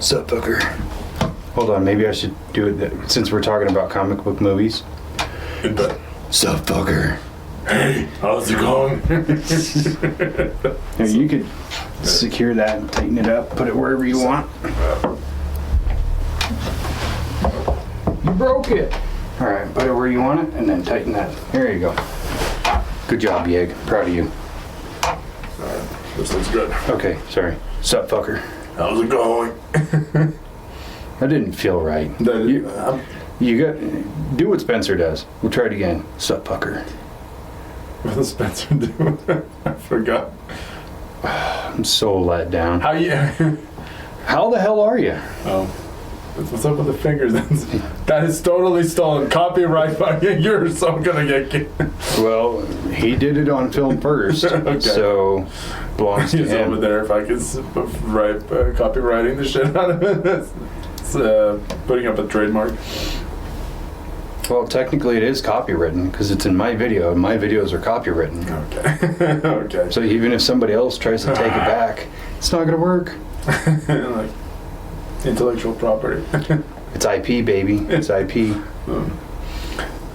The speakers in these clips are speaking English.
Sup, fucker? Hold on, maybe I should do it since we're talking about comic book movies. Sup, fucker? Hey, how's it going? Here, you could secure that and tighten it up, put it wherever you want. You broke it. All right, put it where you want it and then tighten that. There you go. Good job, Yeg. Proud of you. This looks good. Okay, sorry. Sup, fucker? How's it going? That didn't feel right. You got do what Spencer does. We'll try it again. Sup, fucker? What does Spencer do? I forgot. I'm so let down. How the hell are you? Oh. What's up with the fingers? That is totally stolen. Copyright. You're so gonna get kicked. Well, he did it on film first, okay. So belongs to He's him. over there. If I could write copywriting the shit out of it, it's putting up a trademark. Well, technically it is copywritten because it's in my video, and my videos are copywritten. Okay. Okay. So even if somebody else tries to take it back, it's not gonna work. Like intellectual property. It's IP, baby. It's IP.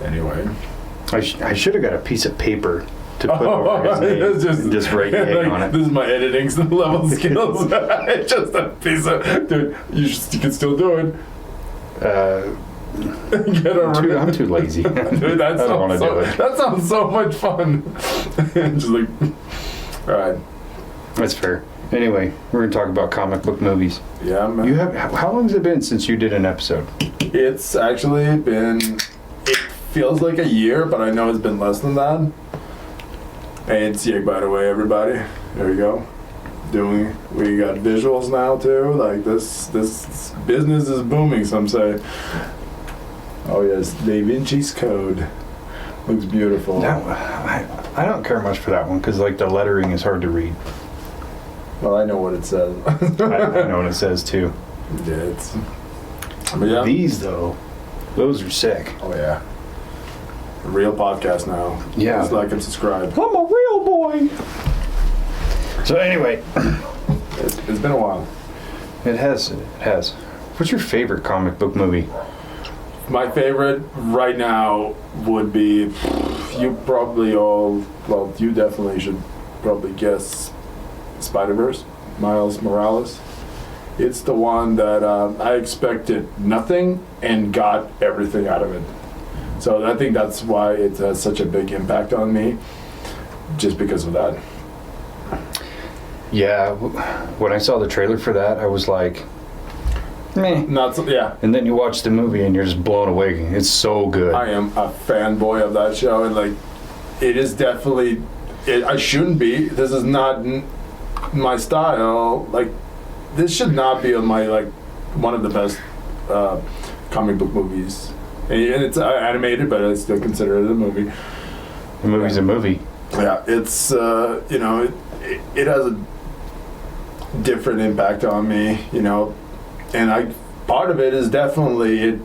Anyway. I should have got a piece of paper to put over his name and just write Yeg on it. This is my editing level skills. It's just a piece of... Dude, you can still do it. I'm too lazy. Dude, I don't want to do it. That sounds so much fun. Just like... Alright. That's fair. Anyway, we're going to talk about comic book movies. Yeah, man. You have. How long has it been since you did an episode? It's actually been... It feels like a year, but I know it's been less than that. Hey, it's Yeg, by the way, everybody. There you go. We got visuals now, too. Like, this business is booming, some say. Oh, yes, Dave-inci's code. Looks beautiful. No, I don't care much for that one, because, like, the lettering is hard to read. Well, I know what it says. I know what it says, too. Yeah, it's... But yeah. These, though, those are sick. Oh, yeah. A real podcast now. Yeah. Just like and subscribe. I'm a real boy. So anyway. It's been a while. It has. What's your favorite comic book movie? My favorite right now would be... You probably all... Well, you definitely should probably guess Spider-Verse. Miles Morales. It's the one that I expected nothing and got everything out of it. So I think that's why it has such a big impact on me, just because of that. Yeah, when I saw the trailer for that, I was like, meh. Not so, yeah. And then you watch the movie and you're just blown away. It's so good. I am a fanboy of that show, and like, it is definitely. I shouldn't be. This is not my style. Like, this should not be on my one of the best comic book movies. And it's animated, but I still consider it a movie. The movie's a movie. Yeah, it's it has a different impact on me, and part of it is definitely it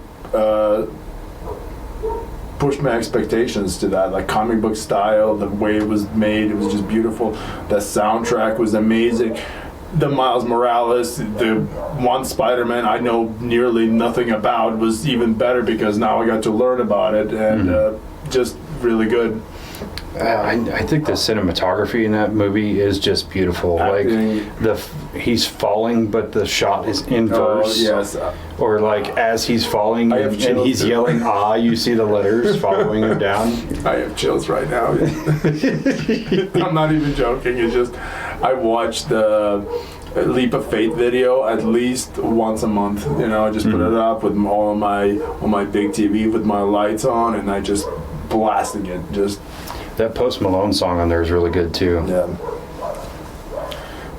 pushed my expectations to that, like comic book style, the way it was made, it was just beautiful. The soundtrack was amazing. The Miles Morales, the one Spider-Man I know nearly nothing about, was even better because now I got to learn about it, and just really good. I think the cinematography in that movie is just beautiful. Acting. Like he's falling, but the shot is inverse. Oh, yes. Or like as he's falling and he's yelling "ah," you see the letters following him down. I have chills right now. I'm not even joking. It's just I watch the Leap of Faith video at least once a month. I just put it up with all on my big TV with my lights on, and I just blasting it. Just that Post Malone song on there is really good too.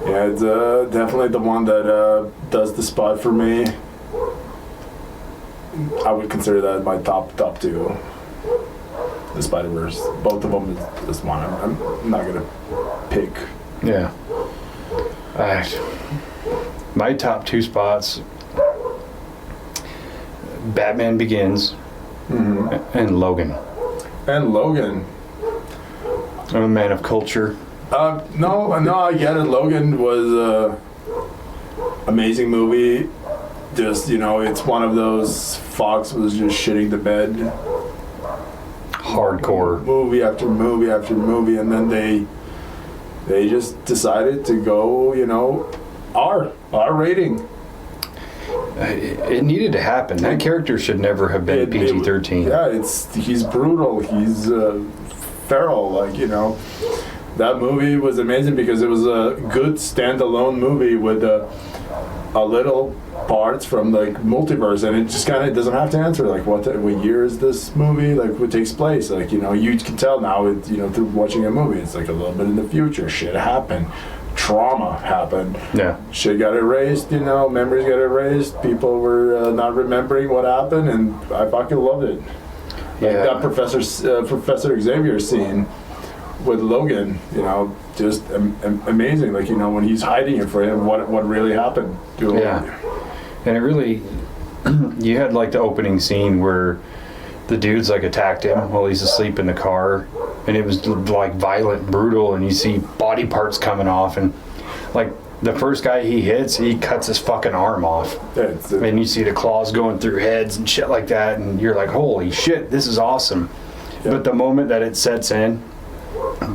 Yeah, it's definitely the one that does the spot for me. I would consider that my top two. The Spider-Verse. Both of them is one. I'm not gonna pick. Yeah. My top two spots: Batman Begins and Logan. And Logan. I'm a man of culture. No, I get it. Logan was an amazing movie. just, it's one of those Fox was just shitting the bed. Hardcore. Movie after movie after movie, and then they just decided to go, R rating. It needed to happen. That character should never have been PG-13. Yeah, he's brutal. He's feral. That movie was amazing because it was a good standalone movie with a little parts from multiverse, and it just kind of doesn't have to answer what year is this movie, what takes place. You can tell now, through watching a movie, it's a little bit in the future. Shit happened. Trauma happened. Yeah. Shit got erased, memories got erased. People were not remembering what happened, and I fucking loved it. That Professor Xavier scene with Logan, just amazing. When he's hiding it for him, what really happened to him. Yeah. And it really, you had the opening scene where the dudes attacked him while he's asleep in the car, and it was violent, brutal, and you see body parts coming off, and the first guy he hits, he cuts his fucking arm off. And you see the claws going through heads and shit like that, and you're like, holy shit, this is awesome. Yeah. But the moment that it sets in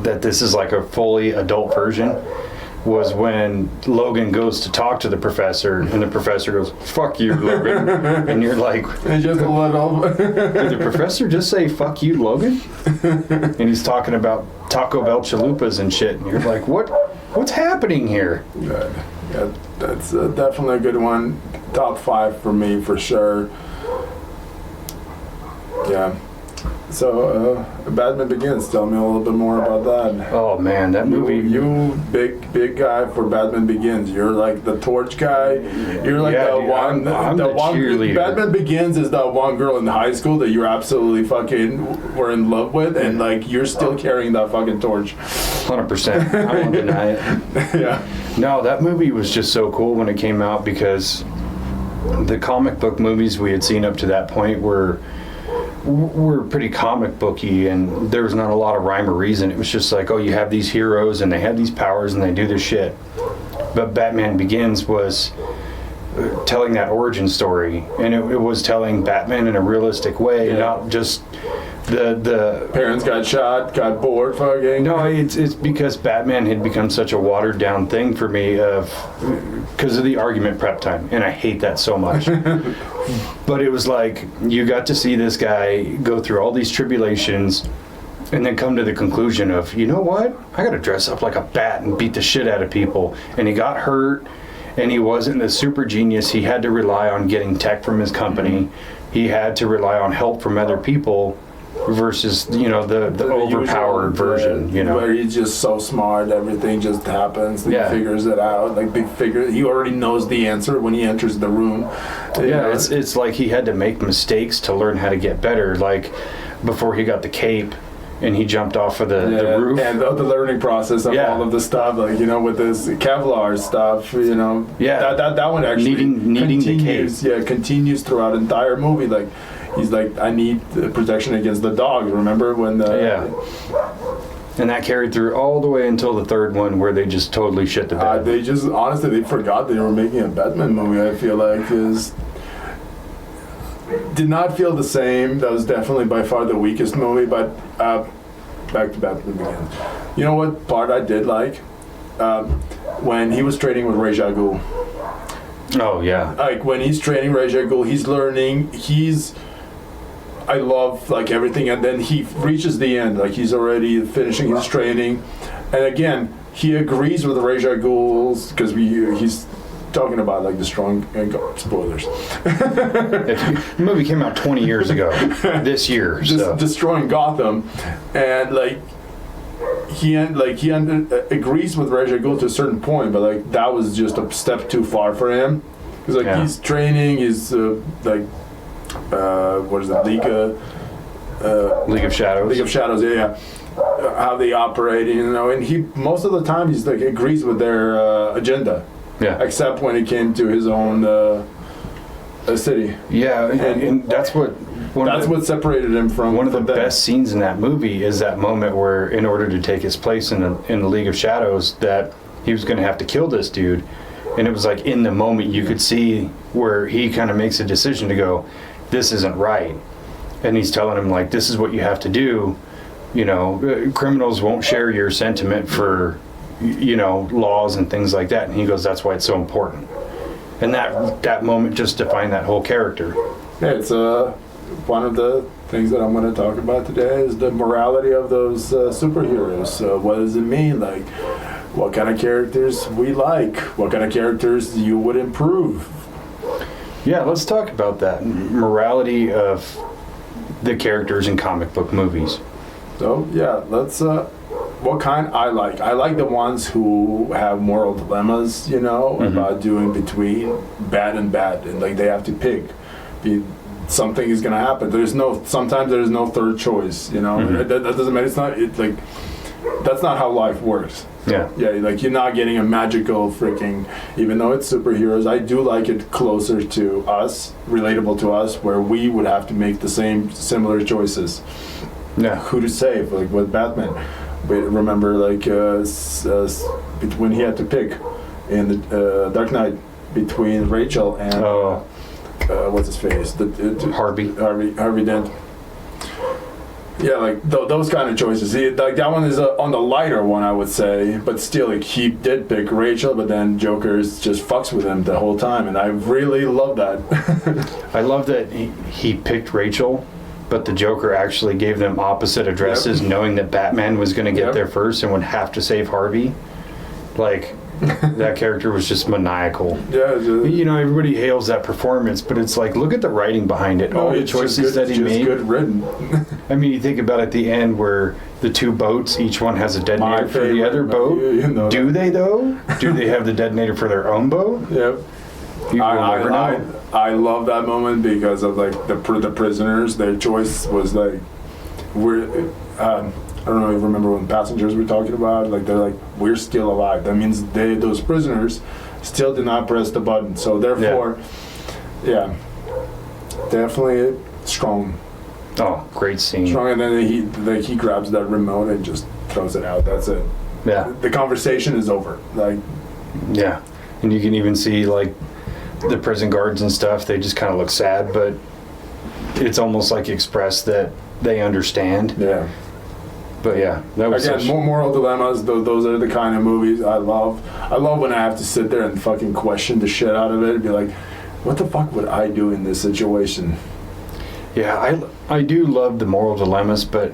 that this is a fully adult version was when Logan goes to talk to the professor, and the professor goes, fuck you, Logan. And you're like, just a little. Did the professor just say fuck you, Logan? And he's talking about Taco Bell chalupas and shit, and you're like, what's happening here? Yeah, that's definitely a good one. Top 5 for me, for sure. Yeah. So, Batman Begins. Tell me a little bit more about that. Oh man, that movie. You big guy for Batman Begins. You're the torch guy. You're one. I'm the cheerleader. Batman Begins is that one girl in high school that you're absolutely fucking were in love with, and you're still carrying that fucking torch. 100%. I won't deny it. Yeah. No, that movie was just so cool when it came out because the comic book movies we had seen up to that point were pretty comic booky, and there was not a lot of rhyme or reason. It was just you have these heroes and they have these powers and they do this shit. But Batman Begins was telling that origin story, and it was telling Batman in a realistic way, not just the parents got shot, got bored, fucking. No, it's because Batman had become such a watered down thing for me because of the argument prep time, and I hate that so much. But it was you got to see this guy go through all these tribulations and then come to the conclusion of, you know what? I got to dress up like a bat and beat the shit out of people. And he got hurt, and he wasn't the super genius. He had to rely on getting tech from his company. He had to rely on help from other people versus, the overpowered version, Where he's just so smart, everything just happens. He figures it out. He already knows the answer when he enters the room. It's like he had to make mistakes to learn how to get better. Before he got the cape and he jumped off of the roof. And the learning process of all of the stuff, with this Kevlar stuff, that one actually needing the cape. Yeah, continues throughout the entire movie. He's I need protection against the dogs. Remember when And that carried through all the way until the third one, where they just totally shit the bed. They just, honestly, they forgot they were making a Batman movie, I feel did not feel the same. That was definitely by far the weakest movie, but back to Batman Begins. You know what part I did like? When he was training with Ra's al Ghul. Oh, yeah. When he's training Ra's al Ghul, he's learning, I love everything, and then he reaches the end, he's already finishing his training, and again he agrees with Ra's al Ghul because he's talking about the strong spoilers. The movie came out 20 years ago this year, just destroying Gotham, and he agrees with Ra's al Ghul to a certain point, but that was just a step too far for him because he's training, he's what is that? League of Shadows. League of Shadows, yeah. How they operate, and he most of the time he's agrees with their agenda. Yeah. Except when it came to his own city. Yeah, and that's what. What separated him from one of the best scenes in that movie is that moment where, in order to take his place in the League of Shadows, that he was going to have to kill this dude, And it was like in the moment you could see where he kind of makes a decision to go, this isn't right. And he's telling him, like, this is what you have to do. You know, criminals won't share your sentiment for, you know, laws and things like that. And he goes, that's why it's so important. And that moment just defined that whole character. Yeah, it's one of the things that I'm going to talk about today is the morality of those superheroes. What does it mean? Like, what kind of characters we like? What kind of characters you would improve? Yeah, let's talk about that. Morality of the characters in comic book movies. So, yeah, let's... what kind I like? I like the ones who have moral dilemmas, you know, about doing between bad and bad. And, like, they have to pick. Something is going to happen. Sometimes there's no third choice, you know. That doesn't matter. That's not how life works. Yeah. Yeah, like you're not getting a magical freaking, even though it's superheroes, I do like it closer to us, relatable to us, where we would have to make the similar choices. Yeah. Who to save, like with Batman. But remember, like, when he had to pick in the Dark Knight between Rachel and, what's his face? Harvey Dent. Yeah, like those kind of choices. Like that one is on the lighter one, I would say, but still, like he did pick Rachel, but then Joker just fucks with him the whole time, and I really love that. I love that he picked Rachel, but the Joker actually gave them opposite addresses, knowing that Batman was going to get there first and would have to save Harvey. Like, that character was just maniacal. Yeah, you know, everybody hails that performance, but it's like, look at the writing behind it. All the choices that he made. Good written. I mean, you think about at the end where the two boats, each one has a detonator for the other boat. You know Do they though? Do they have the detonator for their own boat? Yep. You will never know. I love that moment because of like the prisoners. Their choice was like, I don't know if you remember when Passengers were talking about, like they're like, we're still alive. That means those prisoners still did not press the button. So therefore, yeah definitely strong. Oh, great scene. Strong, and then he grabs that remote and just throws it out. That's it. Yeah. The conversation is over. Like. Yeah, and you can even see like the prison guards and stuff. They just kind of look sad, but it's almost like expressed that they understand. Yeah. But yeah, that was again more moral dilemmas. Those are the kind of movies I love. I love when I have to sit there and fucking question the shit out of it and be like, what the fuck would I do in this situation? Yeah, I do love the moral dilemmas, but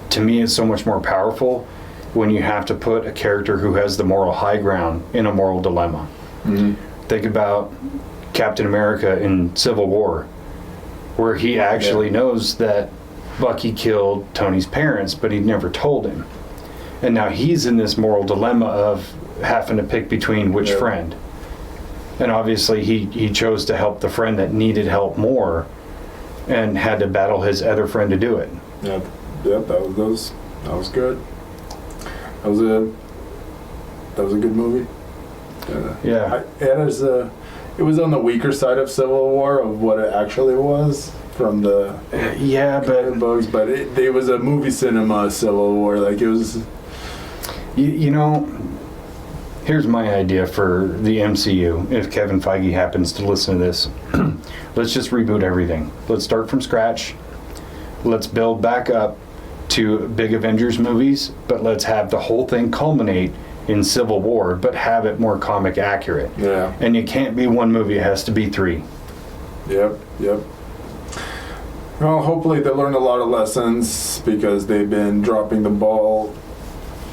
to me it's so much more powerful when you have to put a character who has the moral high ground in a moral dilemma. Think about Captain America in Civil War, where he actually knows that Bucky killed Tony's parents, but he never told him. And now he's in this moral dilemma of having to pick between which friend. And obviously he chose to help the friend that needed help more and had to battle his other friend to do it. Yep, that was good. That was a good movie. It was on the weaker side of Civil War of what it actually was from the books, but it was a movie cinema Civil War. Like it was. You know, here's my idea for the MCU. If Kevin Feige happens to listen to this, let's just reboot everything. Let's start from scratch. Let's build back up to big Avengers movies, but let's have the whole thing culminate in Civil War, but have it more comic accurate. Yeah. And it can't be one movie, it has to be 3. Yep. Well, hopefully they learned a lot of lessons because they've been dropping the ball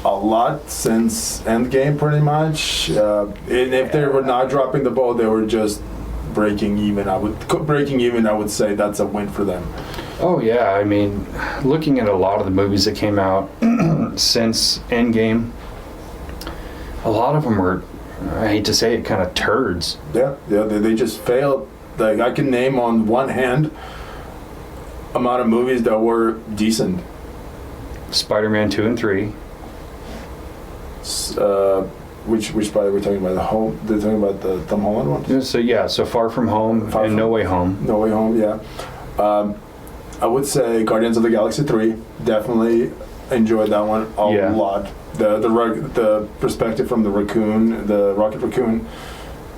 a lot since Endgame, pretty much. And if they were not dropping the ball, they were just breaking even. I would say that's a win for them. Oh yeah, I mean, looking at a lot of the movies that came out since Endgame, a lot of them were, I hate to say it, kind of turds. Yeah, they just failed. Like I can name on one hand amount of movies that were decent. Spider-Man 2 and 3. Which Spider we're talking about? They're talking about the Tom Holland one? So Far From Home and No Way Home. No Way Home, yeah. I would say Guardians of the Galaxy 3. Definitely enjoyed that one a lot. The perspective from the rocket raccoon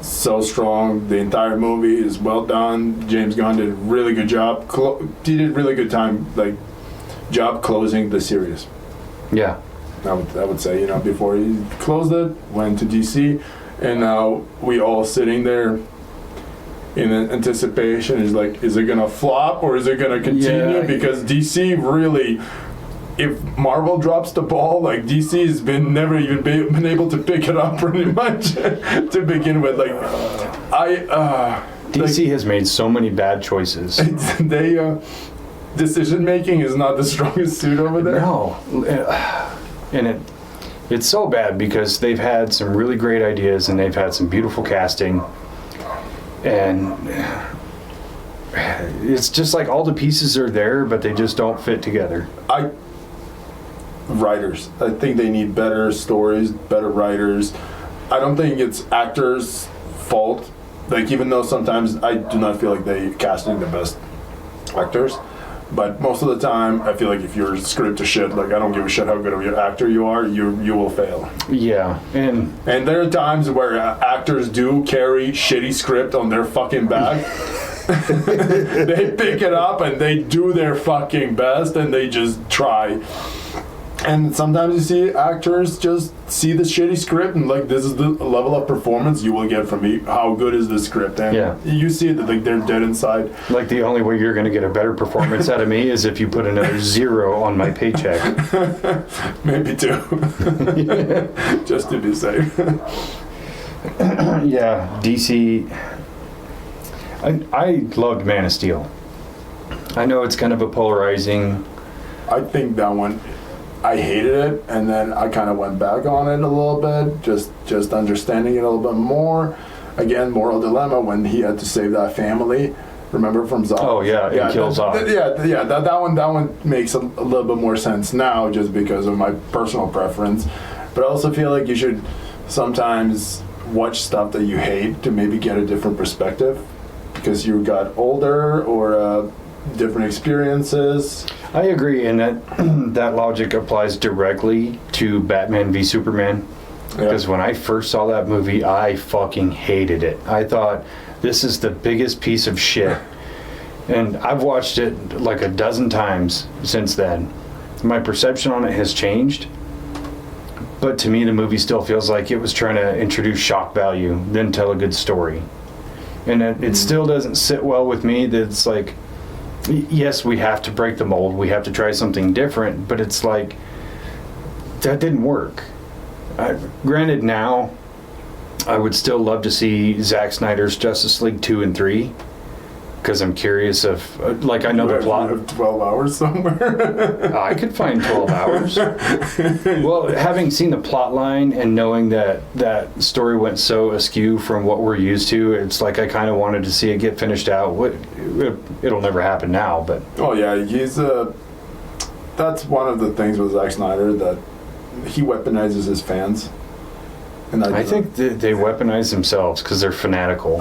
so strong. The entire movie is well done. James Gunn did a really good job. He did a really good job closing the series. Yeah. I would say, before he closed it, went to DC, and now we all sitting there in anticipation. Is like, is it gonna flop or is it gonna continue? Yeah. Because DC really, if Marvel drops the ball, like DC has never even been able to pick it up pretty much to begin with. Like, DC has made so many bad choices. Decision making is not the strongest suit over there. No, and it's so bad because they've had some really great ideas and they've had some beautiful casting, and it's just like all the pieces are there, but they just don't fit together. Writers, I think they need better stories, better writers. I don't think it's actors' fault. Like, even though sometimes I do not feel like they casting the best actors. But most of the time, I feel like if your script is shit, like, I don't give a shit how good of an actor you are, you will fail. Yeah, and there are times where actors do carry shitty script on their fucking back. They pick it up and they do their fucking best and they just try. And sometimes you see actors just see the shitty script and like, this is the level of performance you will get from me. How good is the script? And you see it, like, they're dead inside. Like, the only way you're going to get a better performance out of me is if you put another 0 on my paycheck. Maybe 2. Just to be safe. Yeah, DC. I loved Man of Steel. I know it's kind of a polarizing. I think that one, I hated it, and then I kind of went back on it a little bit, just understanding it a little bit more. Again, moral dilemma when he had to save that family. Remember from Zod? Oh yeah, kills Zod. That one makes a little bit more sense now, just because of my personal preference. But I also feel like you should sometimes watch stuff that you hate to maybe get a different perspective, because you got older or different experiences. I agree, and that logic applies directly to Batman v Superman. Because when I first saw that movie, I fucking hated it. I thought, this is the biggest piece of shit. And I've watched it like a dozen times since then. My perception on it has changed. But to me, the movie still feels like it was trying to introduce shock value, then tell a good story. And it still doesn't sit well with me that it's like, yes, we have to break the mold, we have to try something different, but it's like, that didn't work. Granted, now, I would still love to see Zack Snyder's Justice League 2 and 3, because I'm curious if, like, I know the plot. You have 12 hours somewhere? I could find 12 hours. Well, having seen the plot line and knowing that story went so askew from what we're used to, it's like I kind of wanted to see it get finished out. It'll never happen now, but... Oh, yeah, that's one of the things with Zack Snyder, that he weaponizes his fans. And I think they weaponize themselves because they're fanatical.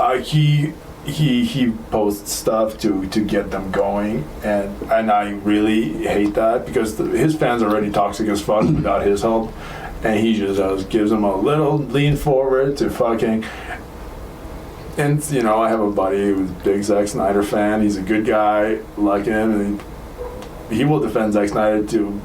He posts stuff to get them going, and I really hate that, because his fans are already toxic as fuck without his help, and he just gives them a little lean forward to fucking. And I have a buddy who's a big Zack Snyder fan. He's a good guy, like him, and he will defend Zack Snyder too.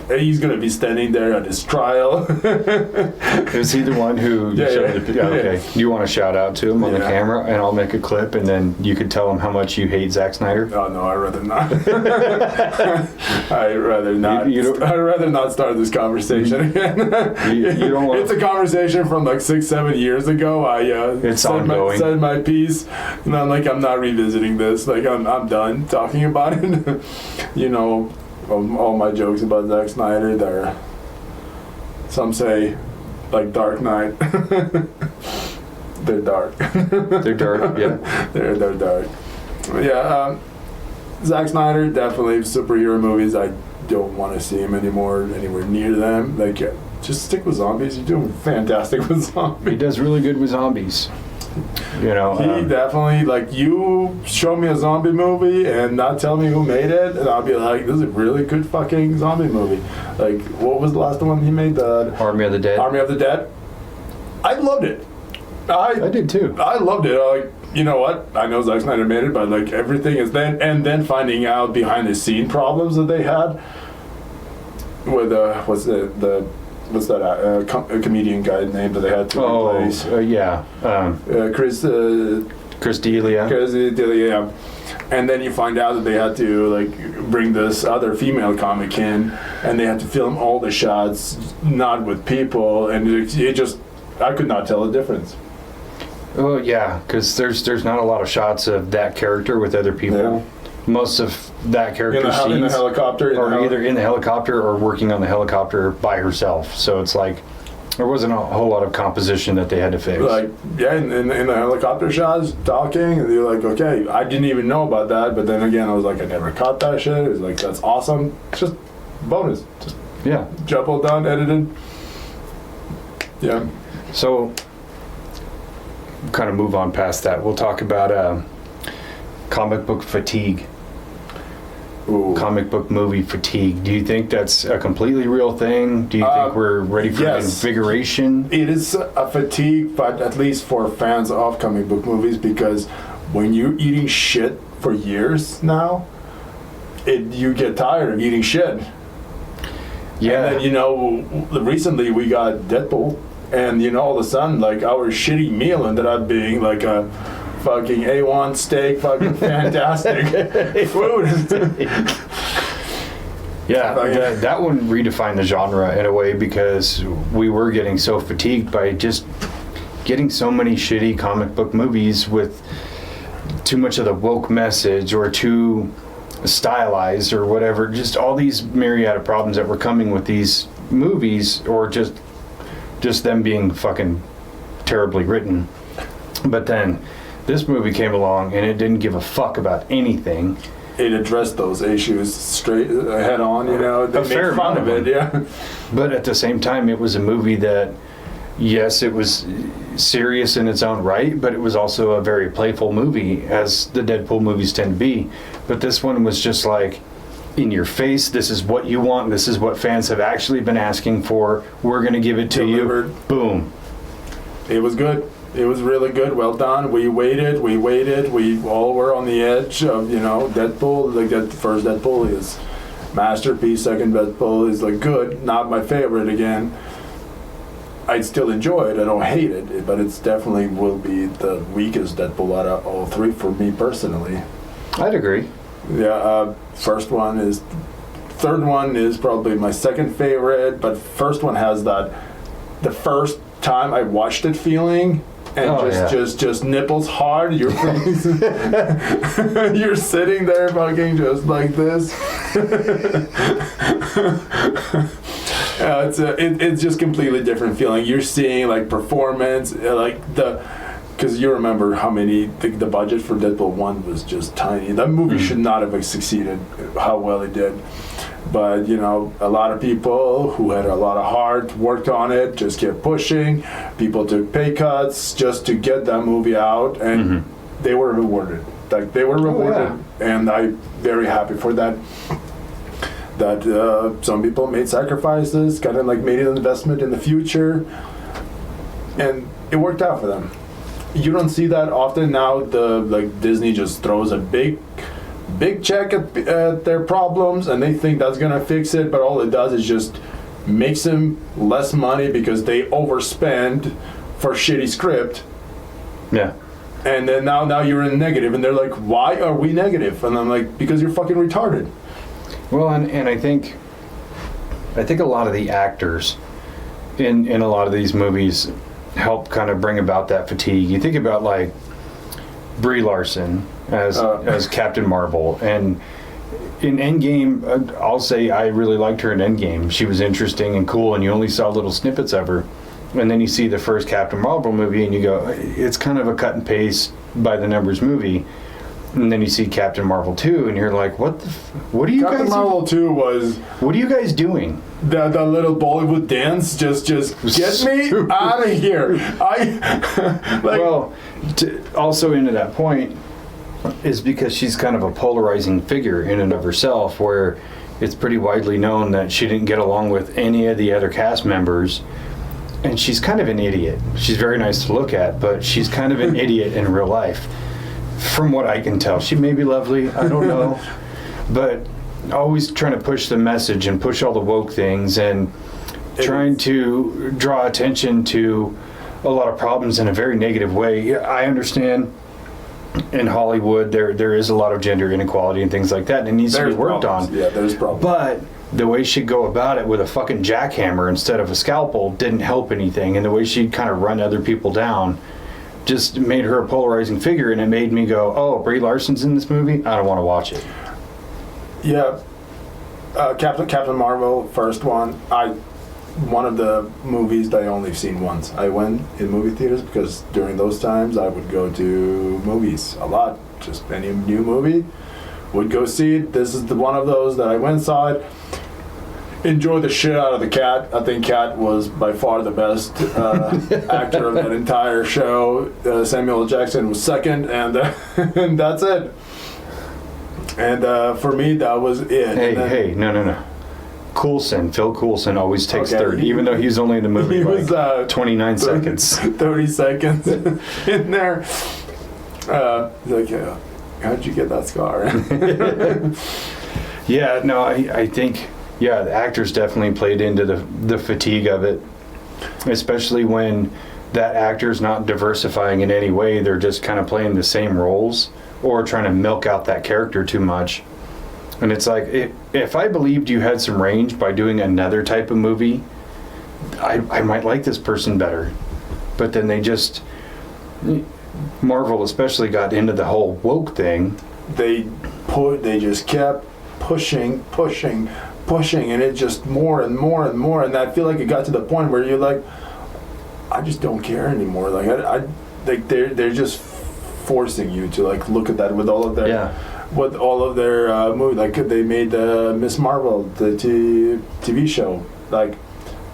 He's going to be standing there at his trial. Is he the one who... Okay. You want to shout out to him on the camera, and I'll make a clip, and then you could tell him how much you hate Zack Snyder? Oh, no, I'd rather not. I'd rather not. I'd rather not start this conversation again. You don't want... It's a conversation from like 6-7 years ago. It's ongoing. Said my piece, and I'm not revisiting this. Like, I'm done talking about it. All my jokes about Zack Snyder, they're, some say, like Dark Knight. They're dark. They're dark, yeah. They're dark. Yeah, Zack Snyder, definitely superhero movies. I don't want to see him anymore, anywhere near them. Like, just stick with zombies. You're doing fantastic with zombies. He does really good with zombies. He definitely, like, you show me a zombie movie and not tell me who made it, and I'll be like, this is a really good fucking zombie movie. Like, what was the last one he made? The Army of the Dead. Army of the Dead. I loved it. I did too. I loved it. Like, you know what? I know Zack Snyder made it, but like everything is then finding out behind the scene problems that they had with what's that a comedian guy name that they had to replace? Chris D'Elia. Chris D'Elia, yeah. And then you find out that they had to like bring this other female comic in, and they had to film all the shots not with people, and it just I could not tell the difference. Oh yeah, because there's not a lot of shots of that character with other people. Yeah. Most of that character scenes in the helicopter, are either in the helicopter or working on the helicopter by herself. So it's like there wasn't a whole lot of composition that they had to fix. Like in the helicopter shots, talking, and you're like, okay, I didn't even know about that. But then again, I was like, I never caught that shit. It was like, that's awesome. It's just bonus. Just job all done, edited. Yeah. So kind of move on past that. We'll talk about comic book fatigue. Ooh. Comic book movie fatigue. Do you think that's a completely real thing? Do you think we're ready for invigoration? It is a fatigue, but at least for fans of comic book movies, because when you're eating shit for years now, you get tired of eating shit. Yeah. And then, you know, recently we got Deadpool, and, you know, all of a sudden, like, our shitty meal ended up being like a fucking A1 steak, fucking fantastic food. Yeah, that one redefined the genre in a way, because we were getting so fatigued by just getting so many shitty comic book movies with too much of the woke message or too stylized or whatever. Just all these myriad of problems that were coming with these movies, or just them being fucking terribly written. But then this movie came along and it didn't give a fuck about anything. It addressed those issues straight head on, you know. They made fun of it, yeah. But at the same time, it was a movie that, yes, it was serious in its own right, but it was also a very playful movie, as the Deadpool movies tend to be. But this one was just like, in your face, this is what you want, this is what fans have actually been asking for, we're going to give it to you. Boom. It was good. It was really good. Well done. We waited. We all were on the edge of, you know, Deadpool. Like, that first Deadpool is masterpiece. Second Deadpool is like good. Not my favorite again. I'd still enjoy it. I don't hate it, but it's definitely will be the weakest Deadpool out of all three for me personally. I'd agree. Yeah. Third one is probably my second favorite, but first one has that the first time I watched it feeling. And just nipples hard. You're you're sitting there fucking just like this. It's just completely different feeling. You're seeing like performance, because you remember how many the budget for Deadpool 1 was just tiny. That movie should not have succeeded how well it did. But, you know, a lot of people who had a lot of heart worked on it, just kept pushing. People took pay cuts just to get that movie out, and they were rewarded. Like, they were rewarded, and I'm very happy for that. That some people made sacrifices, kind of like made an investment in the future, and it worked out for them. You don't see that often now. Disney just throws a big check at their problems, and they think that's gonna fix it, but all it does is just makes them less money because they overspend for shitty script. Yeah. And then now you're in negative, and they're like, why are we negative? And I'm like, because you're fucking retarded. Well, and I think a lot of the actors in a lot of these movies help kind of bring about that fatigue. You think about like Brie Larson as Captain Marvel, and in Endgame, I'll say I really liked her in Endgame. She was interesting and cool, and you only saw little snippets of her. And then you see the first Captain Marvel movie, and you go, it's kind of a cut and paste by the numbers movie. And then you see Captain Marvel 2, and you're like, what are you Captain guys... Marvel 2 was... What are you guys doing? That little Bollywood dance, just get me out of here. Also into that point is because she's kind of a polarizing figure in and of herself, where it's pretty widely known that she didn't get along with any of the other cast members. and she's kind of an idiot. She's very nice to look at, but she's kind of an idiot in real life. From what I can tell, she may be lovely. I don't know, but always trying to push the message and push all the woke things and trying to draw attention to a lot of problems in a very negative way. Yeah, I understand. In Hollywood, there is a lot of gender inequality and things like that, and it needs to be worked on. Yeah, there's problems. But the way she'd go about it with a fucking jackhammer instead of a scalpel didn't help anything, and the way she'd kind of run other people down just made her a polarizing figure, and it made me go, oh, Brie Larson's in this movie? I don't want to watch it. Yeah. Captain Marvel, first one. One of the movies that I only seen once. I went in movie theaters because during those times I would go to movies a lot. Just any new movie, would go see it. This is one of those that I went and saw it. Enjoyed the shit out of the cat. I think Cat was by far the best actor of that entire show. Samuel L. Jackson was second, and and that's it. And for me, that was it. Hey, no. Coulson, Phil Coulson always takes third, even though he's only in the movie was, 29 seconds. 30 seconds in there. Like, how'd you get that scar? Yeah, no, I think, the actors definitely played into the fatigue of it, especially when that actor's not diversifying in any way. They're just kind of playing the same roles or trying to milk out that character too much. And it's like, if I believed you had some range by doing another type of movie, I might like this person better. But then Marvel especially got into the whole woke thing. They just kept pushing, and it just more and more and more. And I feel like it got to the point where you're like, I just don't care anymore. Like they're just forcing you to like look at that with all of their movies. Like they made Miss Marvel, the TV show. Like,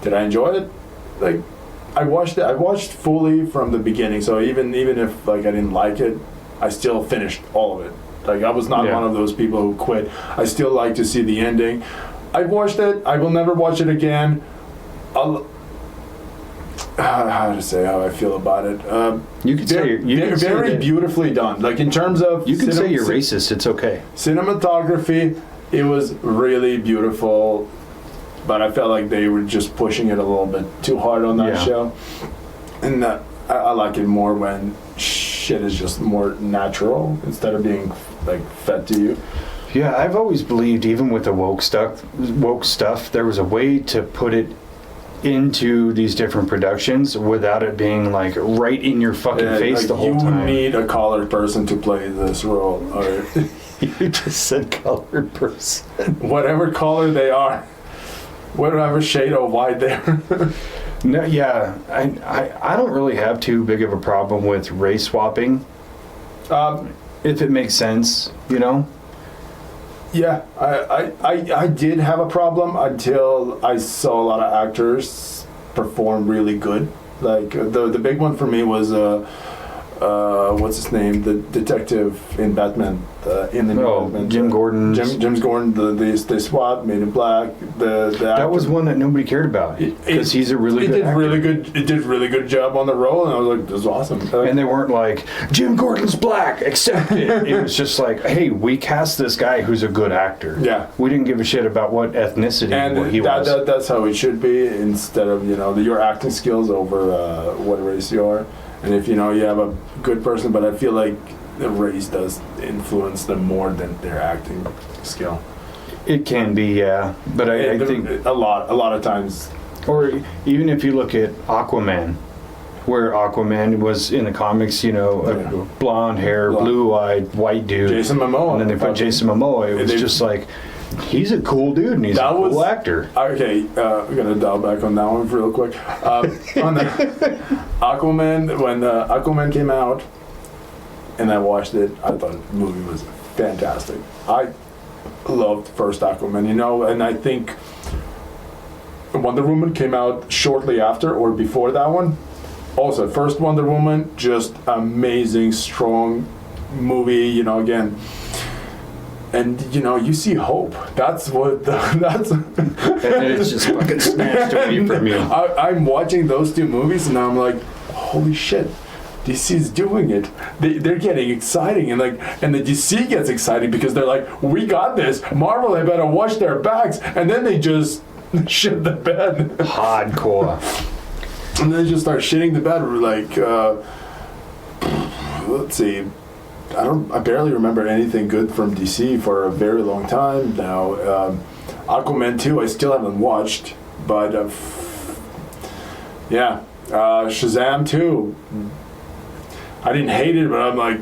did I enjoy it? Like, I watched fully from the beginning. So even if like I didn't like it, I still finished all of it. Like I was not one of those people who quit. I still like to see the ending. I watched it. I will never watch it again. How to say how I feel about it? You could say they're very beautifully done. Like in terms of you can say you're racist. It's okay. Cinematography, it was really beautiful, but I felt like they were just pushing it a little bit too hard on that show. And I like it more when shit is just more natural instead of being like fed to you. Yeah, I've always believed, even with the woke stuff, there was a way to put it into these different productions without it being like right in your fucking face like the whole time. You need a colored person to play this role. Or you just said colored person. Whatever color they are, whatever shade of white they are. No, yeah, I don't really have too big of a problem with race swapping. If it makes sense, you know. Yeah, I did have a problem until I saw a lot of actors perform really good. Like the big one for me was what's his name, the detective in Batman, in the new Batman. Jim Gordon. James Gordon. They swapped, made it black. That was one that nobody cared about because he's a really good actor. It did really good job on the role, and I was like, this is awesome. And they weren't like, Jim Gordon's black, accept it. It was just like, hey, we cast this guy who's a good actor. Yeah. We didn't give a shit about what ethnicity he was. That's how it should be, instead of your acting skills over what race you are. And if you have a good person, but I feel like the race does influence them more than their acting skill. It can be, yeah, but I think a lot of times. Or even if you look at Aquaman, where Aquaman was in the comics, a blonde hair, blue-eyed, white dude. Jason Momoa. And then they put Jason Momoa. It was just like, he's a cool dude and he's a cool actor. Okay, I'm going to dial back on that one real quick. On the Aquaman, when Aquaman came out and I watched it, I thought the movie was fantastic. I loved first Aquaman, and I think Wonder Woman came out shortly after or before that one. Also, first Wonder Woman, just amazing, strong movie, again. and you see hope. That's what that's. And then it's just fucking snatched away from you. I'm watching those two movies, and I'm like, holy shit. DC's doing it. They're getting exciting, and the DC gets exciting because they're like, we got this. Marvel, they better watch their backs, and then they just shit the bed. Hardcore. And then they just start shitting the bed. Like, let's see, I barely remember anything good from DC for a very long time now. Aquaman 2, I still haven't watched, but yeah, Shazam 2. I didn't hate it, but I'm like,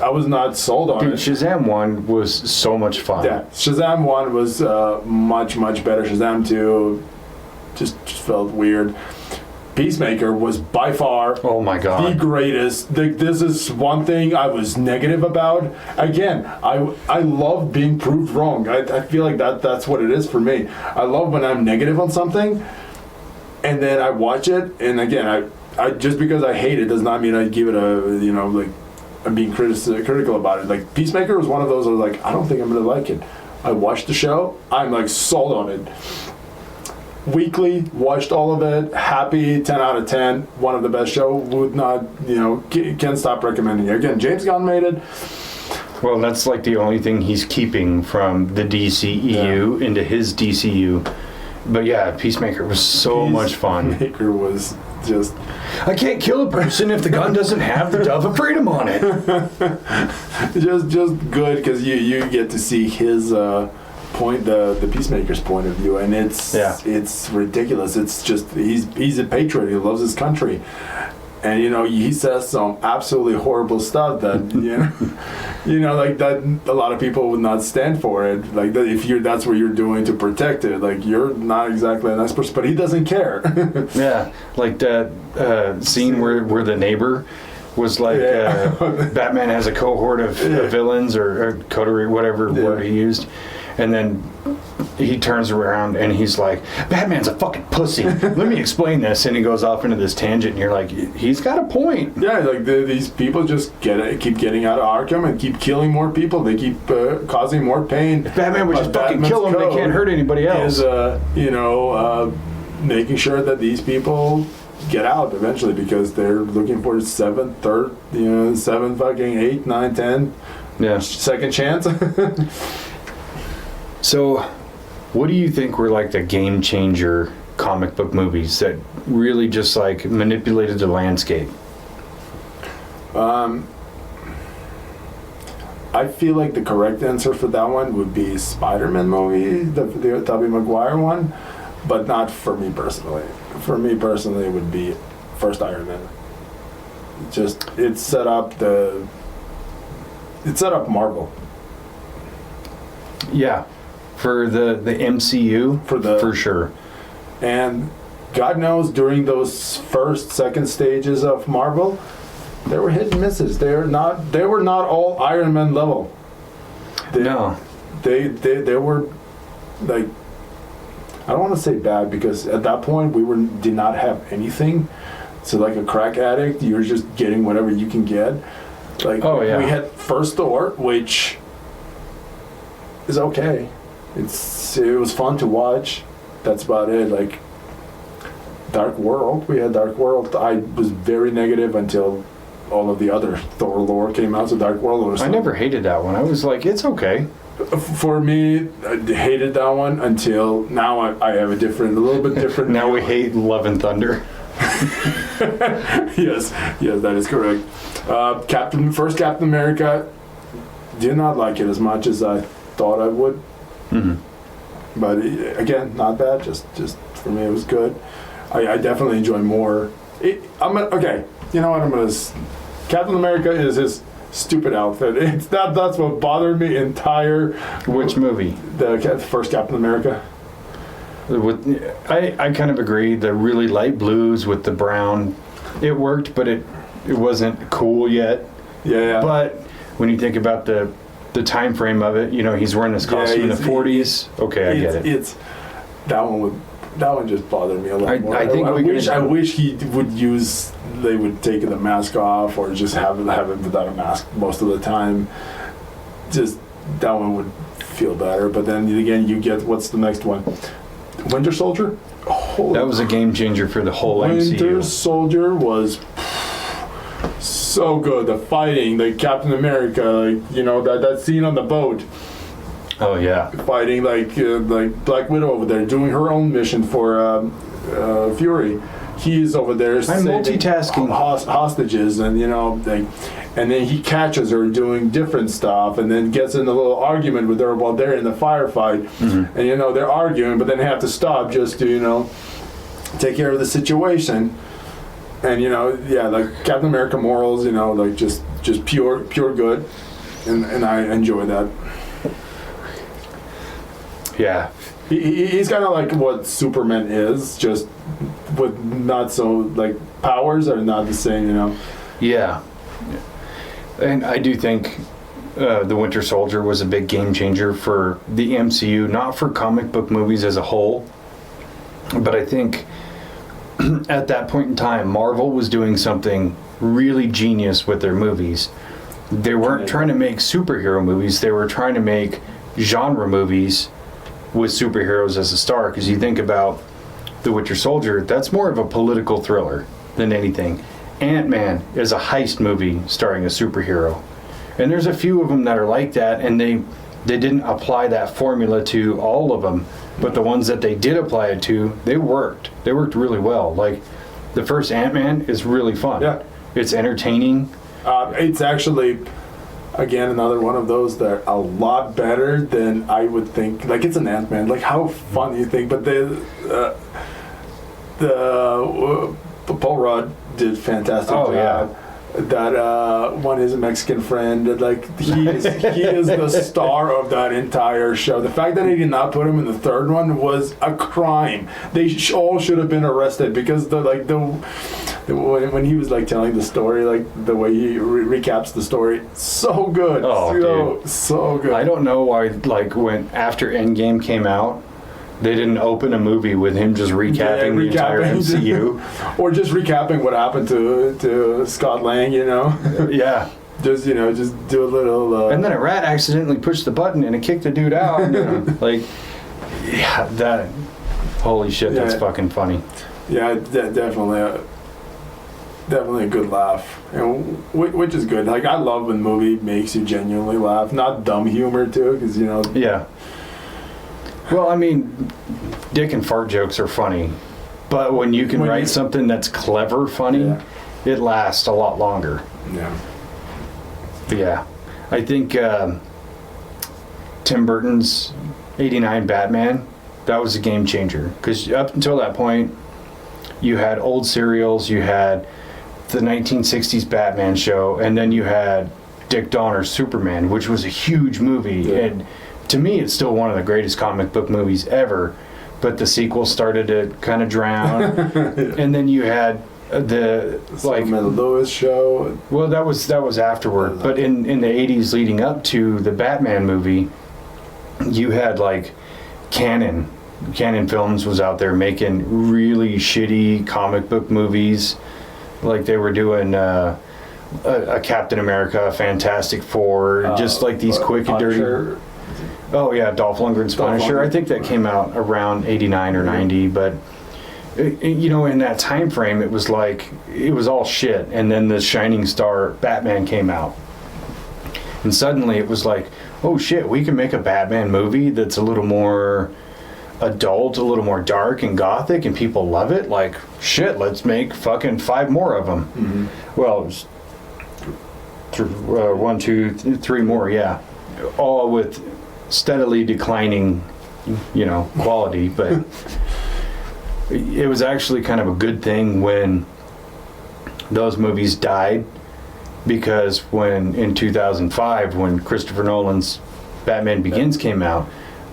I was not sold on it. Shazam 1 was so much fun. Yeah, Shazam 1 was much, much better. Shazam 2 just felt weird. Peacemaker was by far oh my god the greatest. This is one thing I was negative about. Again, I love being proved wrong. I feel like that's what it is for me. I love when I'm negative on something, and then I watch it, and again, I just because I hate it does not mean I give it a I'm being critical about it. Like Peacemaker was one of those I was like, I don't think I'm gonna like it. I watched the show. I'm like sold on it. Weekly, watched all of it, happy, 10 out of 10, one of the best show, would not, can't stop recommending it. Again, James Gunn made it. Well, that's like the only thing he's keeping from the DCEU into his DCU. But yeah, Peacemaker was so much fun. Peacemaker was just... I can't kill a person if the gun doesn't have the Dove of Freedom on it. just good, because you get to see his... point the Peacemaker's point of view, and it's ridiculous. It's just he's a patriot. He loves his country, and he says some absolutely horrible stuff that like that a lot of people would not stand for it. Like that if that's what you're doing to protect it, like you're not exactly a nice person, but he doesn't care. Yeah, like that scene where the neighbor was like Batman has a cohort of villains or coterie, whatever word he used. And then he turns around and he's like, Batman's a fucking pussy. Let me explain this. And he goes off into this tangent, and you're like, he's got a point. Yeah, like these people just keep getting out of Arkham and keep killing more people. They keep causing more pain. If Batman would just fucking kill them, they can't hurt anybody else. Is, making sure that these people get out eventually because they're looking for 7, fucking 8, 9, 10 second chance. So, what do you think were like the game changer comic book movies that really just like manipulated the landscape? I feel like the correct answer for that one would be Spider-Man movie, the Tobey Maguire one, but not for me personally. For me personally, it would be first Iron Man. It set up Marvel. Yeah. For the MCU, for sure. And God knows during those second stages of Marvel, there were hit and misses. They were not all Iron Man level. They were like, I don't want to say bad because at that point did not have anything. So like a crack addict, you're just getting whatever you can get. Like we had First Thor, which is okay. It was fun to watch. That's about it. Like Dark World, we had Dark World. I was very negative until all of the other Thor lore came out. So Dark World was. I never hated that one. I was like, it's okay. For me, I hated that one until now. I have a little bit different. Now we hate Love and Thunder. yes, that is correct. First Captain America, did not like it as much as I thought I would. Mm-hmm. But again, not bad. Just for me, it was good. I definitely enjoy more. Okay. You know what? Captain America is his stupid outfit. That's what bothered me entire. Which movie? The first Captain America. I kind of agree. The really light blues with the brown, it worked, but it wasn't cool yet. Yeah. But when you think about the time frame of it, he's wearing this costume in the 40s. Okay, I get it. That one just bothered me a lot more. I wish he would they would take the mask off or just have him without a mask most of the time. Just that one would feel better. But then again, you get, what's the next one? Winter Soldier? Holy That was a game changer for the whole Winter MCU. Soldier was so good. The fighting, like Captain America, like, you know, that scene on the boat, Oh yeah. fighting like Black Widow over there, doing her own mission for Fury. He's over there I'm saving multitasking. hostages, and you know, and then he catches her doing different stuff, and then gets in a little argument with her while they're in the firefight. Mm-hmm. And you know, they're arguing, but then they have to stop just to, you know, take care of the situation. And you know, yeah, like Captain America morals, you know, like just pure good, and I enjoy that. Yeah. He's kind of like what Superman is, just with not so, like, powers are not the same, you know. Yeah. And I do think the Winter Soldier was a big game changer for the MCU, not for comic book movies as a whole, but I think at that point in time, Marvel was doing something really genius with their movies. They weren't trying to make superhero movies, they were trying to make genre movies with superheroes as a star, because you think about the Winter Soldier, that's more of a political thriller than anything. Ant-Man is a heist movie starring a superhero, and there's a few of them that are like that, and they didn't apply that formula to all of them, but the ones that they did apply it to, they worked really well. Like the first Ant-Man is really fun. Yeah. It's entertaining. It's actually, again, another one of those that are a lot better than I would think. Like, it's an Ant-Man. Like, how fun you think, but Paul Rudd did fantastic job. Yeah. That one is a Mexican friend. That, like, he is the star of that entire show. The fact that they did not put him in the third one was a crime. They all should have been arrested, because when he was like telling the story, like the way he recaps the story, so good. Oh, so good. I don't know why, like, when after Endgame came out, they didn't open a movie with him just recapping the entire MCU. Or just recapping what happened to Scott Lang, you know? Yeah. Just, you know, just do a little... And then a rat accidentally pushed the button and it kicked the dude out. You know? Like, yeah, that... Holy shit, that's fucking funny. Yeah, definitely a good laugh, and which is good. Like, I love when a movie makes you genuinely laugh, not dumb humor too, because, you know. Yeah. Well, I mean, dick and fart jokes are funny, but when you can write something that's clever funny, it lasts a lot longer. Yeah. But yeah, I think Tim Burton's '89 Batman, that was a game changer, because up until that point, you had old serials, you had the 1960s Batman show, and then you had Dick Donner's Superman, which was a huge movie, and to me it's still one of the greatest comic book movies ever, but the sequel started to kind of drown. And then you had the like Lewis show. Well, that was afterward, but in the 80s leading up to the Batman movie, you had like Canon Films was out there making really shitty comic book movies. Like they were doing a Captain America, a Fantastic Four, just like these quick and dirty. Oh yeah, Dolph Lundgren's Punisher. I think that came out around 89 or 90, but you know, in that time frame, it was like it was all shit. And then the shining star Batman came out, and suddenly it was like, oh shit, we can make a Batman movie that's a little more adult, a little more dark and gothic, and people love it. Like shit, let's make fucking 5 more of them. Mm-hmm. Well, it was 1, 2, 3 more, yeah, all with steadily declining, you know, quality, but it was actually kind of a good thing when those movies died, because when in 2005 when Christopher Nolan's Batman Begins came out,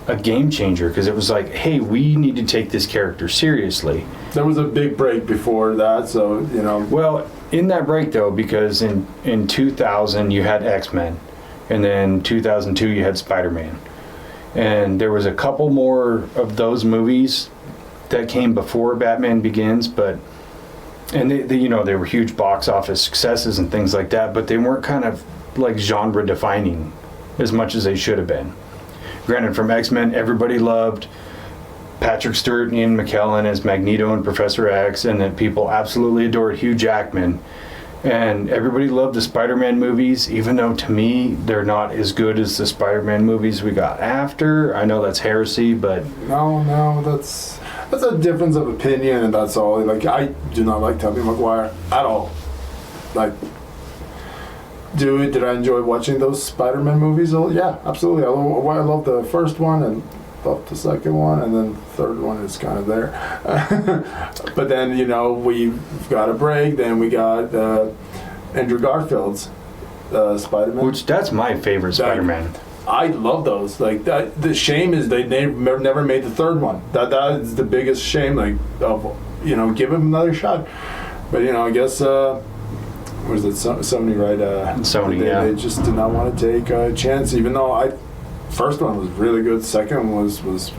a game changer, because it was like, hey, we need to take this character seriously. There was a big break before that, so, you know. Well, in that break though, because in 2000 you had X-Men, and then 2002 you had Spider-Man, and there was a couple more of those movies that came before Batman Begins, but and they you know, they were huge box office successes and things like that, but they weren't kind of like genre defining as much as they should have been. Granted, from X-Men, everybody loved Patrick Stewart and Ian McKellen as Magneto and Professor X, and then people absolutely adored Hugh Jackman. And everybody loved the Spider-Man movies, even though to me they're not as good as the Spider-Man movies we got after. I know that's heresy, but No, that's a difference of opinion, and that's all. Like, I do not like Tobey Maguire at all. Like, did I enjoy watching those Spider-Man movies? Oh, yeah, absolutely. I love the first one and love the second one, and then the third one is kind of there. But then, we've got a break. Then we got Andrew Garfield's Spider-Man. which that's my favorite Spider-Man. I love those. Like, that, the shame is they never made the third one. That is the biggest shame. Like, of give him another shot. But I guess was it Sony, right? Sony, they just did not want to take a chance, even though first one was really good. Second one was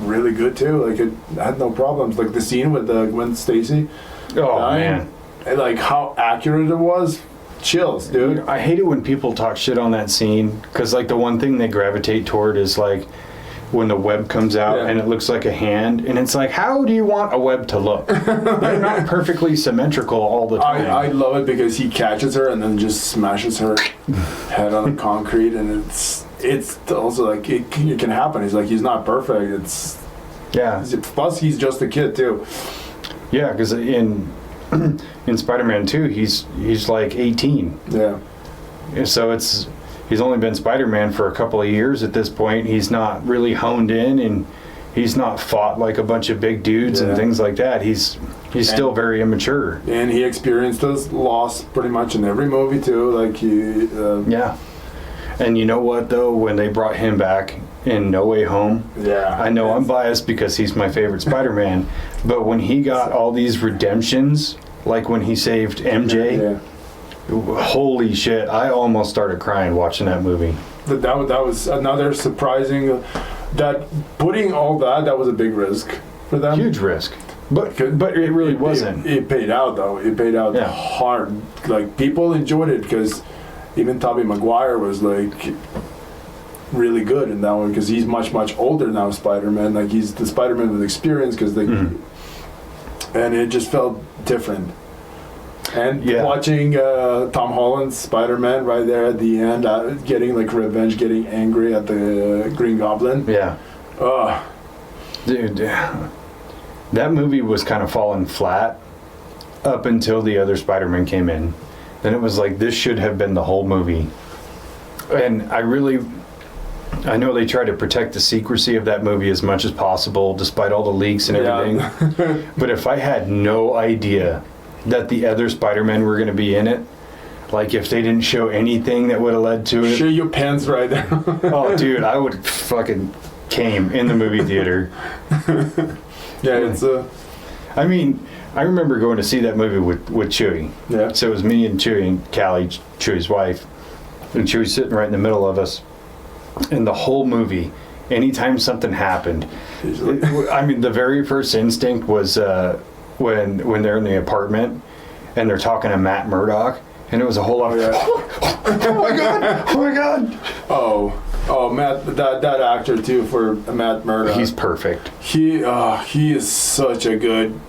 really good too. Like, it had no problems. Like the scene with Gwen Stacy. Oh man! And like how accurate it was. Chills, dude. I hate it when people talk shit on that scene, because like the one thing they gravitate toward is like when the web comes out and it looks like a hand, and it's like, how do you want a web to look? They're not perfectly symmetrical all the time. I love it because he catches her and then just smashes her head on the concrete, and it's also like it can happen. He's not perfect. Plus he's just a kid too. Yeah, because in Spider-Man 2, he's like 18. Yeah. So he's only been Spider-Man for a couple of years at this point. He's not really honed in, and he's not fought like a bunch of big dudes and things like that. He's still very immature. And he experienced this loss pretty much in every movie too. Like yeah. And you know what though? When they brought him back in No Way Home, I know I'm biased because he's my favorite Spider-Man, but when he got all these redemptions, like when he saved MJ, holy shit, I almost started crying watching that movie. That was another surprising, that putting all that was a big risk for them. Huge risk. But it really wasn't. It paid out though. It paid out hard. Like, people enjoyed it because even Tobey Maguire was like really good in that one, because he's much older now, Spider-Man. Like, he's the Spider-Man with experience, because they and it just felt different. And watching Tom Holland's Spider-Man right there at the end, getting like revenge, getting angry at the Green Goblin. Yeah. Dude, that movie was kind of falling flat up until the other Spider-Man came in. Then it was like, this should have been the whole movie. And I know they try to protect the secrecy of that movie as much as possible, despite all the leaks and everything. But if I had no idea that the other Spider-Men were going to be in it, like if they didn't show anything that would have led to it. Show your pants right there. Oh, dude, I would fucking came in the movie theater. It's I mean, I remember going to see that movie with Chewie. Yeah. So it was me and Chewie and Callie, Chewie's wife. And Chewie's sitting right in the middle of us. And the whole movie, anytime something happened, I mean, the very first instinct was when they're in the apartment and they're talking to Matt Murdock, and it was a whole lot of oh my god. Oh, Matt, that actor too, for Matt Murdock. He's perfect. He is such a good.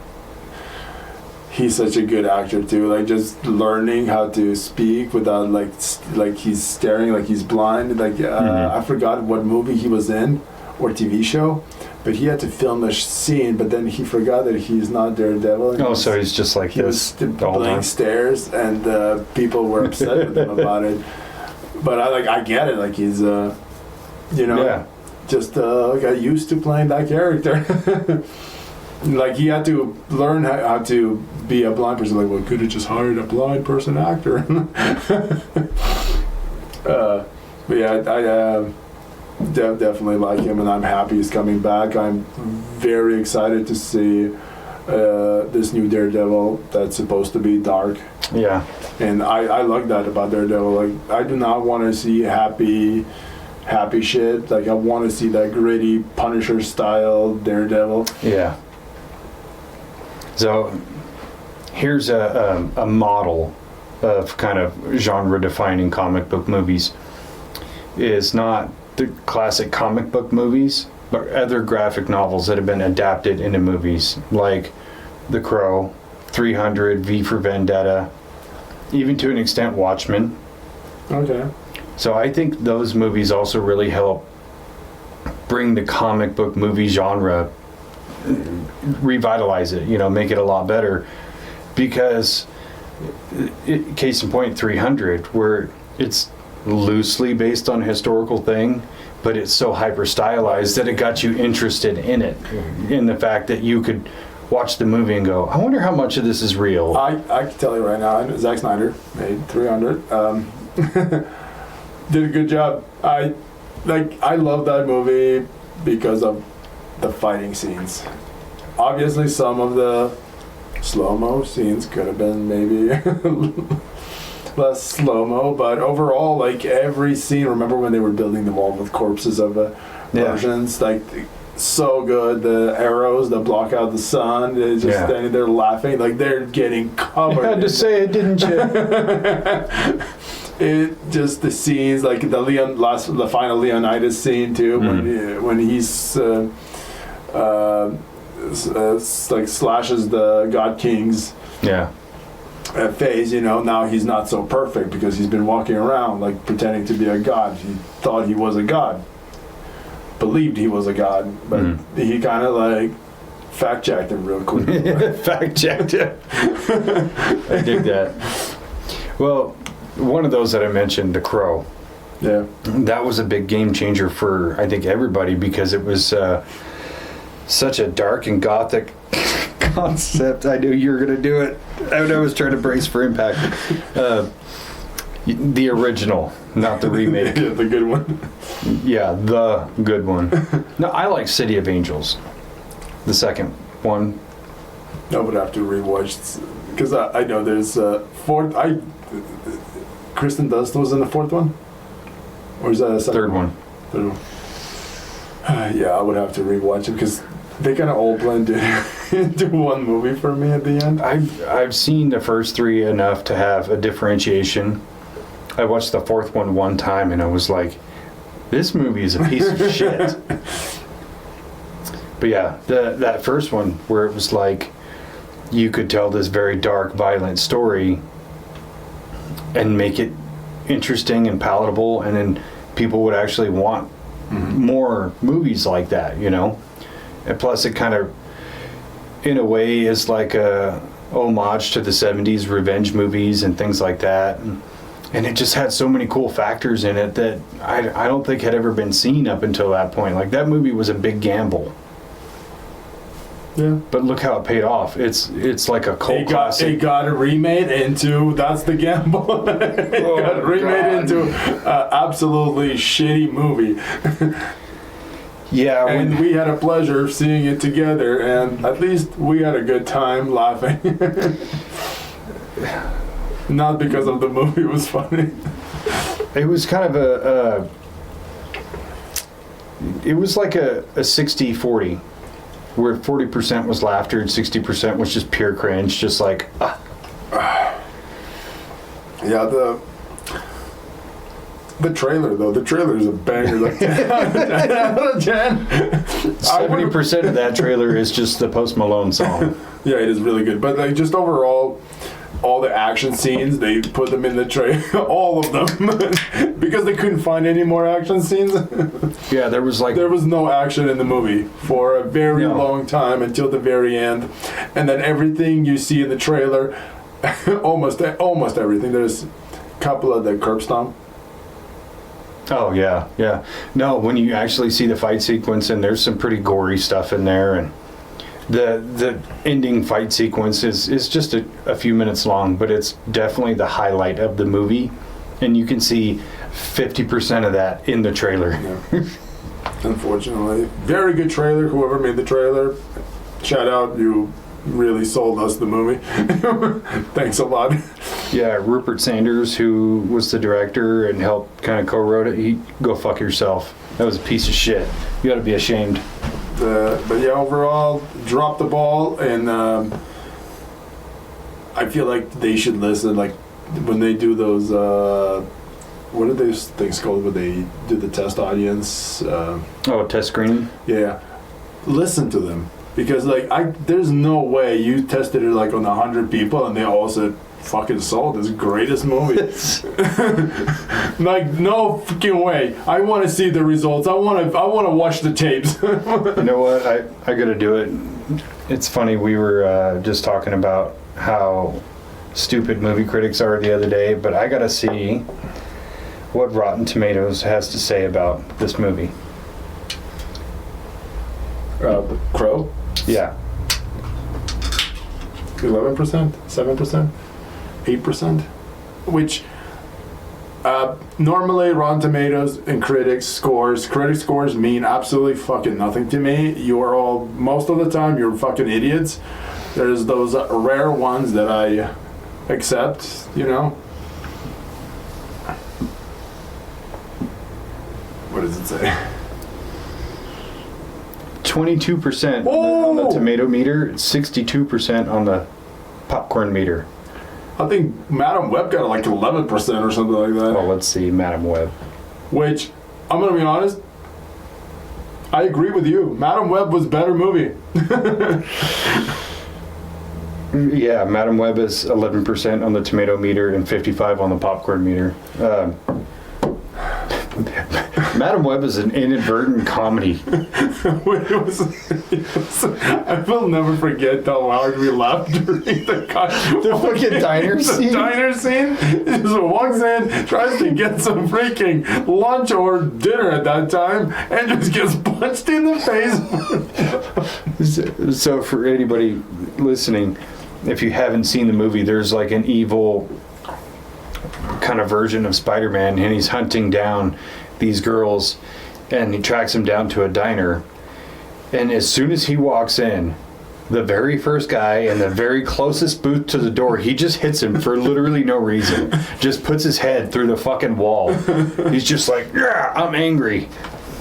He's such a good actor too. Like, just learning how to speak without like he's staring, like he's blind. Like I forgot what movie he was in or TV show, but he had to film a scene. But then he forgot that he's not Daredevil. Oh, so he's just like this. He was blank stares, and people were upset with him about it. But I get it. Like, he's just got used to playing that character. Like, he had to learn how to be a blind person. Like, well, could have just hired a blind person actor. But yeah, I definitely like him, and I'm happy he's coming back. I'm very excited to see this new Daredevil that's supposed to be dark. Yeah. And I like that about Daredevil. Like, I do not want to see happy shit. Like, I want to see that gritty Punisher style Daredevil. Yeah. So here's a model of kind of genre-defining comic book movies. Is not the classic comic book movies, but other graphic novels that have been adapted into movies, like The Crow, 300, V for Vendetta, even to an extent Watchmen. Okay. So I think those movies also really help bring the comic book movie genre, revitalize it, make it a lot better. Because, case in point, 300, where it's loosely based on a historical thing, but it's so hyper stylized that it got you interested in it, in the fact that you could watch the movie and go, I wonder how much of this is real. I can tell you right now, Zack Snyder made 300. Did a good job. I love that movie because of the fighting scenes. Obviously, some of the slow-mo scenes could have been maybe less slow-mo, but overall, like every scene, remember when they were building the wall with corpses of Persians? Like, so good. The arrows that block out the sun, they're just standing there laughing, like they're getting covered. You had to say it, didn't you? It just, the scenes, like the final Leonidas scene too, when he's like slashes the God King's face. Now he's not so perfect because he's been walking around like pretending to be a god. He thought he was a god, believed he was a god, but he kind of like fact checked him real quick. Fact checked him. I dig that. Well, one of those that I mentioned, The Crow. Yeah. That was a big game changer for, I think, everybody, because it was such a dark and gothic concept. I knew you were going to do it. I was trying to brace for impact. The original, not the remake. Yeah, the good one. Yeah, the good one. No, I like City of Angels. The second one. I would have to rewatch, because I know there's fourth. Kristen Dunst was in the fourth one? Or is that a second? Third one. Third one. Yeah, I would have to rewatch it because they kind of all blended into one movie for me at the end. I've seen the first three enough to have a differentiation. I watched the fourth one time and I was like, this movie is a piece of shit. But yeah, that first one where it was like you could tell this very dark, violent story and make it interesting and palatable, and then people would actually want more movies like that, And plus it kind of, in a way, is like a homage to the 70s revenge movies and things like that. And it just had so many cool factors in it that I don't think had ever been seen up until that point. Like, that movie was a big gamble. Yeah. But look how it paid off. It's like a cult classic. It got remade into, that's the gamble. It got remade into an absolutely shitty movie. Yeah. And we had a pleasure of seeing it together, and at least we had a good time laughing. Not because of the movie was funny. It was kind of it was like a 60-40. Where 40% was laughter and 60% was just pure cringe, just like, Yeah, the trailer though, the trailer is a banger. Like 10 out of 10. 70% of that trailer is just the Post Malone song. Yeah, it is really good. But like just overall, all the action scenes, they put them in the trailer, all of them, because they couldn't find any more action scenes. Yeah, there was no action in the movie for a very long time until the very end, and then everything you see in the trailer, almost everything. There's a couple of the curb stomp. Oh yeah. No, when you actually see the fight sequence, and there's some pretty gory stuff in there, and the ending fight sequence is just a few minutes long, but it's definitely the highlight of the movie, and you can see 50% of that in the trailer. Yeah. Unfortunately, very good trailer. Whoever made the trailer, shout out, you really sold us the movie. Thanks a lot. Yeah, Rupert Sanders, who was the director and helped kind of co-wrote it, go fuck yourself. That was a piece of shit. You gotta be ashamed. But yeah, overall, dropped the ball, and I feel like they should listen. Like when they do those what are those things called where they do the test audience? Test screening? Yeah. Listen to them. Because, like, there's no way you tested it, like, on 100 people and they all said, fucking sold this greatest movie. Like, no fucking way. I want to see the results. I want to watch the tapes. You know what? I gotta do it. It's funny, we were just talking about how stupid movie critics are the other day, but I gotta see what Rotten Tomatoes has to say about this movie. Crow? Yeah. 11%? 7%? 8%? Which, normally Rotten Tomatoes and critic scores mean absolutely fucking nothing to me. You're all, most of the time, you're fucking idiots. There's those rare ones that I accept, you know? What does it say? 22% on the tomato meter, 62% on the popcorn meter. I think Madam Web got like 11% or something like that. Oh, let's see, Madam Web. Which, I'm gonna be honest, I agree with you. Madam Web was a better movie. Yeah, Madam Web is 11% on the tomato meter and 55 on the popcorn meter. Madam Web is an inadvertent comedy. I will never forget how hard we laughed during the fucking diner scene. The diner scene. He just walks in, tries to get some freaking lunch or dinner at that time, and just gets punched in the face. So for anybody listening, if you haven't seen the movie, there's like an evil kind of version of Spider-Man, and he's hunting down these girls, and he tracks them down to a diner, and as soon as he walks in, the very first guy in the very closest booth to the door, he just hits him for literally no reason. Just puts his head through the fucking wall. He's just like, yeah, I'm angry.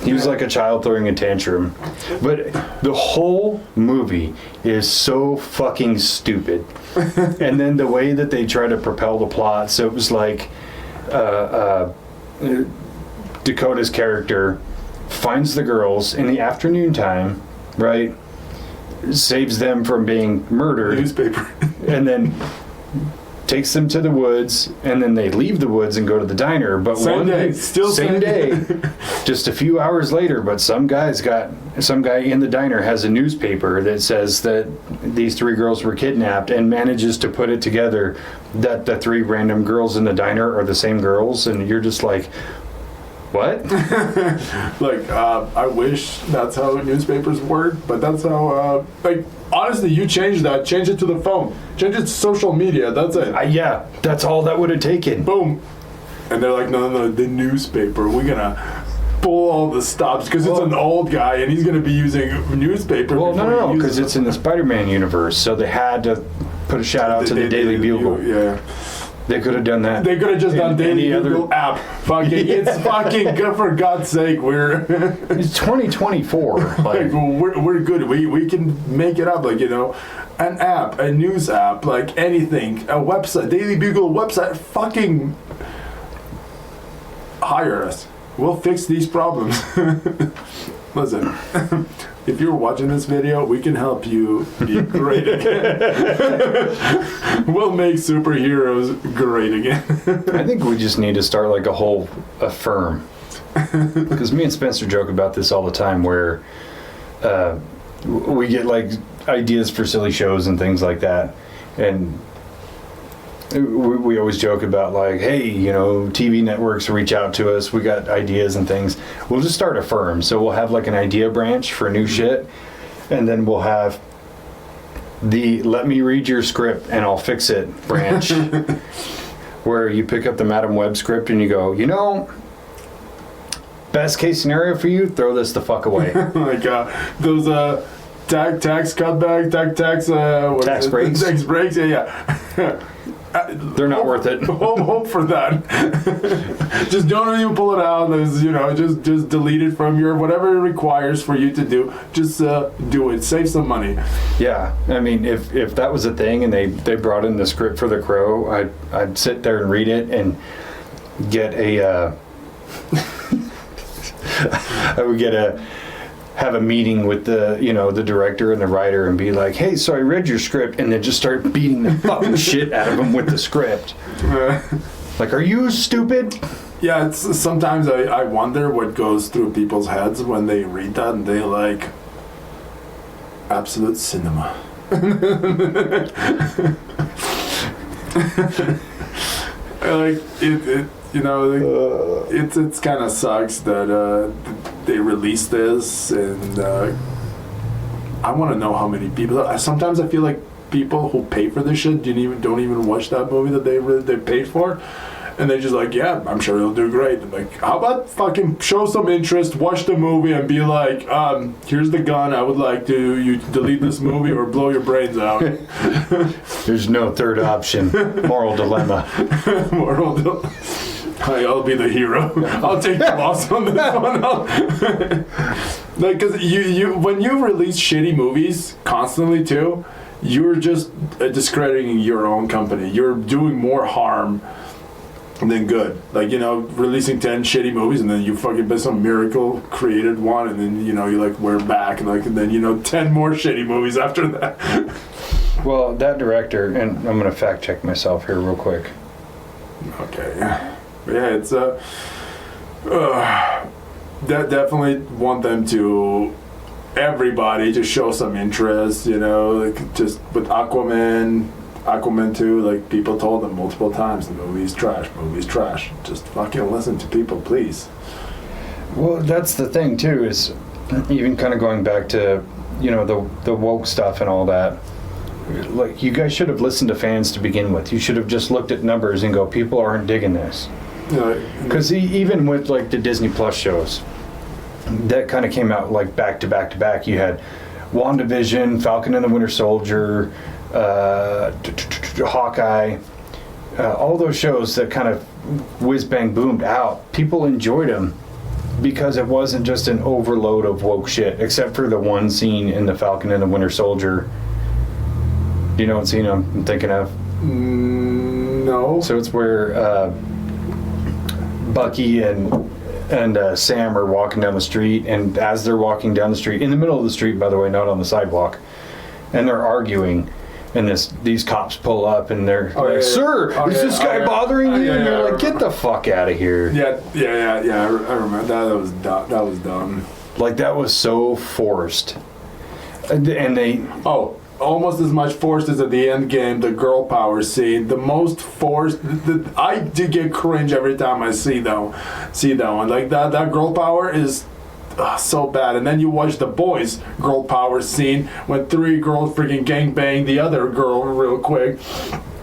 He was like a child throwing a tantrum. But the whole movie is so fucking stupid. And then the way that they try to propel the plot, so it was like Dakota's character finds the girls in the afternoon time, right? Saves them from being murdered. Newspaper. And then takes them to the woods, and then they leave the woods and go to the diner. But same day. Just a few hours later, but some guy in the diner has a newspaper that says that these 3 girls were kidnapped, and manages to put it together that the 3 random girls in the diner are the same girls, and you're just like, what? I wish that's how newspapers work, but that's how, honestly, you change that. Change it to the phone. Change it to social media. That's it. Yeah, that's all that would have taken. Boom. And they're like, no, the newspaper. We're going to pull all the stops because it's an old guy and he's going to be using newspaper. Well, no, because it's in the Spider-Man universe, so they had to put a shout out to the Daily Bugle. Yeah. They could have done that. They could have just done Daily Bugle app. Fucking, it's fucking good, for God's sake. It's 2024. Like, we're good. We can make it up. Like, you know, an app, a news app, like anything, a website, Daily Bugle website. Fucking hire us. We'll fix these problems. Listen, if you're watching this video, we can help you be great again. We'll make superheroes great again. I think we just need to start like a firm. Because me and Spencer joke about this all the time, where we get like ideas for silly shows and things like that. And we always joke about like, hey, you know, TV networks reach out to us, we got ideas and things. We'll just start a firm. So we'll have like an idea branch for new shit, and then we'll have the let me read your script and I'll fix it branch, where you pick up the Madam Web script and you go, you know, best case scenario for you, throw this the fuck away. Like those tax cutback, tax breaks. Tax breaks, yeah. They're not worth it. Hope for that. Just don't even pull it out. You know, just delete it from your whatever it requires for you to do. Just do it. Save some money. Yeah, I mean, if that was a thing and they brought in the script for The Crow, I'd sit there and read it, and get a. I would have a meeting with the director and the writer and be like, hey, so I read your script, and then just start beating the fucking shit out of them with the script. Like, are you stupid? Yeah, it's sometimes I wonder what goes through people's heads when they read that and they like absolute cinema. Like it it's kind of sucks that they released this, and I want to know how many people. Sometimes I feel like people who pay for this shit don't even watch that movie that they paid for. And they're just like, yeah, I'm sure it'll do great. I'm like, how about fucking show some interest, watch the movie, and be like, here's the gun. I would like you to delete this movie or blow your brains out. There's no third option. Moral dilemma. I'll be the hero. I'll take the loss on this one. Like, because you when you release shitty movies constantly too, you're just discrediting your own company. You're doing more harm than good. Like, releasing 10 shitty movies and then you fucking by some miracle created one, and then you like we're back, and then 10 more shitty movies after that. Well, that director, and I'm gonna fact check myself here real quick. Okay. Yeah, it's definitely want them to everybody to show some interest, like just with Aquaman 2, like people told them multiple times, the movie's trash. Just fucking listen to people, please. Well, that's the thing too, is even kind of going back to, the woke stuff and all that. Like, you guys should have listened to fans to begin with. You should have just looked at numbers and go, people aren't digging this. Because even with like the Disney Plus shows that kind of came out like back to back to back, you had WandaVision, Falcon and the Winter Soldier, Hawkeye, all those shows that kind of whiz bang boomed out. People enjoyed them because it wasn't just an overload of woke shit, except for the one scene in the Falcon and the Winter Soldier. Do you know what scene I'm thinking of? No. So it's where Bucky and Sam are walking down the street, and as they're walking down the street, in the middle of the street, by the way, not on the sidewalk, and they're arguing, and these cops pull up, and they're sir, is this guy bothering you? And you're like, get the fuck out of here. Yeah. I remember that. That was dumb. Like, that was so forced. And they... Oh, almost as much forced as at the end game, the girl power scene. The most forced. I do get cringe every time I see that one. Like, that girl power is so bad. And then you watch the boys' girl power scene when 3 girls freaking gangbang the other girl real quick.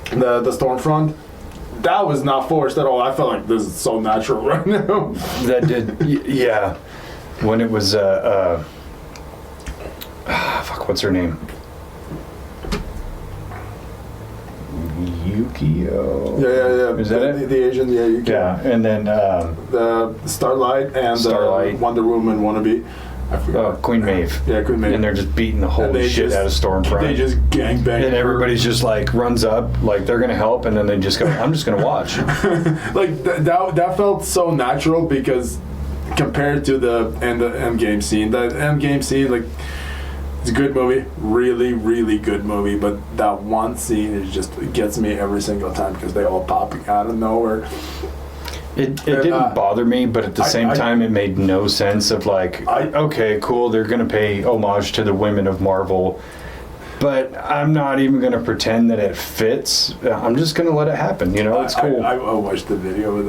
The Stormfront. That was not forced at all. I felt like this is so natural right now. That did, yeah. When it was, what's her name? Yukio. Yeah. Is that it? The Asian, Yukio. Yeah, and then the Starlight and Wonder Woman wannabe. I forgot. Queen Maeve. Yeah, Queen Maeve. And they're just beating the whole shit out of Stormfront. They just gangbang. And everybody's just like runs up, like they're gonna help, and then they just go, I'm just gonna watch. Like that felt so natural, because compared to the end game scene, like, it's a good movie, really, really good movie, but that one scene it gets me every single time because they all pop out of nowhere. It didn't bother me, but at the same time, it made no sense of like, okay, cool, they're going to pay homage to the women of Marvel, but I'm not even going to pretend that it fits. I'm just going to let it happen, it's cool. I watched the video with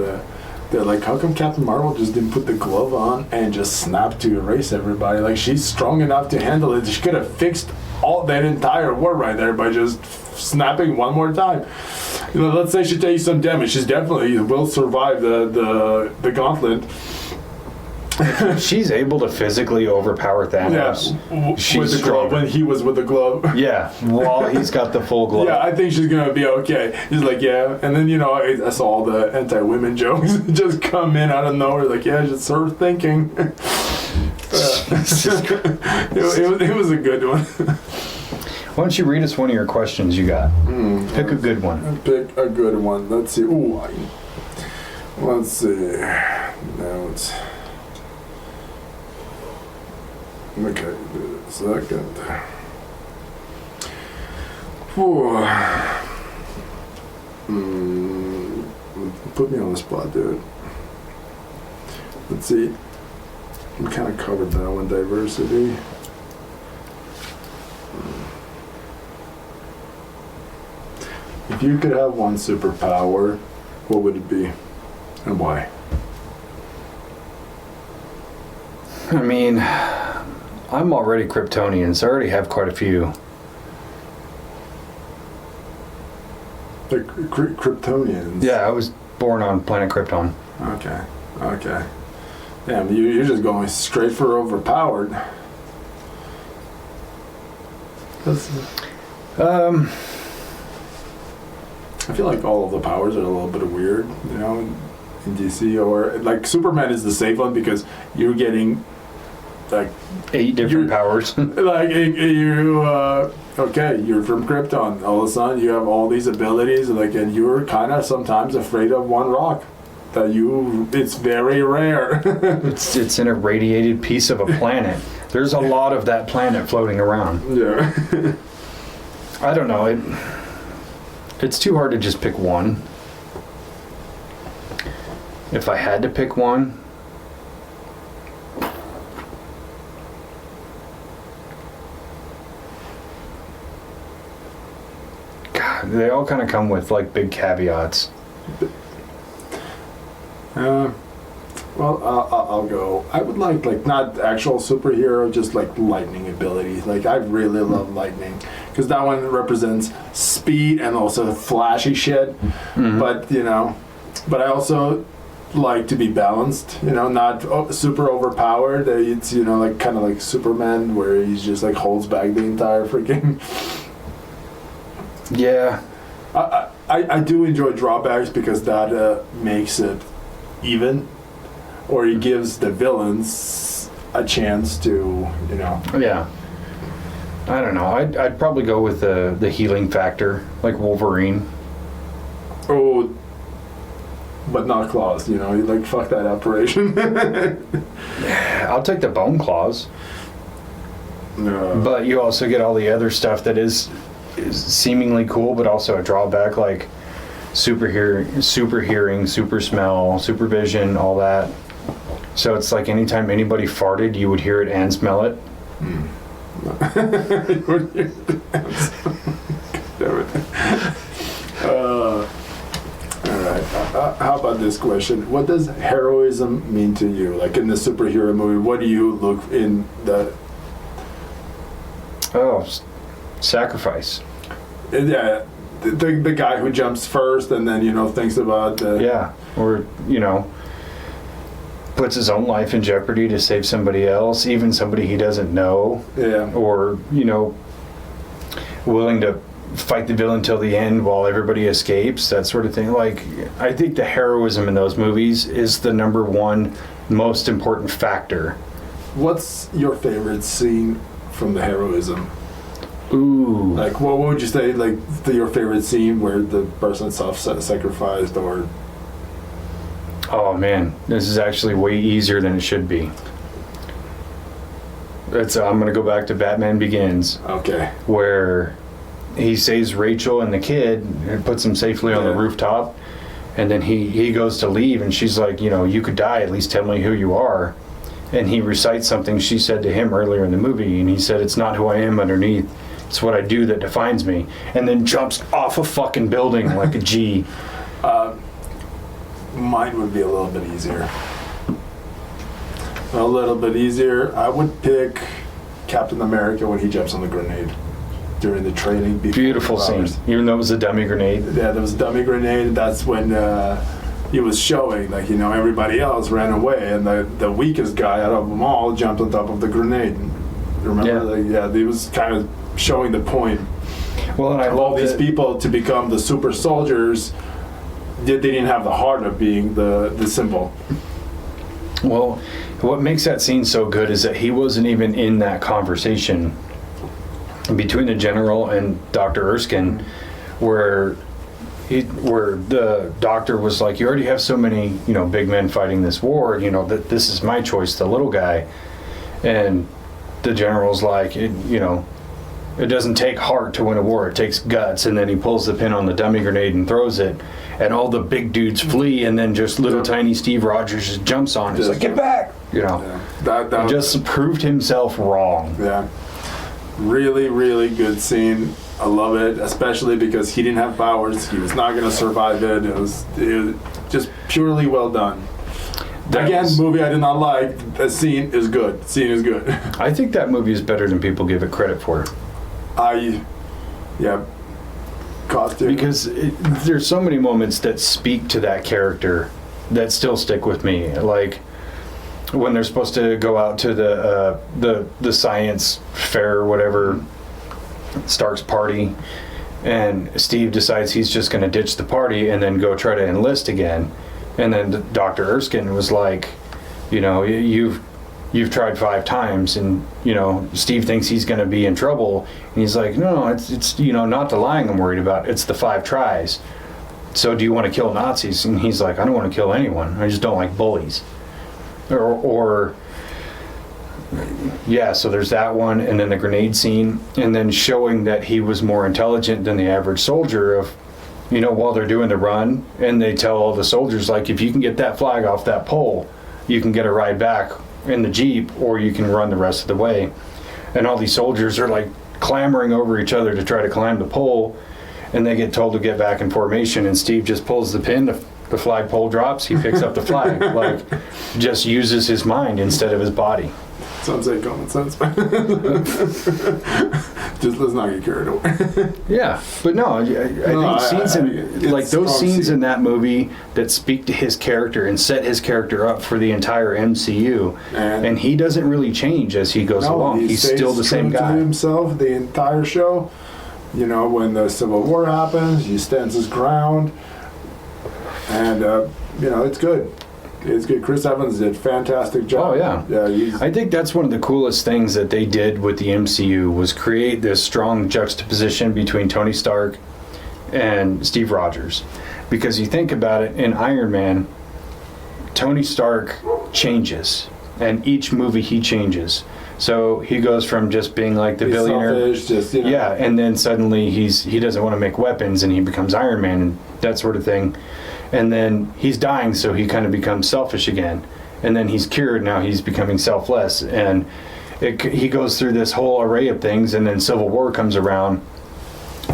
they're like, how come Captain Marvel just didn't put the glove on and just snap to erase everybody? Like, she's strong enough to handle it. She could have fixed all that entire war right there by just snapping one more time. Let's say she takes some damage. She's definitely will survive the gauntlet. She's able to physically overpower Thanos. Yeah, she's with the glove, when he was with the glove. Yeah, while he's got the full glove. Yeah, I think she's gonna be okay. He's like, yeah, and then I saw all the anti-women jokes just come in out of nowhere. Like, yeah, just her thinking. It was a good one. Why don't you read us one of your questions you got? Pick a good one. Pick a good one. Let's see. Ooh, Let's see. Notes. Okay, a second. Whew. Put me on the spot, dude. Let's see. We kind of covered that one, diversity. If you could have one superpower, what would it be and why? I mean, I'm already Kryptonian, so I already have quite a few. The Kryptonians? Yeah, I was born on planet Krypton. Okay. Damn, you're just going straight for overpowered. I feel like all of the powers are a little bit weird, you know, in DC, or like Superman is the safe one because you're getting like 8 different powers. Like you, okay, you're from Krypton. All of a sudden, you have all these abilities, like, and you're kind of sometimes afraid of one rock. It's very rare. it's an irradiated piece of a planet. There's a lot of that planet floating around. Yeah. I don't know. It's too hard to just pick one. If I had to pick one, God, they all kind of come with like big caveats. Well, I'll go. I would like not actual superhero, just like lightning ability. Like I really love lightning because that one represents speed and also flashy shit. Mm-hmm. But but I also like to be balanced. Not super overpowered. It's like kind of like Superman, where he's just like holds back the entire freaking. Yeah. I do enjoy drawbacks because that makes it even. Or he gives the villains a chance to, Yeah. I don't know. I'd probably go with the healing factor, like Wolverine. Oh, but not claws, like fuck that operation. I'll take the bone claws. No. But you also get all the other stuff that is seemingly cool, but also a drawback, like super hearing, super smell, super vision, all that. So it's like anytime anybody farted, you would hear it and smell it. Alright, how about this question? What does heroism mean to you? Like in the superhero movie, what do you look in the... Oh, sacrifice. Yeah, the guy who jumps first and then, thinks about... Yeah, or, puts his own life in jeopardy to save somebody else, even somebody he doesn't know. Yeah. Or, willing to fight the villain till the end while everybody escapes, that sort of thing. Like, I think the heroism in those movies is the number one most important factor. What's your favorite scene from the heroism? Ooh. Like, what would you say, like, your favorite scene where the person self-sacrificed or... Oh man, this is actually way easier than it should be. I'm gonna go back to Batman Begins. Okay. Where he saves Rachel and the kid and puts them safely on the rooftop, and then he goes to leave, and she's like, you could die, at least tell me who you are. And he recites something she said to him earlier in the movie, and he said, "It's not who I am underneath, it's what I do that defines me," and then jumps off a fucking building like a G. Mine would be a little bit easier. I would pick Captain America when he jumps on the grenade during the training. Beautiful scene, even though it was a dummy grenade. Yeah, there was a dummy grenade. That's when he was showing, like, everybody else ran away, and the weakest guy out of them all jumped on top of the grenade. Remember? Yeah. He was kind of showing the point. Well, and I love all these people to become the super soldiers. They didn't have the heart of being the symbol. Well, what makes that scene so good is that he wasn't even in that conversation between the general and Dr. Erskine, where where the doctor was like, you already have so many, big men fighting this war, that this is my choice, the little guy. And the general's like, it doesn't take heart to win a war, it takes guts. And then he pulls the pin on the dummy grenade and throws it, and all the big dudes flee, and then just little tiny Steve Rogers just jumps on. He's like, get back! That just proved himself wrong. Yeah. Really, really good scene. I love it, especially because he didn't have powers. He was not going to survive it. It was just purely well done. Movie I did not like. The scene is good. I think that movie is better than people give it credit for. Costume. Because there's so many moments that speak to that character that still stick with me. Like when they're supposed to go out to the science fair or whatever, Stark's party, and Steve decides he's just going to ditch the party and then go try to enlist again. And then Dr. Erskine was like, you've tried 5 times, and Steve thinks he's going to be in trouble, and he's like, no, it's not the lying I'm worried about, it's the 5 tries. So do you want to kill Nazis? And he's like, I don't want to kill anyone, I just don't like bullies. So there's that one, and then the grenade scene, and then showing that he was more intelligent than the average soldier of, while they're doing the run, and they tell all the soldiers, like, if you can get that flag off that pole, you can get a ride back in the Jeep, or you can run the rest of the way. And all these soldiers are like clambering over each other to try to climb the pole, and they get told to get back in formation, and Steve just pulls the pin, the flag pole drops, he picks up the flag. Like, just uses his mind instead of his body. Sounds like common sense. Just let's not get carried away. Yeah, but no, I think those scenes in that movie that speak to his character and set his character up for the entire MCU, and he doesn't really change as he goes along. He's still the same guy. To himself the entire show. When the Civil War happens, he stands his ground, and it's good. It's good. Chris Evans did a fantastic job. Oh, yeah. I think that's one of the coolest things that they did with the MCU was create this strong juxtaposition between Tony Stark and Steve Rogers. Because you think about it, in Iron Man, Tony Stark changes. And each movie he changes. So he goes from just being like the billionaire. Selfish, Yeah, and then suddenly he doesn't want to make weapons, and he becomes Iron Man and that sort of thing. And then he's dying, so he kind of becomes selfish again. And then he's cured, now he's becoming selfless. And he goes through this whole array of things, and then Civil War comes around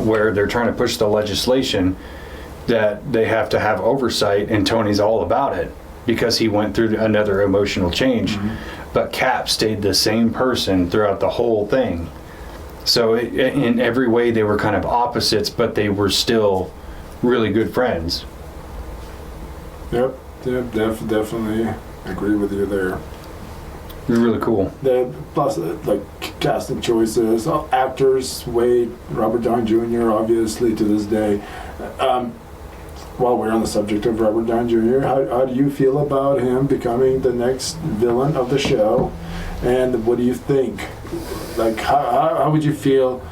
where they're trying to push the legislation that they have to have oversight, and Tony's all about it because he went through another emotional change. Mm-hmm. But Cap stayed the same person throughout the whole thing. So in every way they were kind of opposites, but they were still really good friends. Yep, definitely agree with you there. It was really cool. Plus, casting choices, actors, Wade, Robert Downey Jr., obviously, to this day. While we're on the subject of Robert Downey Jr., how do you feel about him becoming the next villain of the show? And what do you think? How would you feel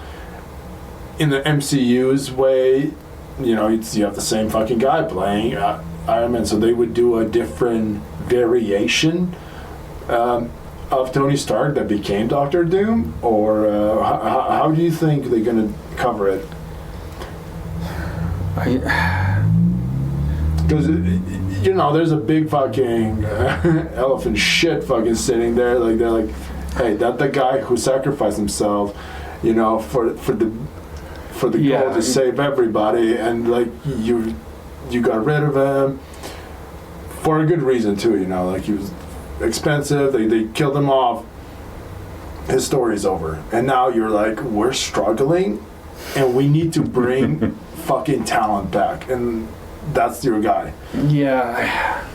in the MCU's way? You have the same fucking guy playing Iron Man, so they would do a different variation of Tony Stark that became Doctor Doom, or how do you think they're going to cover it? Because there's a big fucking elephant shit fucking sitting there. Like they're like, hey, that's the guy who sacrificed himself, for the goal to save everybody, and you got rid of him for a good reason too. He was expensive. They killed him off. His story's over, and now you're like, we're struggling, and we need to bring fucking talent back, and that's your guy. Yeah,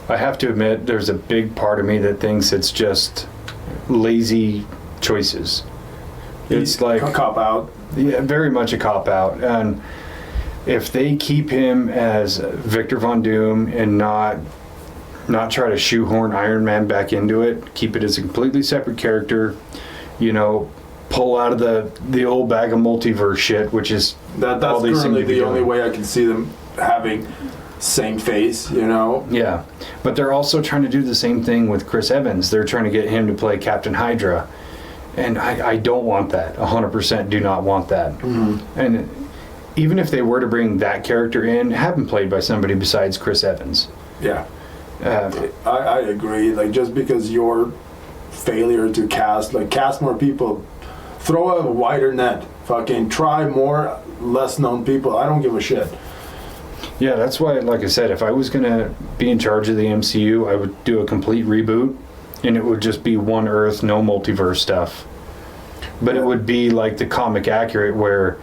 I have to admit, there's a big part of me that thinks it's just lazy choices. It's like a cop out. Yeah, very much a cop out. And if they keep him as Victor Von Doom and not try to shoehorn Iron Man back into it, keep it as a completely separate character, pull out of the old bag of multiverse shit, which is that's all they seem currently to be the only doing. way I can see them having same face, you know? Yeah, but they're also trying to do the same thing with Chris Evans. They're trying to get him to play Captain Hydra, and I don't want that. 100% do not want that. Mm-hmm. And even if they were to bring that character in, have him played by somebody besides Chris Evans. Yeah. I agree. Like, just because your failure to cast more people, throw a wider net, fucking try more less known people. I don't give a shit. Yeah, that's why, like I said, if I was going to be in charge of the MCU, I would do a complete reboot, and it would just be one Earth, no multiverse stuff. But it would be like the comic accurate, where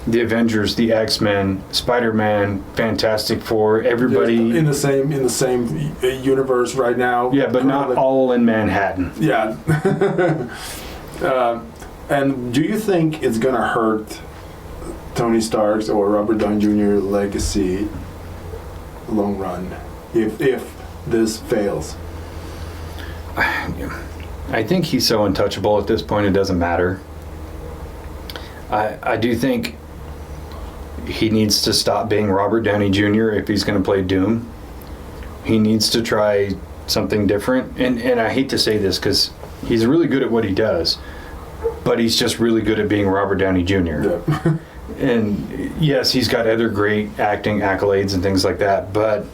the Avengers, the X-Men, Spider-Man, Fantastic Four, everybody in the same universe right now. Yeah, but not all in Manhattan. Yeah. And do you think it's gonna hurt Tony Stark's or Robert Downey Jr. legacy long run if this fails? I think he's so untouchable at this point it doesn't matter. I do think he needs to stop being Robert Downey Jr. if he's going to play Doom. He needs to try something different. And I hate to say this because he's really good at what he does, but he's just really good at being Robert Downey Jr. Yeah. And yes, he's got other great acting accolades and things like that, but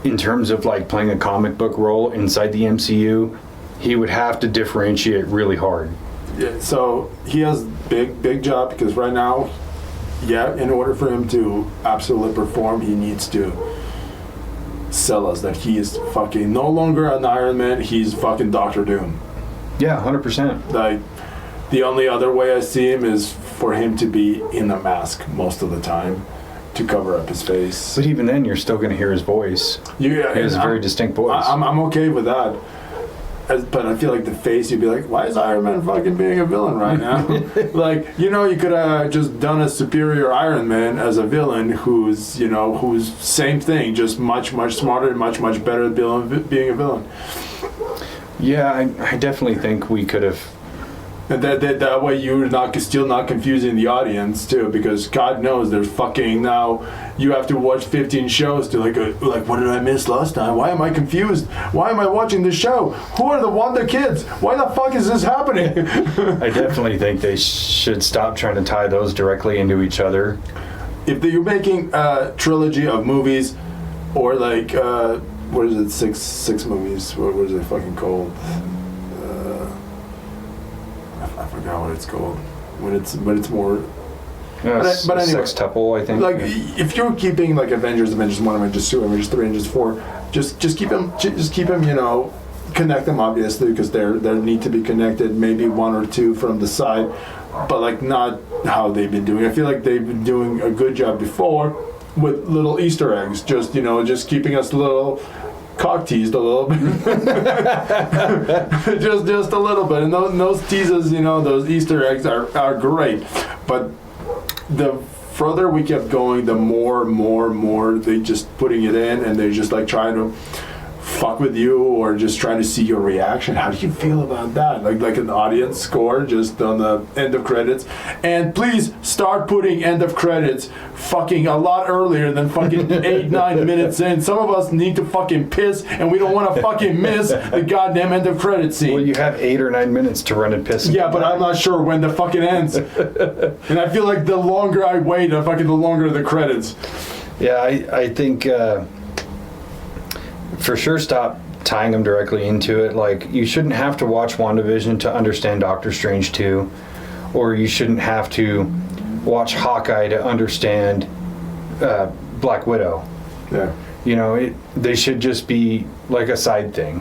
in terms of like playing a comic book role inside the MCU, he would have to differentiate really hard. Yeah, so he has big job, because right now, yeah, in order for him to absolutely perform, he needs to sell us that he is fucking no longer an Iron Man, he's fucking Doctor Doom. Yeah, 100%. Like, the only other way I see him is for him to be in a mask most of the time to cover up his face. But even then, you're still going to hear his voice. Yeah, He has a very distinct voice. I'm okay with that. But I feel like the face, you'd be like, why is Iron Man fucking being a villain right now? Like, you could have just done a superior Iron Man as a villain who's same thing, just much smarter and much better at being a villain. Yeah, I definitely think we could have. And that way you're still not confusing the audience too, because God knows there's fucking now you have to watch 15 shows to like what did I miss last time? Why am I confused? Why am I watching this show? Who are the Wonder Kids? Why the fuck is this happening? I definitely think they should stop trying to tie those directly into each other. If you're making a trilogy of movies, or like what is it, six movies? What is it fucking called? I forgot what it's called. But it's more. But anyway, sextuple, I think. Like, if you're keeping like Avengers 1, Avengers 2, Avengers 3, Avengers 4, just keep them. Connect them obviously, because they need to be connected. Maybe one or two from the side, but like not how they've been doing. I feel like they've been doing a good job before with little Easter eggs. Just keeping us a little cock teased a little bit. just a little bit. And those teases, those Easter eggs are great. But the further we kept going, the more they just putting it in, and they just like trying to fuck with you, or just trying to see your reaction. How do you feel about that? Like an audience score just on the end of credits. And please start putting end of credits fucking a lot earlier than fucking 8-9 minutes in. Some of us need to fucking piss, and we don't want to fucking miss the goddamn end of credits scene. Well, you have 8 or 9 minutes to run and piss. Yeah, but I'm not sure when the fucking ends. And I feel like the longer I wait, the longer the credits. Yeah, I think for sure stop tying them directly into it. Like, you shouldn't have to watch WandaVision to understand Doctor Strange 2, or you shouldn't have to watch Hawkeye to understand Black Widow. Yeah. They should just be like a side thing,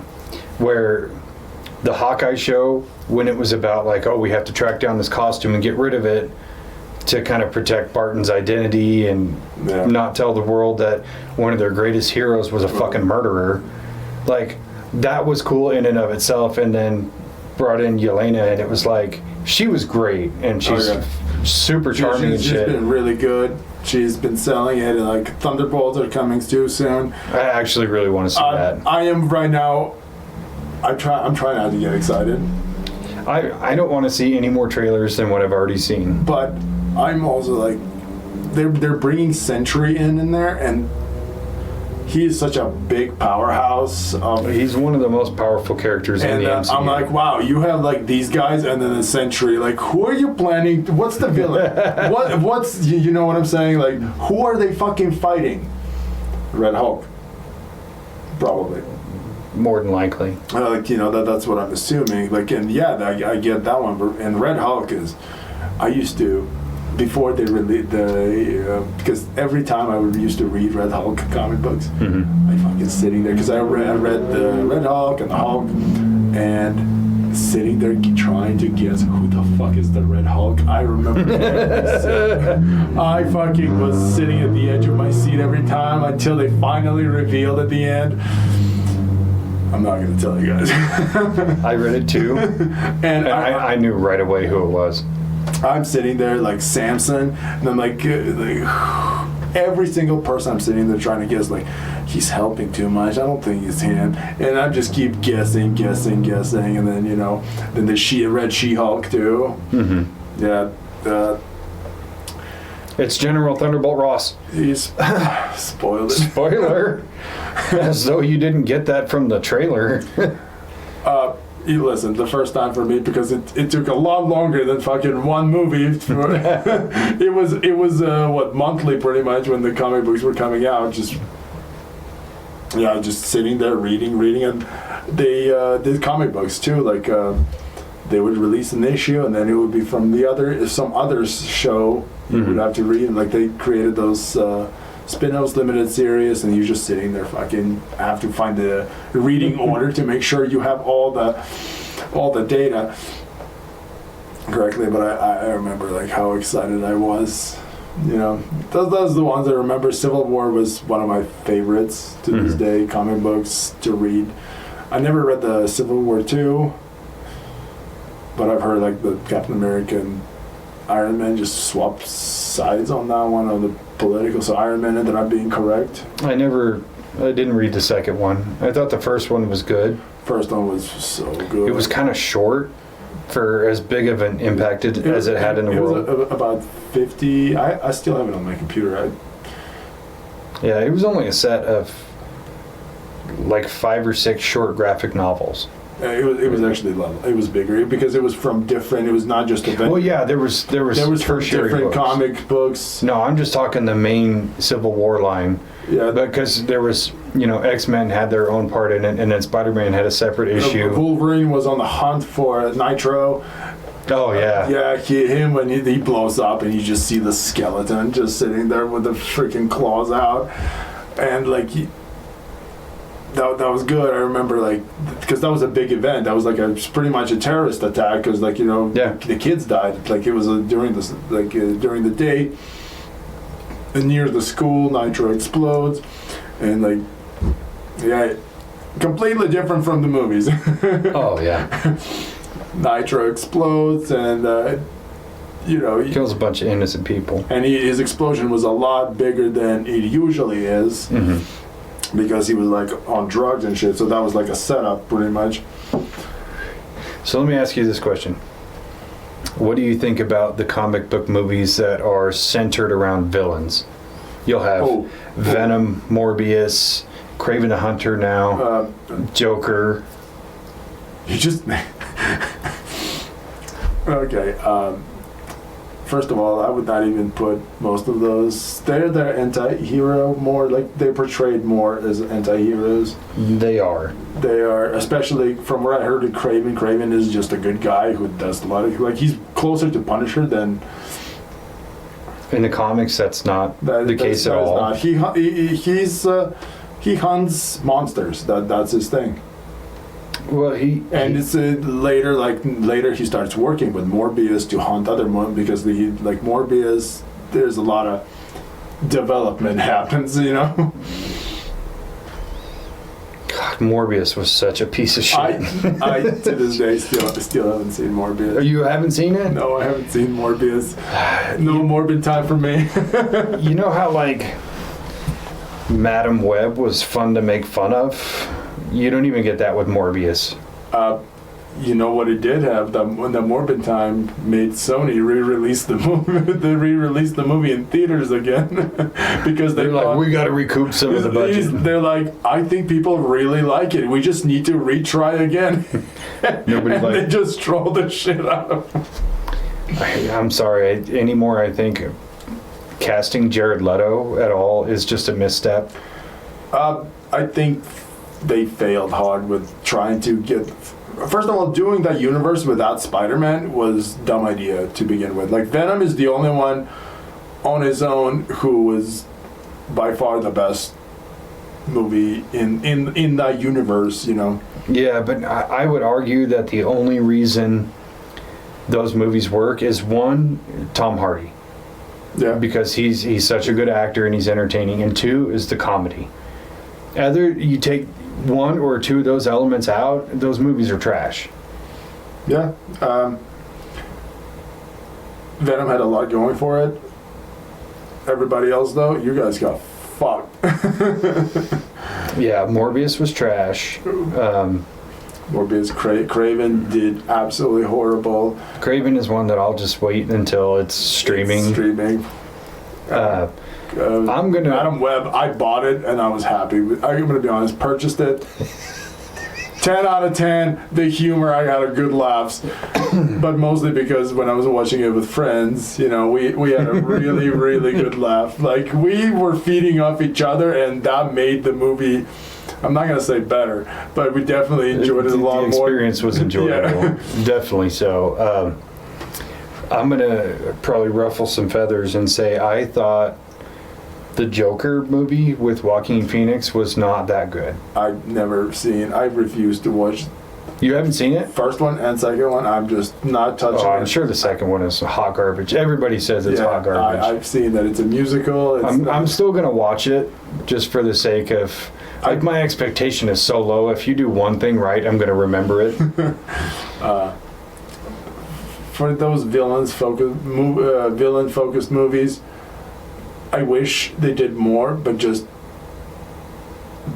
where the Hawkeye show, when it was about like, oh, we have to track down this costume and get rid of it to kind of protect Barton's identity and not tell the world that one of their greatest heroes was a fucking murderer. Like, that was cool in and of itself. And then brought in Yelena, and it was like, she was great, and she's super charming and shit. She's been really good. She's been selling it, and like Thunderbolts are coming too soon. I actually really want to see that. I am right now. I'm trying not to get excited. I don't want to see any more trailers than what I've already seen. But I'm also like, they're bringing Sentry in there, and he's such a big powerhouse. He's one of the most powerful characters in the MCU. I'm like, wow, you have like these guys, and then the Sentry. Like, who are you planning? What's the villain? What's you know what I'm saying? Like, who are they fucking fighting? Red Hulk, probably. More than likely. Like, you know, that's what I'm assuming. Like, and yeah, I get that one. But and Red Hulk is, I used to, before they released because every time I used to read Red Hulk comic books, I fucking sitting there, because I read the Red Hulk and the Hulk, and sitting there trying to guess who the fuck is the Red Hulk. I remember I fucking was sitting at the edge of my seat every time until they finally revealed at the end. I'm not going to tell you guys. I read it too, and I knew right away who it was. I'm sitting there like Samson, and I'm like every single person I'm sitting there trying to guess, like, he's helping too much. I don't think it's him, and I just keep guessing, and then, you know, then the Red She-Hulk too. Mm-hmm. Yeah. It's General Thunderbolt Ross. He's spoiled it. Spoiler. As though you didn't get that from the trailer. You listen, the first time for me, because it took a lot longer than fucking one movie. It was what, monthly pretty much, when the comic books were coming out. Just sitting there reading, and they did comic books too. Like they would release an issue, and then it would be from some other show you would have to read. And like, they created those spin-offs, limited series, and you're just sitting there fucking have to find the reading order to make sure you have all the data correctly. But I remember like how excited I was. You know, those are the ones I remember. Civil War was one of my favorites to this day, comic books to read. I never read the Civil War 2, but I've heard like the Captain America and Iron Man just swapped sides on that one, on the political. So Iron Man ended up being correct. I didn't read the second one. I thought the first one was good. First one was so good. It was kind of short for as big of an impact as it had in the world. It was about 50. I still have it on my computer. Yeah, it was only a set of like 5 or 6 short graphic novels. It was actually level. It was bigger because it was from different. It was not just event. Well, yeah, there was tertiary different books. comic books. No, I'm just talking the main Civil War line. Yeah, because there was, you know, X-Men had their own part in it, and then Spider-Man had a separate issue. Wolverine was on the hunt for Nitro. Oh yeah. Yeah, him when he blows up, and you just see the skeleton just sitting there with the freaking claws out, and like. That was good. I remember, like, because that was a big event. That was like pretty much a terrorist attack. Because, like, you know, the kids died. Like, it was during the day, and near the school, Nitro explodes, and like, yeah, completely different from the movies. Oh yeah. Nitro explodes, and you know, he kills a bunch of innocent people. And his explosion was a lot bigger than it usually is. Mm-hmm. Because he was like on drugs and shit, so that was like a setup pretty much. So let me ask you this question. What do you think about the comic book movies that are centered around villains? You'll have Venom, Morbius, Kraven the Hunter now, Joker. You just... Okay, first of all, I would not even put most of those. They're anti-hero more, like they're portrayed more as anti-heroes. They are, especially from what I heard of Kraven. Kraven is just a good guy who does a lot of, like, he's closer to Punisher than... In the comics, that's not the case at all. Not. He hunts monsters. That's his thing. Well, it's later he starts working with Morbius to hunt other because Morbius, there's a lot of development happens, you know. God, Morbius was such a piece of shit. I to this day still haven't seen Morbius. Oh, you haven't seen it? No, I haven't seen Morbius. No morbid time for me. You know how like Madam Web was fun to make fun of? You don't even get that with Morbius. you know what it did have? When the Morbid Time made Sony re-release the movie, they re-released the movie in theaters again because They're like, we got to recoup some of the budget. They're like, I think people really like it. We just need to retry again. Nobody and they just troll the shit out of them. I'm sorry. Anymore, I think casting Jared Leto at all is just a misstep. I think they failed hard with trying to get. First of all, doing that universe without Spider-Man was a dumb idea to begin with. Like, Venom is the only one on his own who was by far the best movie in that universe, you know. Yeah, but I would argue that the only reason those movies work is, one, Tom Hardy. Yeah. Because he's such a good actor and he's entertaining. And two is the comedy. Either you take one or two of those elements out, those movies are trash. Yeah. Venom had a lot going for it. Everybody else, though, you guys got fucked. Yeah, Morbius was trash. Morbius, Craven did absolutely horrible. Craven is one that I'll just wait until it's streaming. I'm gonna Adam Webb, I bought it and I was happy. I'm gonna be honest, purchased it. 10 out of 10. The humor, I got a good laughs, but mostly because when I was watching it with friends, you know, we had a really really good laugh. Like, we were feeding off each other, and that made the movie. I'm not gonna say better, but we definitely enjoyed it a lot more. The experience was enjoyable, Yeah. definitely so. I'm gonna probably ruffle some feathers and say I thought the Joker movie with Joaquin Phoenix was not that good. I've never seen. I refuse to watch. You haven't seen it? First one and second one, I'm just not touching. Oh, I'm it. sure the second one is hot garbage. Everybody says it's hot garbage. I've seen that it's a musical. I'm still gonna watch it just for the sake of. Like, my expectation is so low. If you do one thing right, I'm gonna remember it. For those villain-focused movies, I wish they did more, but just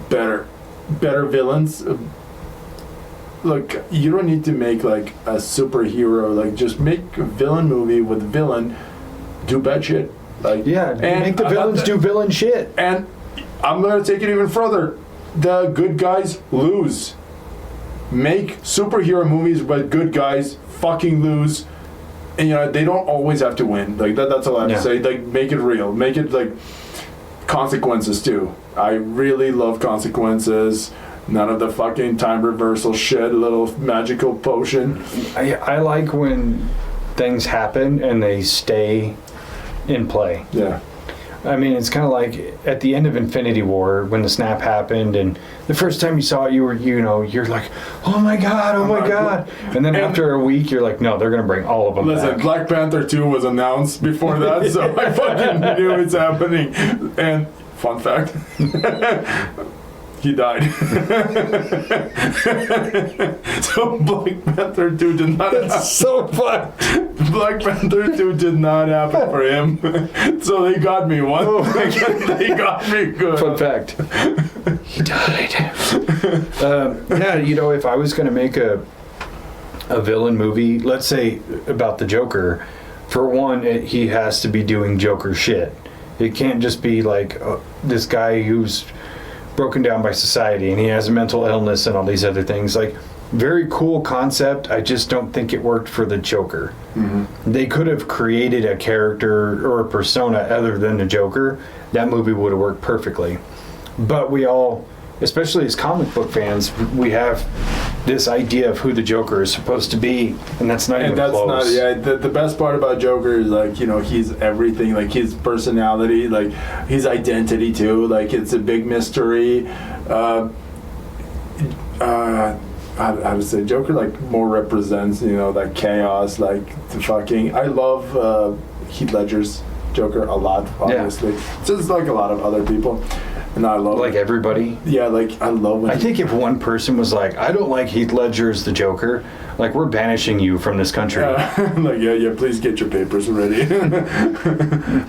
better villains. Look, you don't need to make like a superhero. Like, just make a villain movie with a villain. Do bad shit. Like, Yeah, make the villains do villain shit. And I'm gonna take it even further. The good guys lose. Make superhero movies but good guys fucking lose. And, you know, they don't always have to win. Like, that's all I have to say. Like, make it real. Make it like consequences too. I really love consequences. None of the fucking time reversal shit. A little magical potion. I like when things happen and they stay in play. Yeah. I mean, it's kind of like at the end of Infinity War when the snap happened, and the first time you saw it, you're like, oh my god, and then after a week, you're like, no, they're gonna bring all of them back. Black Panther 2 was announced before that, so I fucking knew it's happening. And fun fact. He died. So Black Panther 2 did not happen. So fun. Black Panther 2 did not happen for him. So they got me one. Oh. They got me good. Fun fact. He died. Yeah, if I was going to make a villain movie, let's say about the Joker, for one, he has to be doing Joker shit. It can't just be like this guy who's broken down by society and he has a mental illness and all these other things. Like, very cool concept. I just don't think it worked for the Joker. Mm-hmm. They could have created a character or a persona other than the Joker. That movie would have worked perfectly. But we all, especially as comic book fans, we have this idea of who the Joker is supposed to be, and that's not even close. The best part about Joker is, like, he's everything, like his personality, like his identity too, like it's a big mystery. How to say, Joker like more represents, that chaos, like the fucking. I love Heath Ledger's Joker a lot, obviously. Yeah. Just like a lot of other people. And I love like everybody. Yeah, like I love when I think if one person was like, I don't like Heath Ledger as the Joker, like, we're banishing you from this country. Like, yeah, please get your papers ready.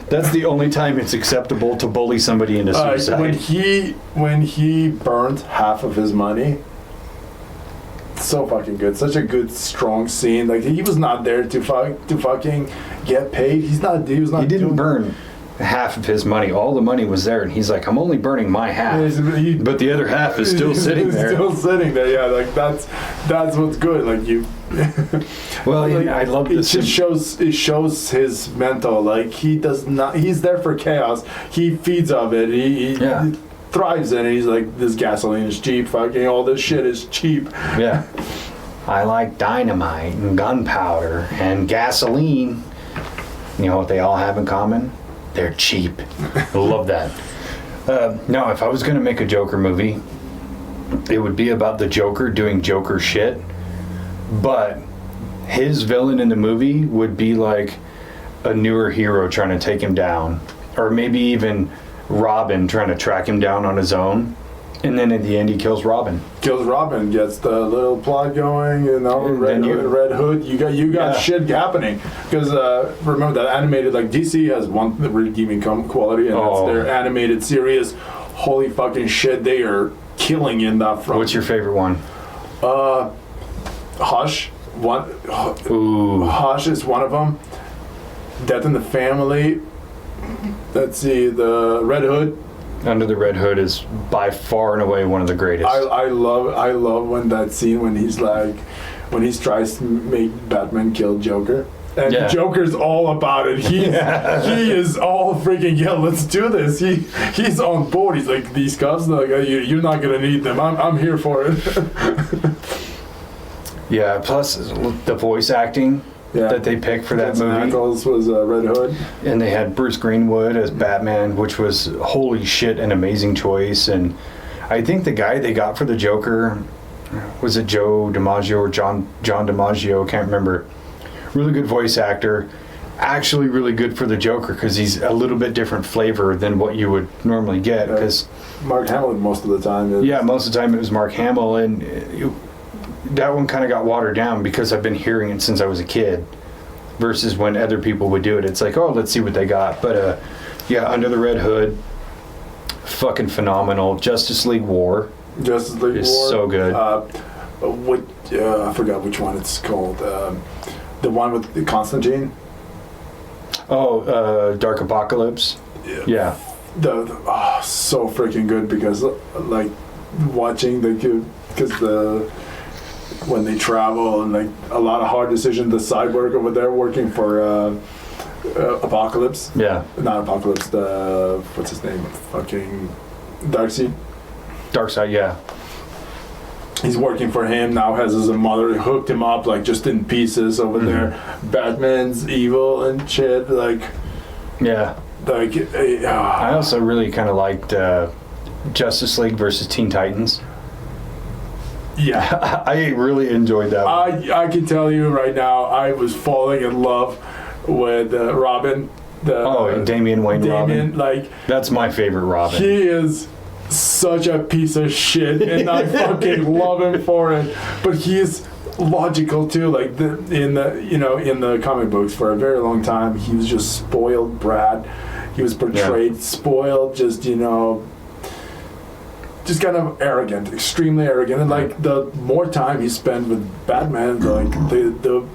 That's the only time it's acceptable to bully somebody into suicide. When he burnt half of his money, so fucking good. Such a good, strong scene. Like, he was not there to fucking get paid. He didn't doing, burn half of his money. All the money was there, and he's like, I'm only burning my half, but the other half is still sitting there. Still sitting there, yeah. Like, that's what's good. Like, you. Well, like, I love this. It shows his mental. Like, he does not. He's there for chaos. He feeds off it. He thrives in it. He's like, this gasoline is cheap. Fucking all this shit is cheap. Yeah. I like dynamite and gunpowder and gasoline. You know what they all have in common? They're cheap. I love that. No, if I was going to make a Joker movie, it would be about the Joker doing Joker shit. But his villain in the movie would be like a newer hero trying to take him down. Or maybe even Robin trying to track him down on his own. And then in the end, he kills Robin. Gets the little plot going, you know, Red Hood. You got shit happening. Because remember that animated, like, DC has one redeeming quality, and that's their animated series. Holy fucking shit, they are killing in that front. What's your favorite one? Hush. Ooh. Hush is one of them. Death in the Family. Let's see, the Red Hood. Under the Red Hood is by far and away one of the greatest. I love when that scene when he's like, when he tries to make Batman kill Joker. And Joker's all about it. He is all freaking, let's do this. He's on board. He's like, these cops, like, you're not gonna need them. I'm here for it. Yeah, plus the voice acting that they picked for that movie. Ackles was Red Hood. And they had Bruce Greenwood as Batman, which was, holy shit, an amazing choice. And I think the guy they got for the Joker, was it Joe DiMaggio or John DiMaggio? Can't remember. Really good voice actor. Actually really good for the Joker because he's a little bit different flavor than what you would normally get. Because Mark Hamill most of the time. Most of the time it was Mark Hamill. And that one kind of got watered down because I've been hearing it since I was a kid versus when other people would do it. It's like, let's see what they got. But Under the Red Hood, fucking phenomenal. Justice League War is so good. I forgot which one it's called. The one with Constantine. Dark Apocalypse. Yeah. So freaking good because like watching when they travel and like a lot of hard decisions. The Cyborg over there working for Apocalypse. Yeah. Not Apocalypse. What's his name? Fucking Darkseid. Darkseid. Yeah. He's working for him now. Has his mother hooked him up like just in pieces over there. Batman's evil and shit. Like. Yeah. Like. I also really kind of liked Justice League versus Teen Titans. Yeah. I really enjoyed that one. I can tell you right now, I was falling in love with Robin. Damian Wayne Robin. Like, that's my favorite Robin. He is such a piece of shit, and I fucking love him for it. But he is logical too. Like in the comic books for a very long time, he was just spoiled brat. He was portrayed spoiled, just kind of arrogant, extremely arrogant. And like the more time he spent with Batman, like the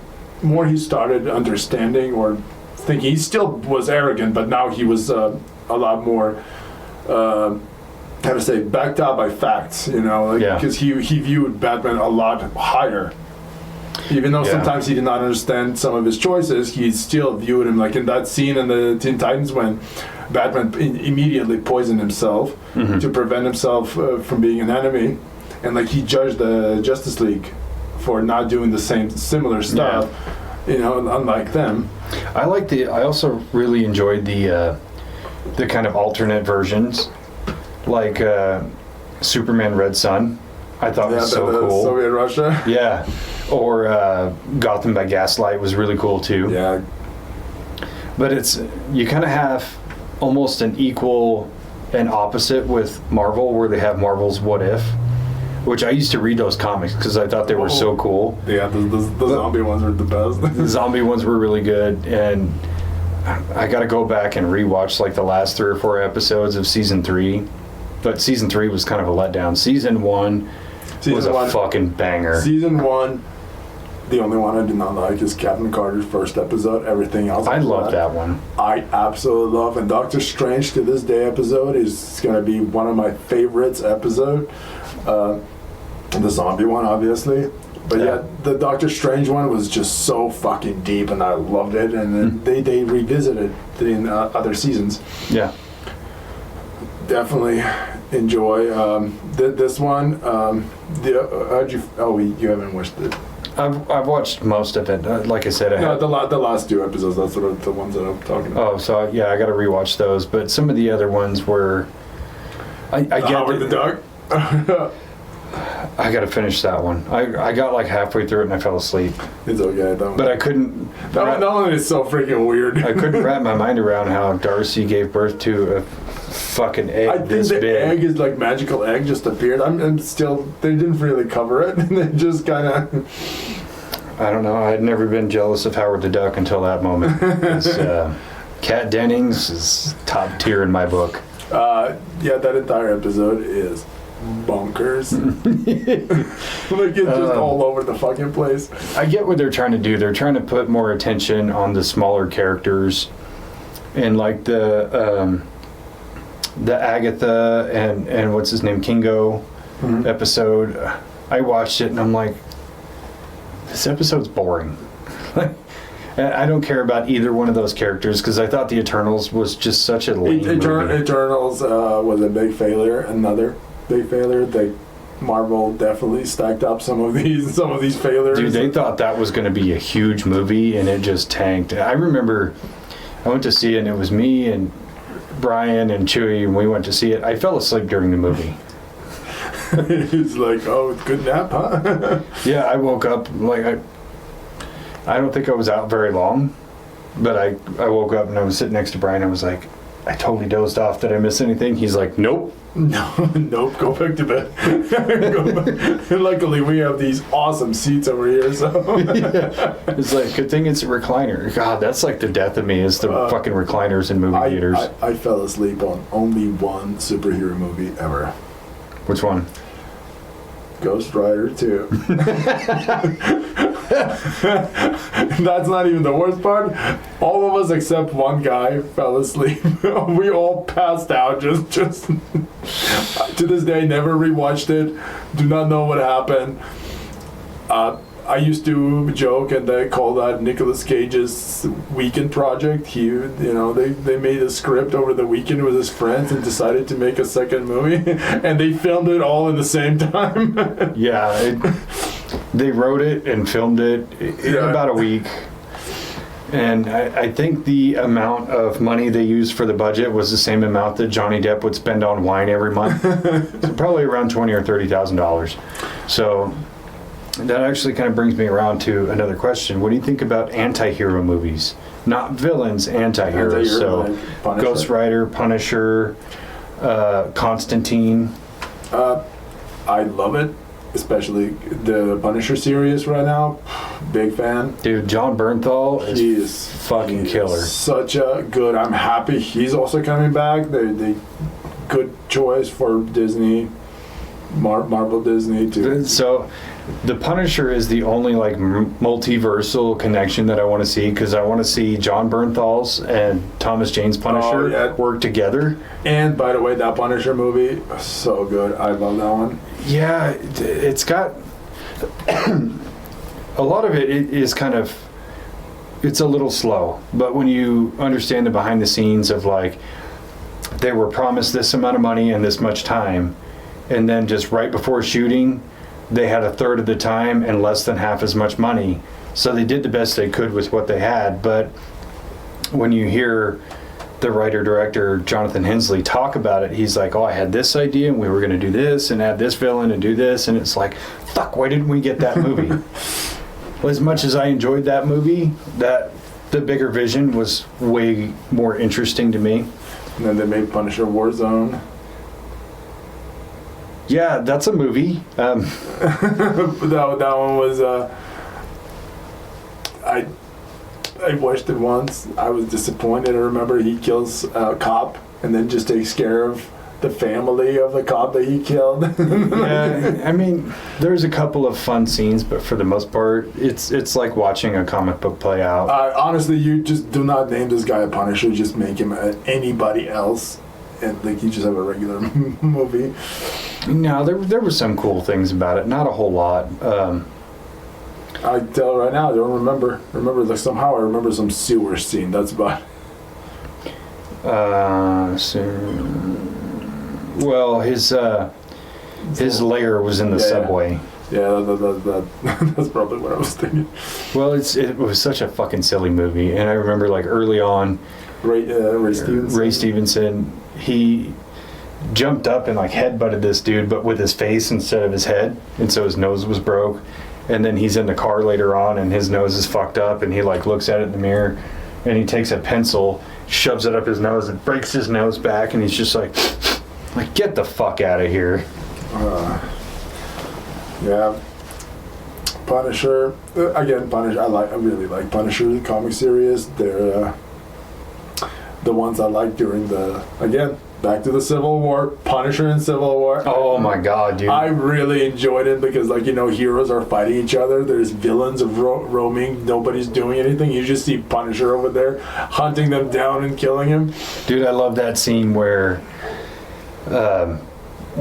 more he started understanding or thinking. He still was arrogant, but now he was a lot more, backed up by facts, because he viewed Batman a lot higher. Even though sometimes he did not understand some of his choices, he still viewed him like in that scene in the Teen Titans when Batman immediately poisoned himself to prevent himself from being an enemy, and like he judged the Justice League for not doing the similar stuff, unlike them. I also really enjoyed the kind of alternate versions, like Superman Red Sun. I thought was so cool. Soviet Russia. Yeah, or Gotham by Gaslight was really cool too. Yeah, but you kind of have almost an equal and opposite with Marvel, where they have Marvel's What If, which I used to read those comics because I thought they were so cool. Yeah, the zombie ones were the best. The zombie ones were really good, and I got to go back and rewatch like the last 3 or 4 episodes of season 3. But season 3 was kind of a letdown. Season 1 was a fucking banger. Season 1, the only one I did not like is Captain Carter's first episode. Everything else I love that one. I absolutely love. And Doctor Strange to this day episode is going to be one of my favorites episode. The zombie one, obviously. But yeah, the Doctor Strange one was just so fucking deep, and I loved it. And then they revisited it in other seasons. Yeah. Definitely enjoy this one. You haven't watched it. I've watched most of it. Like I said, the last 2 episodes. That's sort of the ones that I'm talking about. Oh, so yeah, I got to rewatch those. But some of the other ones were, I get Howard the Duck. I got to finish that one. I got like halfway through it and I fell asleep. It's okay. That one. But I couldn't. That one is so freaking weird. I couldn't wrap my mind around how Darcy gave birth to a fucking egg. I think this the big. egg is like magical egg just appeared. I'm still. They didn't really cover it. They just kind of. I don't know. I'd never been jealous of Howard the Duck until that moment. Kat Dennings is top tier in my book. Yeah, that entire episode is bonkers. Like it's just all over the fucking place. I get what they're trying to do. They're trying to put more attention on the smaller characters, and like the Agatha and what's his name, Kingo episode. I watched it and I'm like, this episode's boring. I don't care about either one of those characters because I thought the Eternals was just such a lame movie. Eternals was a big failure. Another big failure. Marvel definitely stacked up some of these failures. Dude, they thought that was going to be a huge movie and it just tanked. I remember I went to see it and it was me and Brian and Chewy and we went to see it. I fell asleep during the movie. It's like, oh, good nap, huh? Yeah, I woke up like I don't think I was out very long, but I woke up and I was sitting next to Brian. I was like, I totally dozed off. Did I miss anything? He's like, nope. Nope. Go back to bed. Go back. Luckily, we have these awesome seats over here. So yeah. It's like, good thing it's a recliner. God, that's like the death of me is the fucking recliners in movie theaters. I fell asleep on only one superhero movie ever. Which one? Ghost Rider 2. That's not even the worst part. All of us except one guy fell asleep. We all passed out. Just to this day, never rewatched it. Do not know what happened. I used to joke and they call that Nicolas Cage's weekend project. They made a script over the weekend with his friends and decided to make a second movie, and they filmed it all in the same time. Yeah, they wrote it and filmed it in about a week. And I think the amount of money they used for the budget was the same amount that Johnny Depp would spend on wine every month. So probably around $20,000 or $30,000. So that actually kind of brings me around to another question. What do you think about anti-hero movies? Not villains, anti-heroes. So like Ghost Rider, Punisher, Constantine. I love it. Especially the Punisher series right now. Big fan. Dude, John Bernthal is fucking killer. Such a good. I'm happy he's also coming back. They good choice for Disney, Marvel Disney too. So the Punisher is the only like multiversal connection that I want to see because I want to see John Bernthal's and Thomas Jane's Punisher work together. And by the way, that Punisher movie, so good. I love that one. Yeah, it's got a lot of it is kind of, it's a little slow, but when you understand the behind the scenes of like they were promised this amount of money and this much time, and then just right before shooting they had a third of the time and less than half as much money, so they did the best they could with what they had. But when you hear the writer-director Jonathan Hensley talk about it, he's like, oh, I had this idea and we were going to do this and add this villain and do this, and it's like, fuck, why didn't we get that movie? Well, as much as I enjoyed that movie, that the bigger vision was way more interesting to me. And then they made Punisher Warzone. Yeah, that's a movie. That one was I watched it once. I was disappointed. I remember he kills a cop and then just takes care of the family of the cop that he killed. Yeah, I mean, there's a couple of fun scenes, but for the most part, it's like watching a comic book play out. Honestly, you just do not name this guy a Punisher. Just make him anybody else, and like you just have a regular movie. No, there were some cool things about it. Not a whole lot. I tell right now, I don't remember. Like somehow I remember some sewer scene. That's about. Well, his lair was in the subway. Yeah, that's probably what I was thinking. Well, it was such a fucking silly movie, and I remember like early on, Ray Stevenson. Ray Stevenson, he jumped up and like headbutted this dude, but with his face instead of his head, and so his nose was broke. And then he's in the car later on, and his nose is fucked up, and he like looks at it in the mirror, and he takes a pencil, shoves it up his nose, and breaks his nose back, and he's just like get the fuck out of here. Yeah. Punisher. Again, Punisher. I really like Punisher, the comic series. They're the ones I like during back to the Civil War, Punisher in Civil War. Oh my god, dude. I really enjoyed it because, heroes are fighting each other. There's villains of roaming. Nobody's doing anything. You just see Punisher over there hunting them down and killing him. Dude, I love that scene where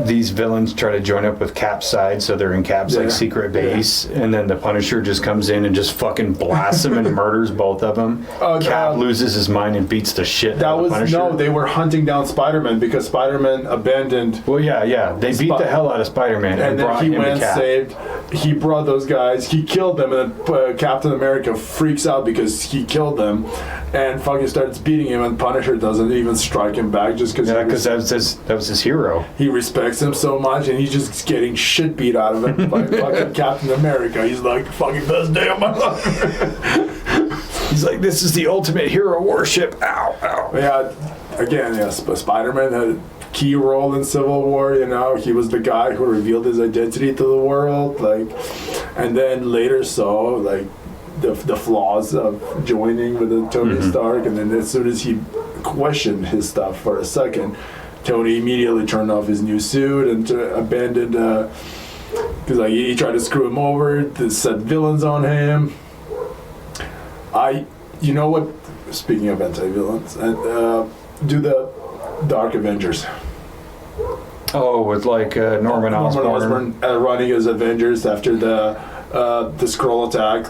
these villains try to join up with Cap's side, so they're in Cap's secret base, and then the Punisher just comes in and just fucking blasts them and murders both of them. Cap loses his mind and beats the shit out of the Punisher. No, they were hunting down Spider-Man because Spider-Man abandoned. Well, yeah, they beat the hell out of Spider-Man and brought him to Cap. He brought those guys. He killed them, and then Captain America freaks out because he killed them, and fucking starts beating him. And Punisher doesn't even strike him back just because. Yeah, because that was his hero. He respects him so much, and he's just getting shit beat out of him by fucking Captain America. He's like, fucking best day of my life. He's like, this is the ultimate hero worship. Ow, ow. Yeah, again, yes, Spider-Man had a key role in Civil War. He was the guy who revealed his identity to the world, and then later saw the flaws of joining with Tony Stark, and then as soon as he questioned his stuff for a second, Tony immediately turned off his new suit and abandoned, because he tried to screw him over, set villains on him. You know what? Speaking of anti-villains, do the Dark Avengers. Oh, with Norman Osborn running as Avengers after the Skrull attack.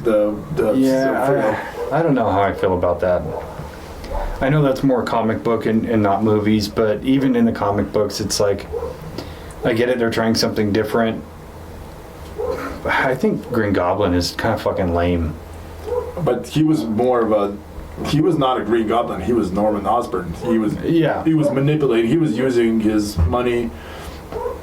I don't know how I feel about that. I know that's more comic book and not movies, but even in the comic books, it's like, I get it, they're trying something different. I think Green Goblin is kind of fucking lame. But he was he was not a Green Goblin, he was Norman Osborn. He was manipulating, he was using his money,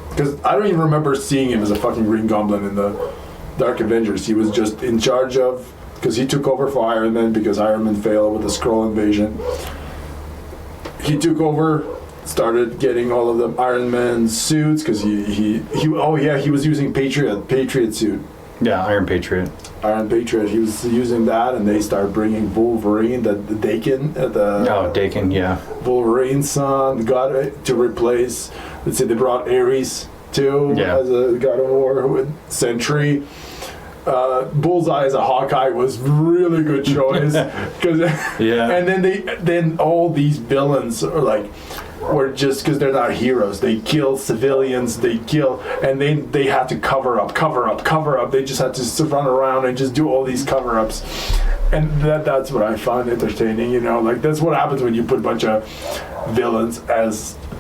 because I don't even remember seeing him as a fucking Green Goblin in the Dark Avengers. He was just in charge of, because he took over for Iron Man because Iron Man failed with the Skrull invasion. He took over, started getting all of the Iron Man suits because he was using Patriot suit. Yeah, Iron Patriot. He was using that, and they started bringing Wolverine, the Daken, Daken, yeah. Wolverine's son got it to replace. Let's say they brought Ares too as a God of War with Sentry. Bullseye as a Hawkeye was really good choice, and then all these villains were just because they're not heroes. They kill civilians. And they had to cover up. They just had to run around and just do all these cover-ups, and that's what I found entertaining. That's what happens when you put a bunch of villains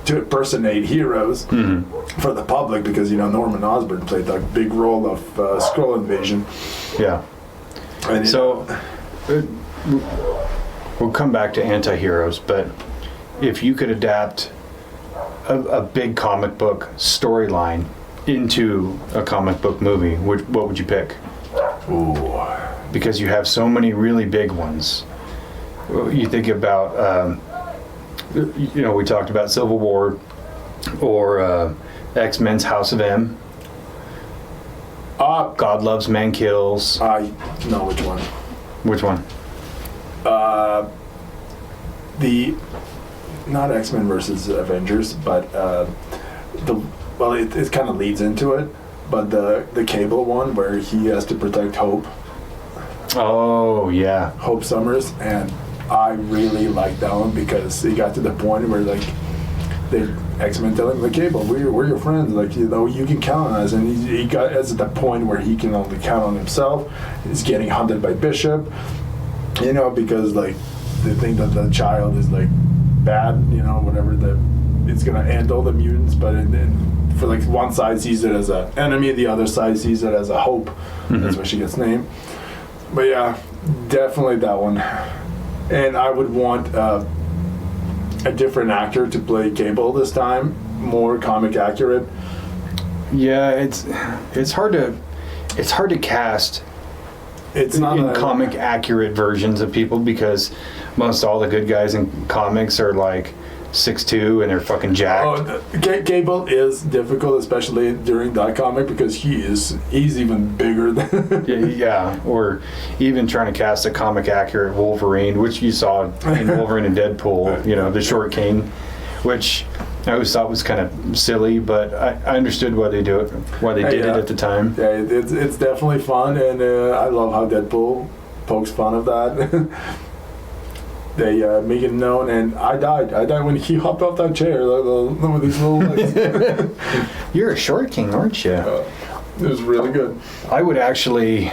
to impersonate heroes for the public, because Norman Osborn played that big role of Skrull invasion. Yeah. And so we'll come back to anti-heroes, but if you could adapt a big comic book storyline into a comic book movie, what would you pick? Ooh. Because you have so many really big ones. You think about we talked about Civil War, or X-Men's House of M. God Loves, Man Kills. I know which one. Which one? not X-Men versus Avengers, but it kind of leads into it, but the Cable one where he has to protect Hope. Oh yeah, Hope Summers, and I really liked that one because he got to the point where like X-Men tell him, like, Cable, we're your friends, like, you know, you can count on us, and he got at the point where he can only count on himself. He's getting hunted by Bishop, you know, because like they think that the child is like bad, you know, whatever, that it's gonna end all the mutants, but for like one side sees it as an enemy, the other side sees it as a hope. That's why she gets named. But yeah, definitely that one. And I would want a different actor to play Cable this time, more comic accurate. Yeah, it's hard to cast. It's not in comic accurate versions of people because most all the good guys in comics are like 6'2" and they're fucking jacked. Cable is difficult, especially during that comic, because he's even bigger than yeah, or even trying to cast a comic accurate Wolverine, which you saw in Wolverine and Deadpool, you know, the short king, which I always thought was kind of silly, but I understood why they did it at the time. Yeah, it's definitely fun, and I love how Deadpool pokes fun of that. They make it known, and I died when he hopped off that chair with his little legs. You're a short king, aren't you? It was really good. I would actually.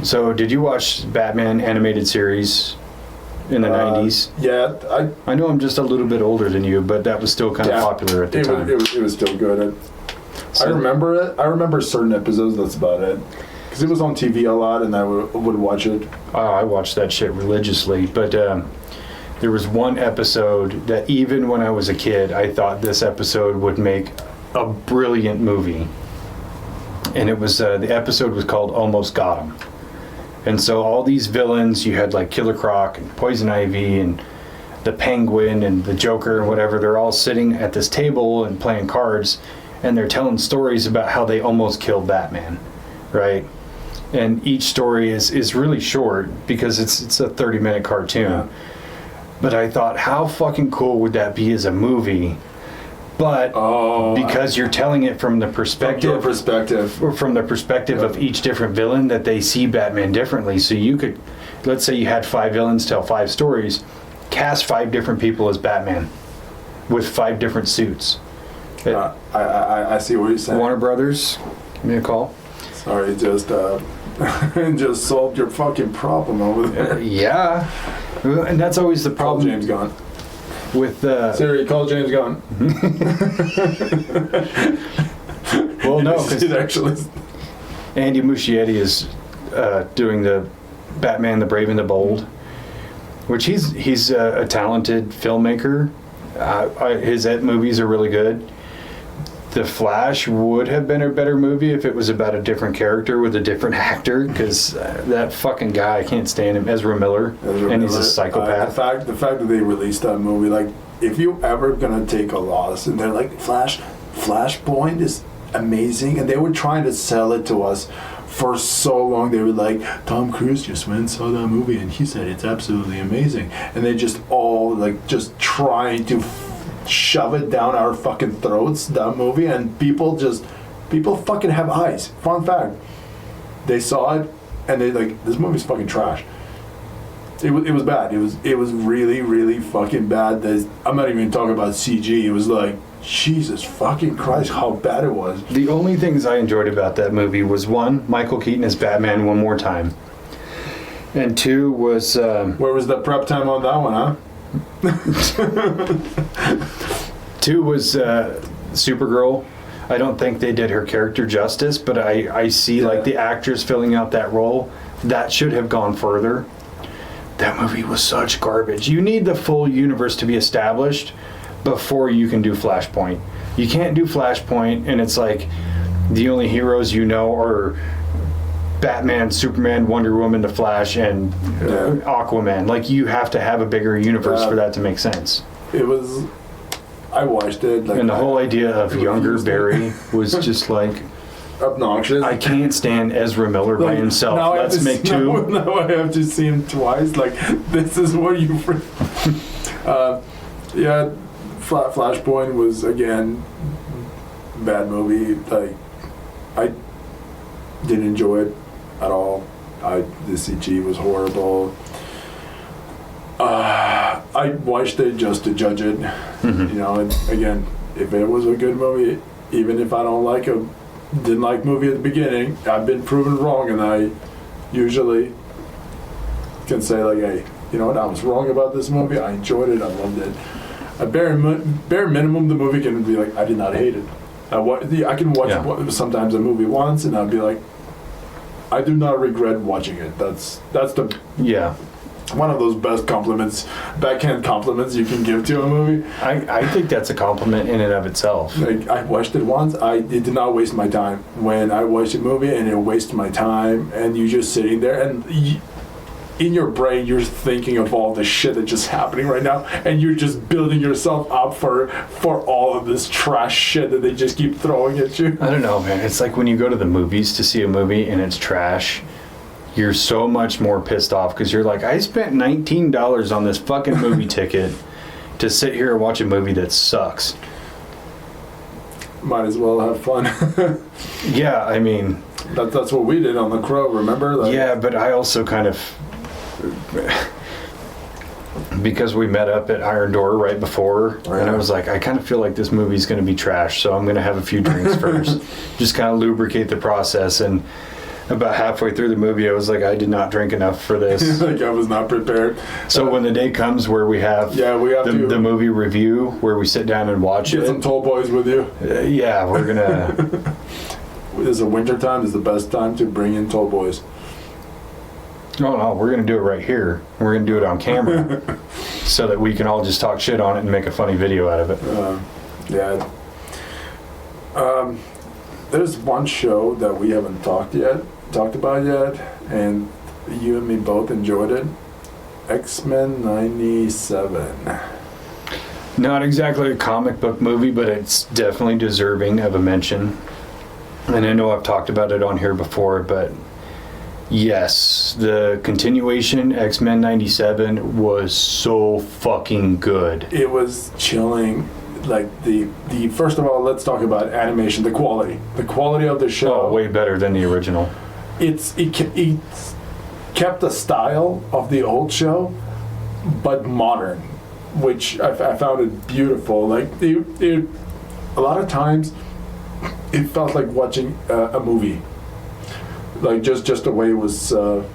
So, did you watch Batman animated series in the 90s? Yeah, I know I'm just a little bit older than you, but that was still kind of popular at the time. It was still good. I remember it. I remember certain episodes. That's about it. Because it was on TV a lot, and I would watch it. Oh, I watched that shit religiously. But there was one episode that even when I was a kid, I thought this episode would make a brilliant movie. And it was the episode was called Almost Got 'Em. And so all these villains, you had like Killer Croc and Poison Ivy and the Penguin and the Joker and whatever, they're all sitting at this table and playing cards, and they're telling stories about how they almost killed Batman, right? And each story is really short because it's a 30-minute cartoon. Yeah. But I thought, how fucking cool would that be as a movie? But because you're telling it from the perspective, or from the perspective of each different villain, that they see Batman differently. So you could, let's say you had 5 villains tell 5 stories, cast 5 different people as Batman with 5 different suits. I see what you're saying. Warner Brothers, give me a call. Sorry, just solved your fucking problem over there. Yeah, and that's always the problem. Call James Gunn. With Siri, call James Gunn. Well, no, because actually Andy Muschietti is doing the Batman: The Brave and the Bold, which he's a talented filmmaker. His movies are really good. The Flash would have been a better movie if it was about a different character with a different actor, because that fucking guy, I can't stand him, Ezra Miller, and he's a psychopath. The fact that they released that movie, like, if you ever gonna take a loss, and they're like, Flashpoint is amazing, and they were trying to sell it to us for so long. They were like, Tom Cruise just went and saw that movie, and he said it's absolutely amazing, and they just all like just trying to shove it down our fucking throats, that movie, and people fucking have eyes. Fun fact, they saw it and they like, this movie's fucking trash. It was bad. It was really, really fucking bad. I'm not even talking about CG. It was like, Jesus fucking Christ, how bad it was. The only things I enjoyed about that movie was, 1, Michael Keaton as Batman one more time, and 2 was where was the prep time on that one, huh? 2 was Supergirl. I don't think they did her character justice, but I see like the actors filling out that role. That should have gone further. That movie was such garbage. You need the full universe to be established before you can do Flashpoint. You can't do Flashpoint and it's like the only heroes you know are Batman, Superman, Wonder Woman, The Flash, and Aquaman. Like, you have to have a bigger universe for that to make sense. I watched it. Like, and the whole idea of younger Barry was just like obnoxious. I can't stand Ezra Miller by himself. Let's make 2. Now I have to see him twice. Like, this is what you... Yeah, Flashpoint was, again, bad movie. Like, I didn't enjoy it at all. The CG was horrible. I watched it just to judge it. You know, and again, if it was a good movie, even if I didn't like movie at the beginning, I've been proven wrong, and I usually can say like, hey, you know what, I was wrong about this movie. I enjoyed it. I loved it. At bare minimum, the movie can be like, I did not hate it. I can watch sometimes a movie once, and I'll be like, I do not regret watching it. That's the one of those best backhand compliments you can give to a movie. I think that's a compliment in and of itself. Like, I watched it once. It did not waste my time. When I watched a movie and it wasted my time, and you're just sitting there, and in your brain you're thinking of all the shit that's just happening right now, and you're just building yourself up for all of this trash shit that they just keep throwing at you. I don't know, man. It's like when you go to the movies to see a movie and it's trash, you're so much more pissed off because you're like, I spent $19 on this fucking movie ticket to sit here and watch a movie that sucks. Might as well have fun. Yeah, I mean, that's what we did on The Crow, remember? Like, yeah, but I also kind of, because we met up at Iron Door right before, and I was like, I kind of feel like this movie's going to be trash, so I'm going to have a few drinks first, just kind of lubricate the process. And about halfway through the movie, I was like, I did not drink enough for this. Like, I was not prepared. So when the day comes where we have the movie review, where we sit down and watch it. Get some tall boys with you. Yeah, we're going to... Is the winter time is the best time to bring in tall boys. No, we're going to do it right here. We're going to do it on camera so that we can all just talk shit on it and make a funny video out of it. Yeah. There's one show that we haven't talked about yet, and you and me both enjoyed it. X-Men 97. Not exactly a comic book movie, but it's definitely deserving of a mention. And I know I've talked about it on here before, but yes, the continuation, X-Men 97, was so fucking good. It was chilling. Like, the first of all, let's talk about animation, the quality of the show. Oh, way better than the original. It kept the style of the old show, but modern, which I found it beautiful. Like, a lot of times, it felt like watching a movie. Like, just the way it was. It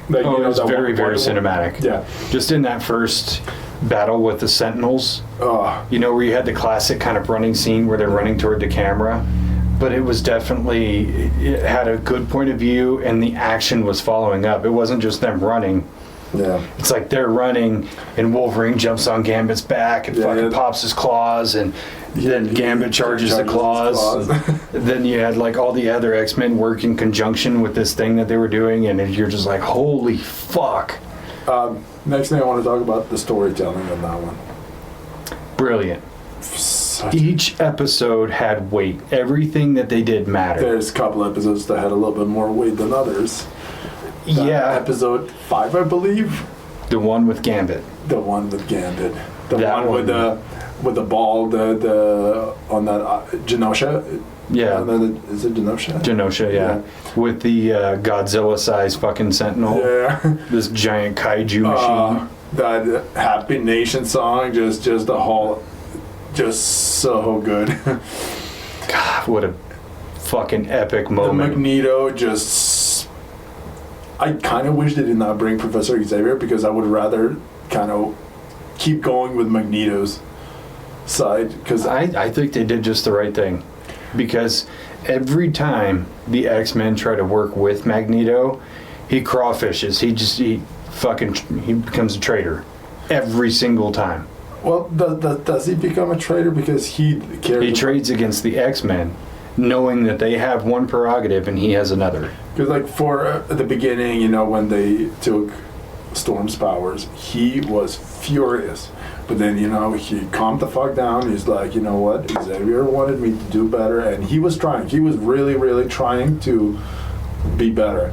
was very, very cinematic. Yeah. Just in that first battle with the Sentinels, where you had the classic kind of running scene where they're running toward the camera, but it had a good point of view, and the action was following up. It wasn't just them running. Yeah. It's like they're running, and Wolverine jumps on Gambit's back and pops his claws, and then Gambit charges the claws. Then you had like all the other X-Men work in conjunction with this thing that they were doing, and you're just like, holy fuck. Next thing I want to talk about, the storytelling of that one. Brilliant. Each episode had weight. Everything that they did mattered. There's a couple episodes that had a little bit more weight than others. Episode 5, I believe. The one with Gambit. The one with Gambit. The one with the ball. On that Genosha. Yeah. Is it Genosha? Genosha, yeah. With the Godzilla-sized fucking Sentinel. Yeah. This giant kaiju machine. That Happy Nation song, just the whole, just so good. God, what a fucking epic moment. The Magneto I kind of wish they did not bring Professor Xavier, because I would rather kind of keep going with Magneto's side. Because I think they did just the right thing. Because every time the X-Men try to work with Magneto, he crawfishes. He becomes a traitor every single time. Well, does he become a traitor because he trades against the X-Men, knowing that they have one prerogative and he has another? Because, like, for the beginning, when they took Storm's powers, he was furious. But then, he calmed the fuck down. He's like, you know what? Xavier wanted me to do better. And he was trying. He was really, really trying to be better.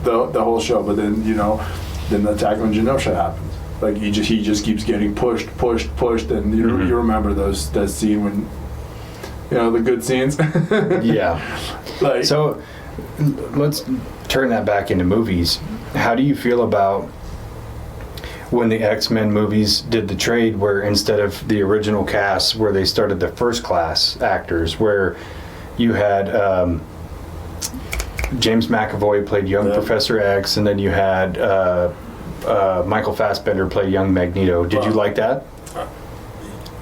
The whole show. But then, then the attack on Genosha happens. like he just keeps getting pushed, and you remember that scene when, the good scenes. Yeah. Like, so let's turn that back into movies. How do you feel about when the X-Men movies did the trade where instead of the original cast where they started the first class actors, where you had James McAvoy played young Professor X, and then you had Michael Fassbender play young Magneto. Did you like that?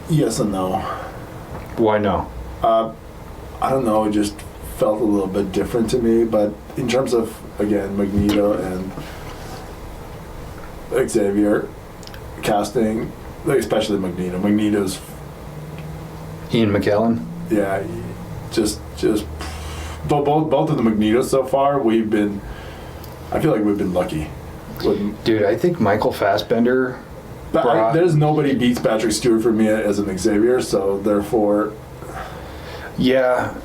Yes and no. Why no? I don't know, it just felt a little bit different to me, but in terms of, again, Magneto and Xavier casting, like especially Magneto's Ian McKellen? Yeah, just both of the Magnetos so far, I feel like we've been lucky. Dude, I think Michael Fassbender there's nobody beats Patrick Stewart for me as an Xavier, so therefore... Yeah.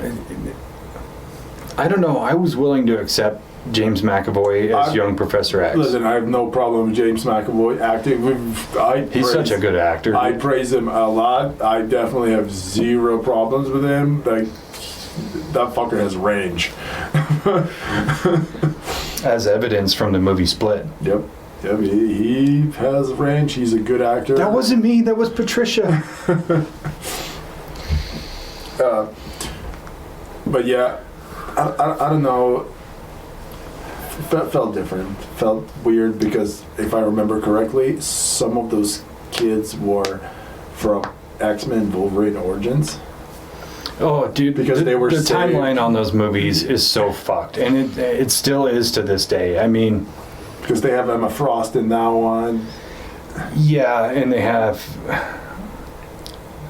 I don't know. I was willing to accept James McAvoy as young Professor X. Listen, I have no problem with James McAvoy acting. He's such a good actor. I praise him a lot. I definitely have zero problems with him. Like, that fucker has range. As evidence from the movie Split. Yep, he has range. He's a good actor. That wasn't me. That was Patricia. But yeah, I don't know. Felt different. Felt weird because if I remember correctly, some of those kids were from X-Men Wolverine Origins. Oh, dude! Because they were the timeline on those movies is so fucked, and it still is to this day. I mean, because they have Emma Frost in that one. Yeah, and they have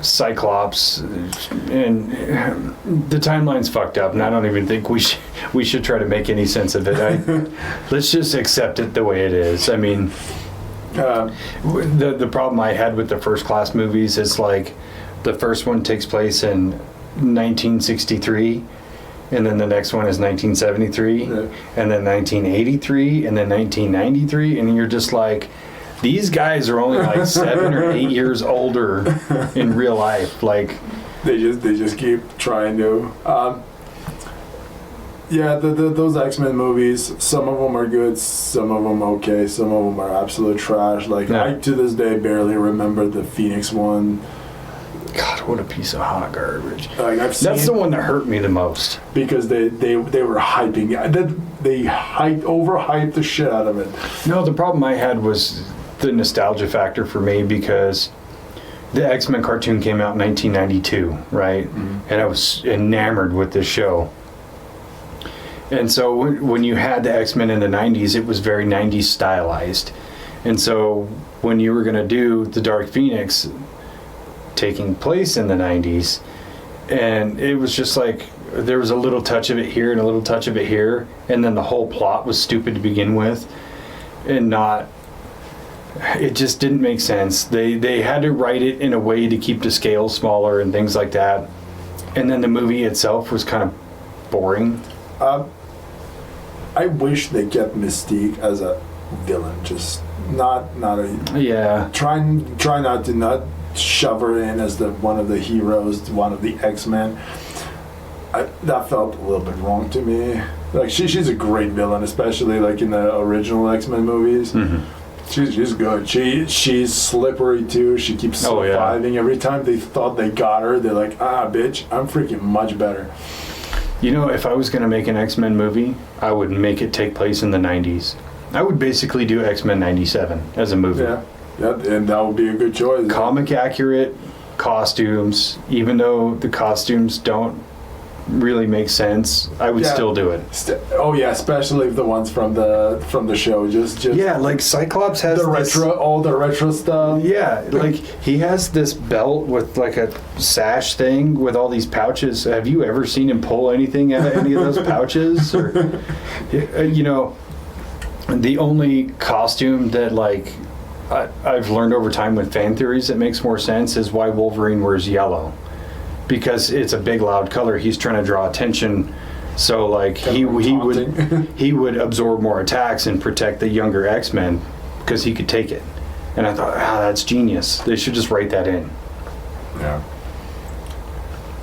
Cyclops, and the timeline's fucked up, and I don't even think we should try to make any sense of it. Let's just accept it the way it is. I mean, the problem I had with the First Class movies is like the first one takes place in 1963, and then the next one is 1973, and then 1983, and then 1993, and you're just like, these guys are only like 7 or 8 years older in real life. Like, they just keep trying to. Those X-Men movies, some of them are good, some of them okay, some of them are absolute trash. Like, I to this day barely remember the Phoenix one. God, what a piece of hot garbage. Like, that's the one that hurt me the most. Because they were hyping it. They overhyped the shit out of it. No, the problem I had was the nostalgia factor for me, because the X-Men cartoon came out in 1992, right? Mm-hmm. And I was enamored with this show. And so when you had the X-Men in the 90s, it was very 90s stylized. And so when you were going to do the Dark Phoenix taking place in the 90s, and it was just like there was a little touch of it here and a little touch of it here, and then the whole plot was stupid to begin with, and it just didn't make sense. They had to write it in a way to keep the scale smaller and things like that, and then the movie itself was kind of boring. I wish they kept Mystique as a villain, just not a... Yeah. Try not to shove her in as one of the heroes, one of the X-Men. That felt a little bit wrong to me. Like, she's a great villain, especially like in the original X-Men movies. Mm-hmm. She's good. She's slippery too. She keeps surviving. Every time they thought they got her, they're like, bitch, I'm freaking much better. You know, if I was going to make an X-Men movie, I would make it take place in the 90s. I would basically do X-Men 97 as a movie. Yeah, and that would be a good choice. Comic accurate costumes, even though the costumes don't really make sense, I would still do it. Especially the ones from the show. Just like Cyclops has all the retro stuff. Yeah, like he has this belt with like a sash thing with all these pouches. Have you ever seen him pull anything out of any of those pouches? Or, the only costume that like I've learned over time with fan theories that makes more sense is why Wolverine wears yellow. Because it's a big loud color, he's trying to draw attention, so like he would absorb more attacks and protect the younger X-Men because he could take it. And I thought, that's genius. They should just write that in. Yeah.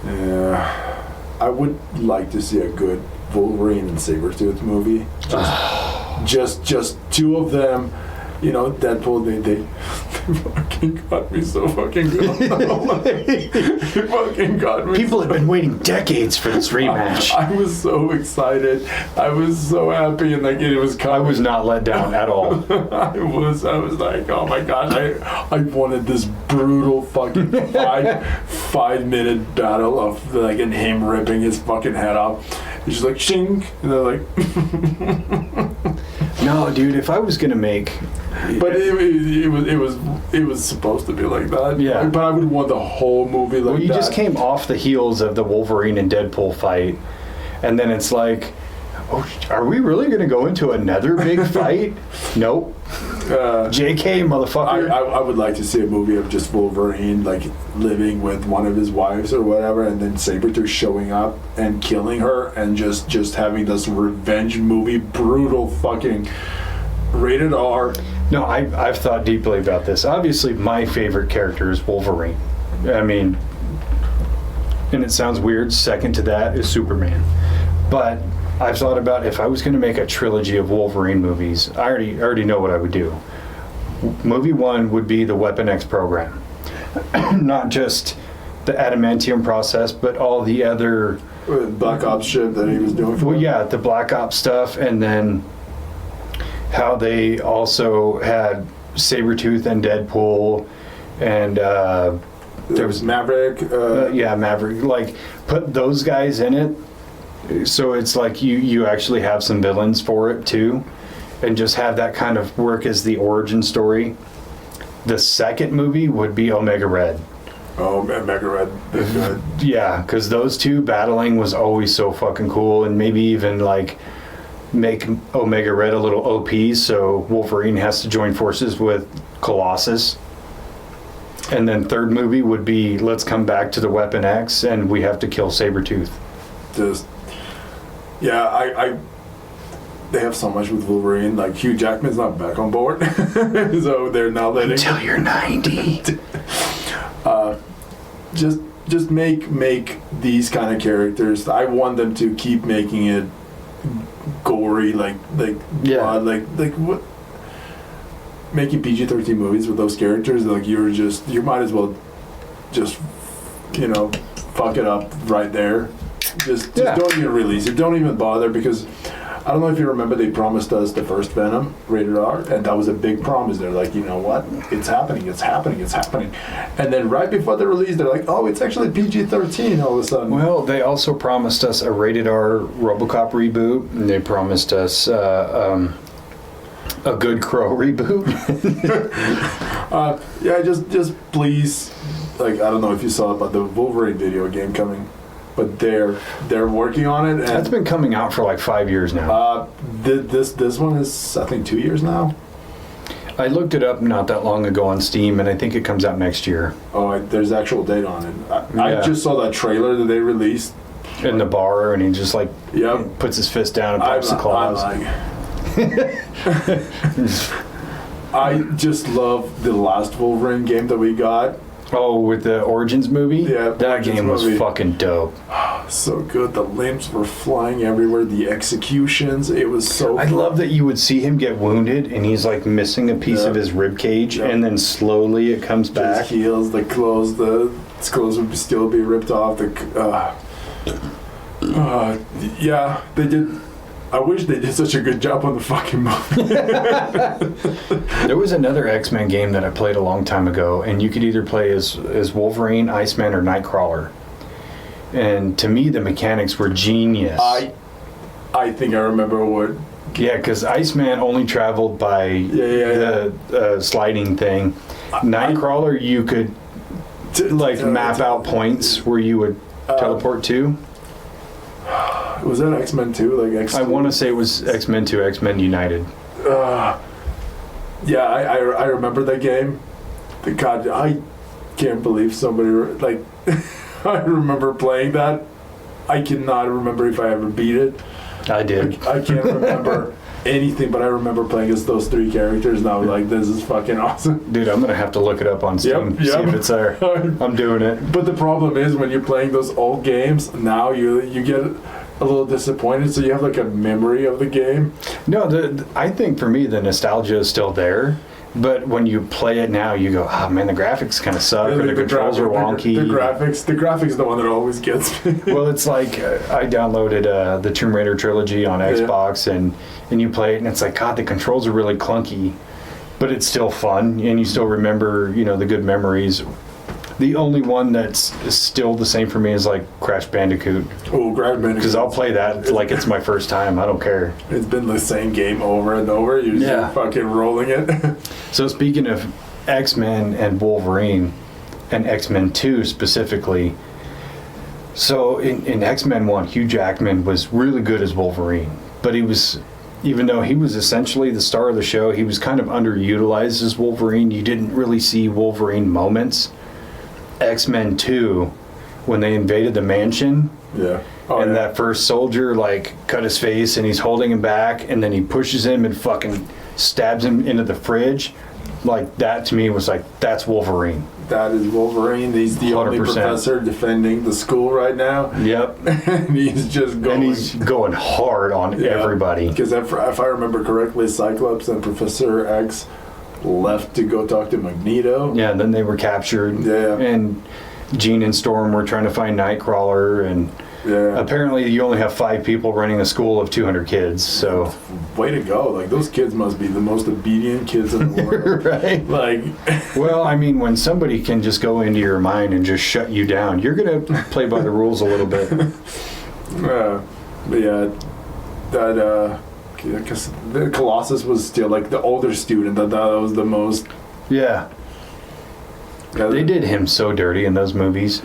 Yeah. I would like to see a good Wolverine and Sabretooth movie. Just two of them. You know, Deadpool, they fucking got me so fucking good. They fucking got me. People have been waiting decades for this rematch. I was so excited. I was so happy, and like it was coming. I was not let down at all. I was like, oh my gosh, I wanted this brutal fucking 5 minute battle of like and him ripping his fucking head off. He's just like shink, and they're like. No, dude. If I was gonna make, but it was supposed to be like that. Yeah. But I would want the whole movie like that. well, you just came off the heels of the Wolverine and Deadpool fight, and then it's like, oh, are we really gonna go into another big fight? Nope. JK, motherfucker. I would like to see a movie of just Wolverine like living with one of his wives or whatever, and then Sabretooth showing up and killing her, and just having this revenge movie, brutal fucking rated R. No, I've thought deeply about this. Obviously, my favorite character is Wolverine. I mean, and it sounds weird, second to that is Superman. But I've thought about if I was going to make a trilogy of Wolverine movies, I already know what I would do. Movie one would be the Weapon X program. Not just the adamantium process, but all the other... Black Ops shit that he was doing for Well, yeah, the Black Ops stuff, and then how they also had Sabretooth and Deadpool, and there was Maverick. Maverick. Like, put those guys in it. So it's like you actually have some villains for it too, and just have that kind of work as the origin story. The second movie would be Omega Red. Oh, Omega Red. Good. Yeah, because those two battling was always so fucking cool, and maybe even like make Omega Red a little OP, so Wolverine has to join forces with Colossus. And then third movie would be let's come back to the Weapon X, and we have to kill Sabretooth. Just. Yeah, I they have so much with Wolverine. Like Hugh Jackman's not back on board, so they're not letting. Until you're 90. Just make these kind of characters. I want them to keep making it gory, like Yeah. like what. Making PG-13 movies with those characters, like you might as well just fuck it up right there. Just don't even release it. Don't even bother, because I don't know if you remember, they promised us the first Venom rated R, and that was a big promise. They're like, you know what? It's happening. And then right before the release, they're like, oh, it's actually PG-13 all of a sudden. Well, they also promised us a rated R RoboCop reboot, and they promised us a good Crow reboot. Yeah, just please, like, I don't know if you saw about the Wolverine video game coming. But they're working on it. And that's been coming out for like 5 years now. This one is, I think, 2 years now. I looked it up not that long ago on Steam, and I think it comes out next year. Oh, there's actual date on it. I just saw that trailer that they released. In the bar, and he just like Yep. puts his fist down and pops the claws. I just love the last Wolverine game that we got. Oh, with the Origins movie? Yeah, that Origins game was movie. fucking dope. So good. The limbs were flying everywhere. The executions, it was so I love that you would see him get wounded and he's like missing a piece of his rib cage, and then slowly it comes back. His heels, the clothes would still be ripped off. Yeah, they did. I wish they did such a good job on the fucking movie. There was another X-Men game that I played a long time ago, and you could either play as Wolverine, Iceman, or Nightcrawler. And to me, the mechanics were genius. I think I remember what. Yeah, because Iceman only traveled by the sliding thing. Nightcrawler, you could map out points where you would teleport to. Was that X-Men 2? Like X2? I want to say it was X-Men 2, X-Men United. Yeah, I remember that game. God, I can't believe somebody like. I remember playing that. I cannot remember if I ever beat it. I did. I can't remember anything, but I remember playing as those 3 characters, and I was like, this is fucking awesome. Dude, I'm gonna have to look it up on Steam, see if it's there. I'm doing it. But the problem is when you're playing those old games, now you get a little disappointed, so you have like a memory of the game. No, I think for me the nostalgia is still there, but when you play it now, you go, oh man, the graphics kind of suck, or the controls are wonky. The graphics is the one that always gets me. Well, it's like I downloaded the Tomb Raider trilogy on Xbox, and you play it, and it's like, God, the controls are really clunky, but it's still fun, and you still remember, the good memories. The only one that's still the same for me is like Crash Bandicoot. Oh, Crash Bandicoot. Because I'll play that like it's my first time. I don't care. It's been the same game over and over. You're just fucking rolling it. So speaking of X-Men and Wolverine, and X-Men 2 specifically, so in X-Men 1, Hugh Jackman was really good as Wolverine. But even though he was essentially the star of the show, he was kind of underutilized as Wolverine. You didn't really see Wolverine moments. X-Men 2, when they invaded the mansion, that first soldier cut his face and he's holding him back, and then he pushes him and fucking stabs him into the fridge, that to me was that's Wolverine. That is Wolverine. He's the 100%. Only professor defending the school right now. Yep. And he's just going. And he's going hard on everybody. Because if I remember correctly, Cyclops and Professor X left to go talk to Magneto. Yeah, and then they were captured. Yeah. And Jean and Storm were trying to find Nightcrawler, and apparently you only have 5 people running a school of 200 kids, so... Way to go. Those kids must be the most obedient kids in the world. Right. Well, I mean, when somebody can just go into your mind and just shut you down, you're going to play by the rules a little bit. But yeah, that... Because the Colossus was still the older student. That was the most. Yeah. They did him so dirty in those movies.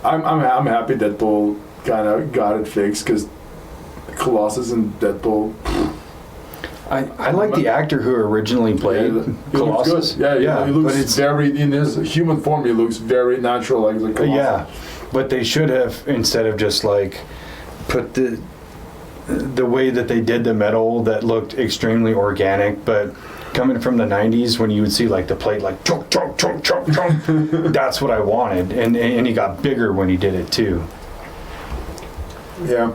I'm happy Deadpool kind of got it fixed, because Colossus and Deadpool. I like the actor who originally played Colossus. Yeah, he looks very in his human form. He looks very natural, like the Colossus. Yeah, but they should have, instead of just put the way that they did the metal that looked extremely organic, but coming from the 90s when you would see the plate chunk chunk chunk chunk chunk, that's what I wanted, and he got bigger when he did it too. Yeah.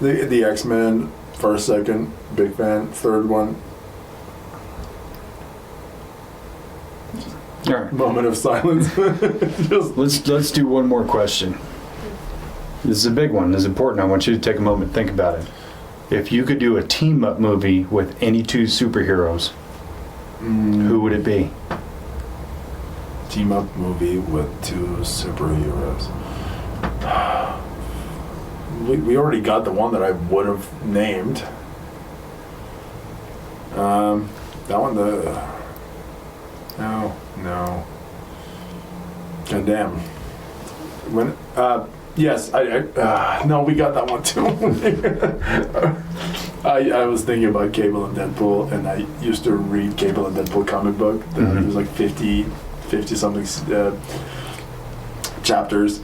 The X-Men, first, second, big fan. Third one. All right. Moment of silence. Let's do one more question. This is a big one. This is important. I want you to take a moment and think about it. If you could do a team-up movie with any 2 superheroes, who would it be? Team-up movie with 2 superheroes. We already got the one that I would have named. That one, No. God damn. When, yes, no, we got that one too. I was thinking about Cable and Deadpool, and I used to read Cable and Deadpool comic book. There was 50 something chapters,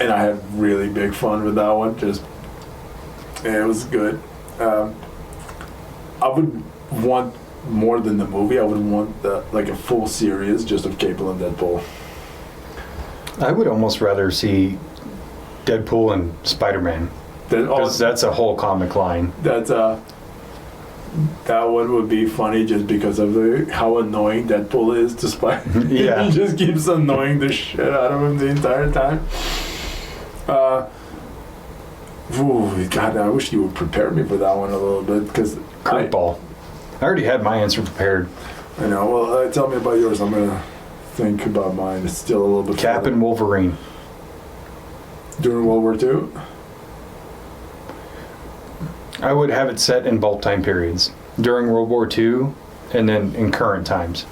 and I had really big fun with that one. It was good. I would want more than the movie. I would want a full series just of Cable and Deadpool. I would almost rather see Deadpool and Spider-Man, because that's a whole comic line. That one would be funny just because of how annoying Deadpool is to Spider. Yeah. He just keeps annoying the shit out of him the entire time. God, I wish you would prepare me for that one a little bit, because curveball. I already had my answer prepared. I know. Well, tell me about yours. I'm gonna think about mine. It's still a little bit. Cap and Wolverine. During World War II? I would have it set in both time periods. During World War II, and then in current times.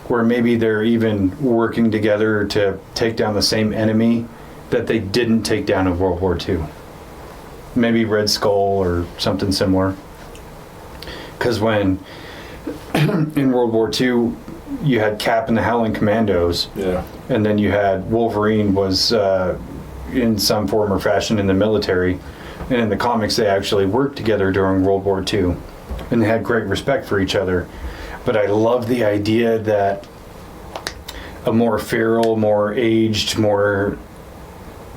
Where maybe they're even working together to take down the same enemy that they didn't take down in World War II. Maybe Red Skull or something similar. Because when, in World War II, you had Cap and the Howling Commandos. Yeah. And then you had Wolverine was... in some form or fashion in the military, And in the comics, they actually worked together during World War II, and they had great respect for each other. But I love the idea that a more feral, more aged, more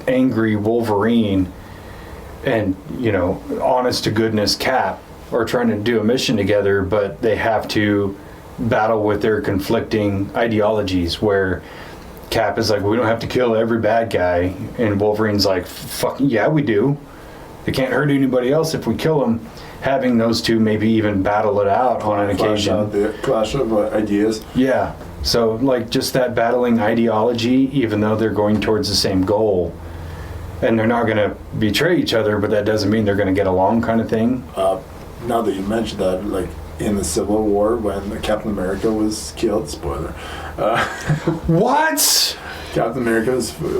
angry Wolverine and, you know, honest to goodness Cap are trying to do a mission together, but they have to battle with their conflicting ideologies, where Cap is like, we don't have to kill every bad guy, and Wolverine's like, fuck yeah, we do. They can't hurt anybody else if we kill them. Having those two maybe even battle it out on an occasion. The clash of ideas. Yeah. So, like, just that battling ideology, even though they're going towards the same goal. And they're not going to betray each other, but that doesn't mean they're going to get along, kind of thing. Now that you mentioned that, like, in the Civil War, when Captain America was killed, spoiler. What? Captain America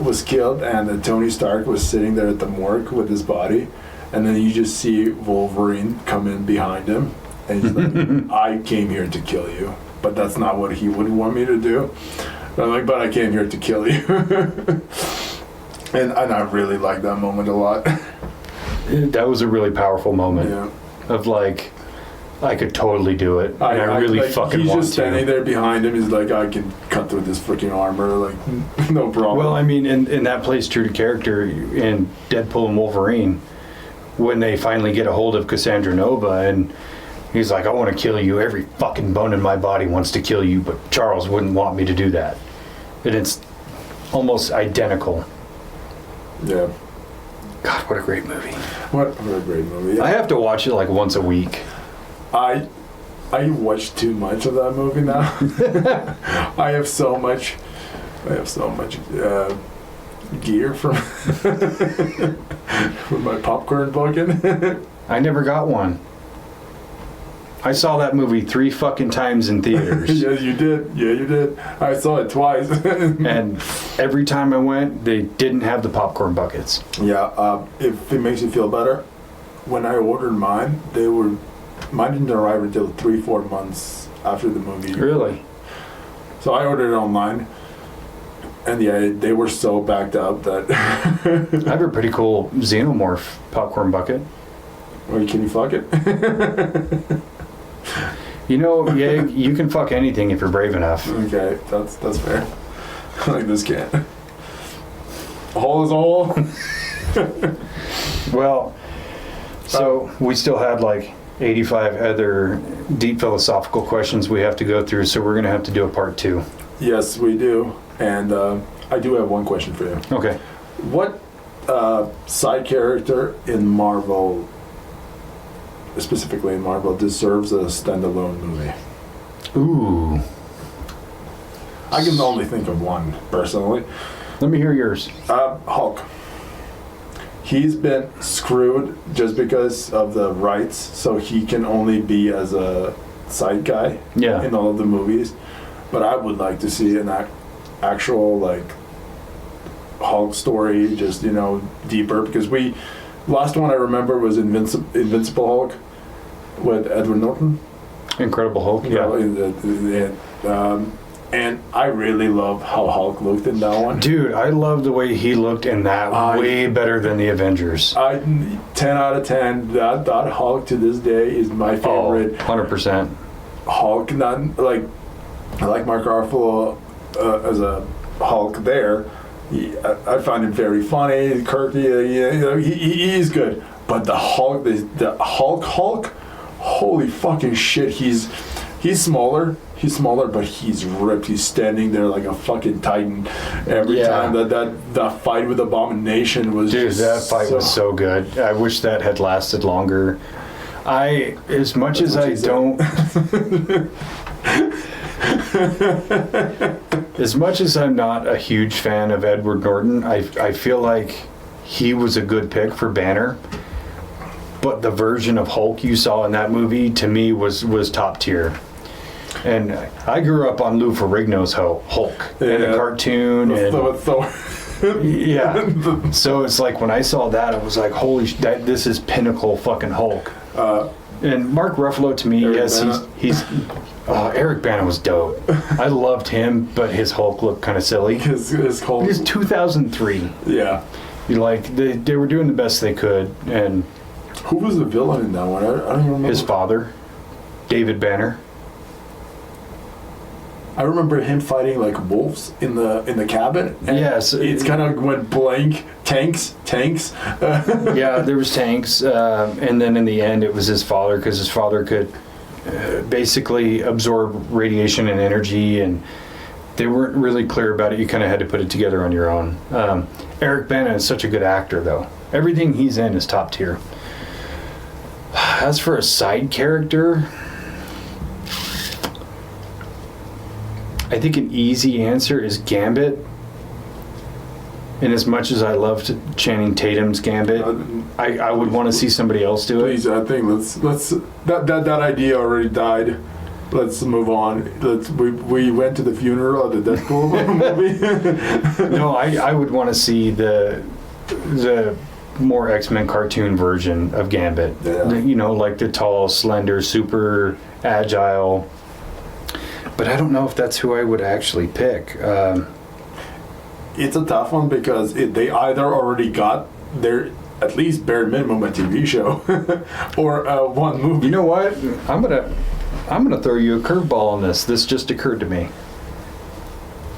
was killed, and Tony Stark was sitting there at the morgue with his body. And then you just see Wolverine come in behind him. And he's like, I came here to kill you. But that's not what he would want me to do. But I'm like, but I came here to kill you. and I really like that moment a lot. That was a really powerful moment. Yeah. Of like, I could totally do it. And I really like, fucking he's want to. He's just standing there behind him. He's like, I can cut through this freaking armor. Like, no problem. Well, I mean, and that plays true to character in Deadpool and Wolverine. When they finally get a hold of Cassandra Nova, and he's like, I want to kill you. Every fucking bone in my body wants to kill you, but Charles wouldn't want me to do that. And it's almost identical. Yeah. God, what a great movie. What a great movie. Yeah. I have to watch it like once a week. I watch too much of that movie now. I have so much gear from with my popcorn bucket. I never got one. I saw that movie 3 fucking times in theaters. Yeah, you did. Yeah, you did. I saw it twice. And every time I went, they didn't have the popcorn buckets. Yeah, if it makes you feel better, when I ordered mine, mine didn't arrive until 3-4 months after the movie. Really? So I ordered it online. And yeah, they were so backed up that... I have a pretty cool Xenomorph popcorn bucket. Well, can you fuck it? You know, yeah, you can fuck anything if you're brave enough. Okay, that's fair. Like this cat. A hole is a hole. Well, so we still had like 85 other deep philosophical questions we have to go through, so we're going to have to do a part 2. Yes, we do. And I do have one question for you. Okay. What side character in Marvel, specifically in Marvel, deserves a standalone movie? Ooh. I can only think of one, personally. Let me hear yours. Hulk. He's been screwed just because of the rights, so he can only be as a side guy in all of the movies. But I would like to see an actual, like, Hulk story, just, you know, deeper, because last one I remember was Invincible Hulk with Edward Norton. Incredible Hulk, and I really love how Hulk looked in that one. Dude, I love the way he looked in that, way better than the Avengers. 10 out of 10. That Hulk to this day is my favorite. 100%. Hulk, not like, I like Mark Ruffalo as a Hulk there. I find him very funny, quirky. You know, he's good. But the Hulk, the Hulk, holy fucking shit! He's smaller. He's smaller, but he's ripped. He's standing there like a fucking titan every time. That fight with Abomination was that fight was so good. I wish that had lasted longer. As much as I don't. As much as I'm not a huge fan of Edward Norton, I feel like he was a good pick for Banner. But the version of Hulk you saw in that movie, to me, was top tier. And I grew up on Lou Ferrigno's Hulk and the cartoon. Yeah. So it's like when I saw that, I was like, holy shit, this is pinnacle fucking Hulk. And Mark Ruffalo, to me, he's Eric Bana was dope. I loved him, but his Hulk looked kind of silly. His Hulk. He's 2003. Yeah. They were doing the best they could, and Who was the villain in that one? I don't even remember. his father, David Banner. I remember him fighting like wolves in the cabin. And Yes. it's kind of went blank. Tanks. Yeah, there was tanks, and then in the end, it was his father, because his father could basically absorb radiation and energy, and they weren't really clear about it. You kind of had to put it together on your own. Eric Bana is such a good actor, though. Everything he's in is top tier. As for a side character, I think an easy answer is Gambit. And as much as I loved Channing Tatum's Gambit, I would want to see somebody else do it. Please, I think let's that idea already died. Let's move on. We went to the funeral of the Deadpool movie. No, I would want to see the more X-Men cartoon version of Gambit. Yeah. You know, like the tall, slender, super agile. But I don't know if that's who I would actually pick. It's a tough one because they either already got their at least bare minimum a TV show or one movie. You know what? I'm gonna throw you a curveball on this. This just occurred to me.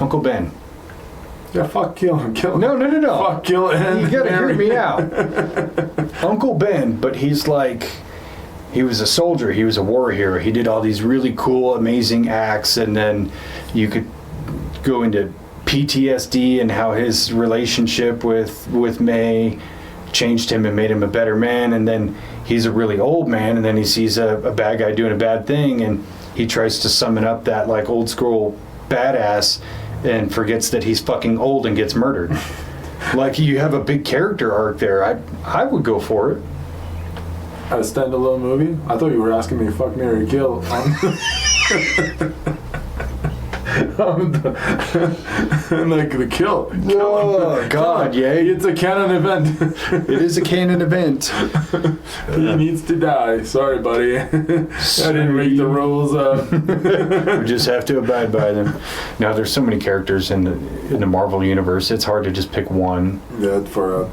Uncle Ben. Yeah, fuck, kill him. No. Fuck, kill and You gotta hear marry. me out. Uncle Ben, but he's like, he was a soldier, he was a war hero. He did all these really cool, amazing acts, and then you could go into PTSD and how his relationship with May changed him and made him a better man. And then he's a really old man, and then he sees a bad guy doing a bad thing, and he tries to summon up that like old school badass and forgets that he's fucking old and gets murdered. Like, you have a big character arc there. I would go for it. A standalone movie? I thought you were asking me fuck, marry, kill. Like the kill. Oh, God, yay. It's a canon event. It is a canon event. He needs to die. Sorry, buddy. I didn't make the rules up. We just have to abide by them. Now, there's so many characters in the Marvel universe, it's hard to just pick one. Yeah, for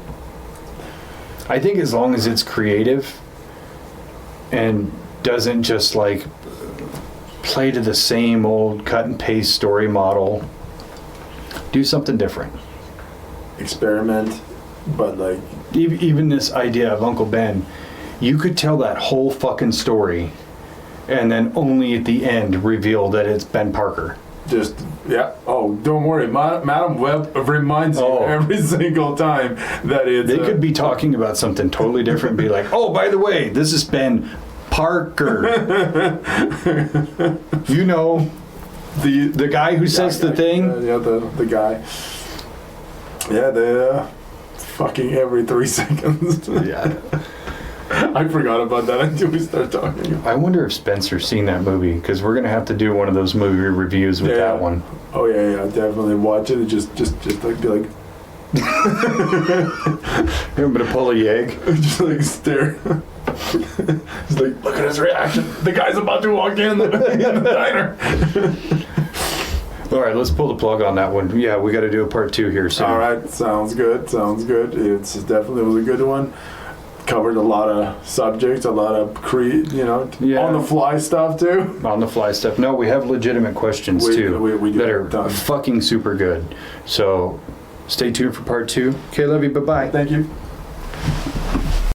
I think as long as it's creative and doesn't just like play to the same old cut and paste story model, do something different. experiment, but like Even this idea of Uncle Ben, you could tell that whole fucking story and then only at the end reveal that it's Ben Parker. just yeah. Oh, don't worry, Madam Web reminds you every single time that it's. They could be talking about something totally different, be like, oh, by the way, this is Ben Parker. You know, the guy who says the thing. Yeah, the guy. Yeah, they fucking every 3 seconds. Yeah. I forgot about that until we start talking. I wonder if Spencer's seen that movie, because we're gonna have to do one of those movie reviews with that one. Oh yeah, definitely watch it. And just like be like, I'm gonna pull a yegg. just like stare. Just like, look at his reaction. The guy's about to walk in the diner. All right, let's pull the plug on that one. Yeah, we got to do a part 2 here soon. All right, sounds good. It's definitely was a good one. Covered a lot of subjects, a lot of on the fly stuff too. On the fly stuff. No, we have legitimate questions too we do that are done. fucking super good. So stay tuned for part 2. Okay, love you. Bye bye. Thank you.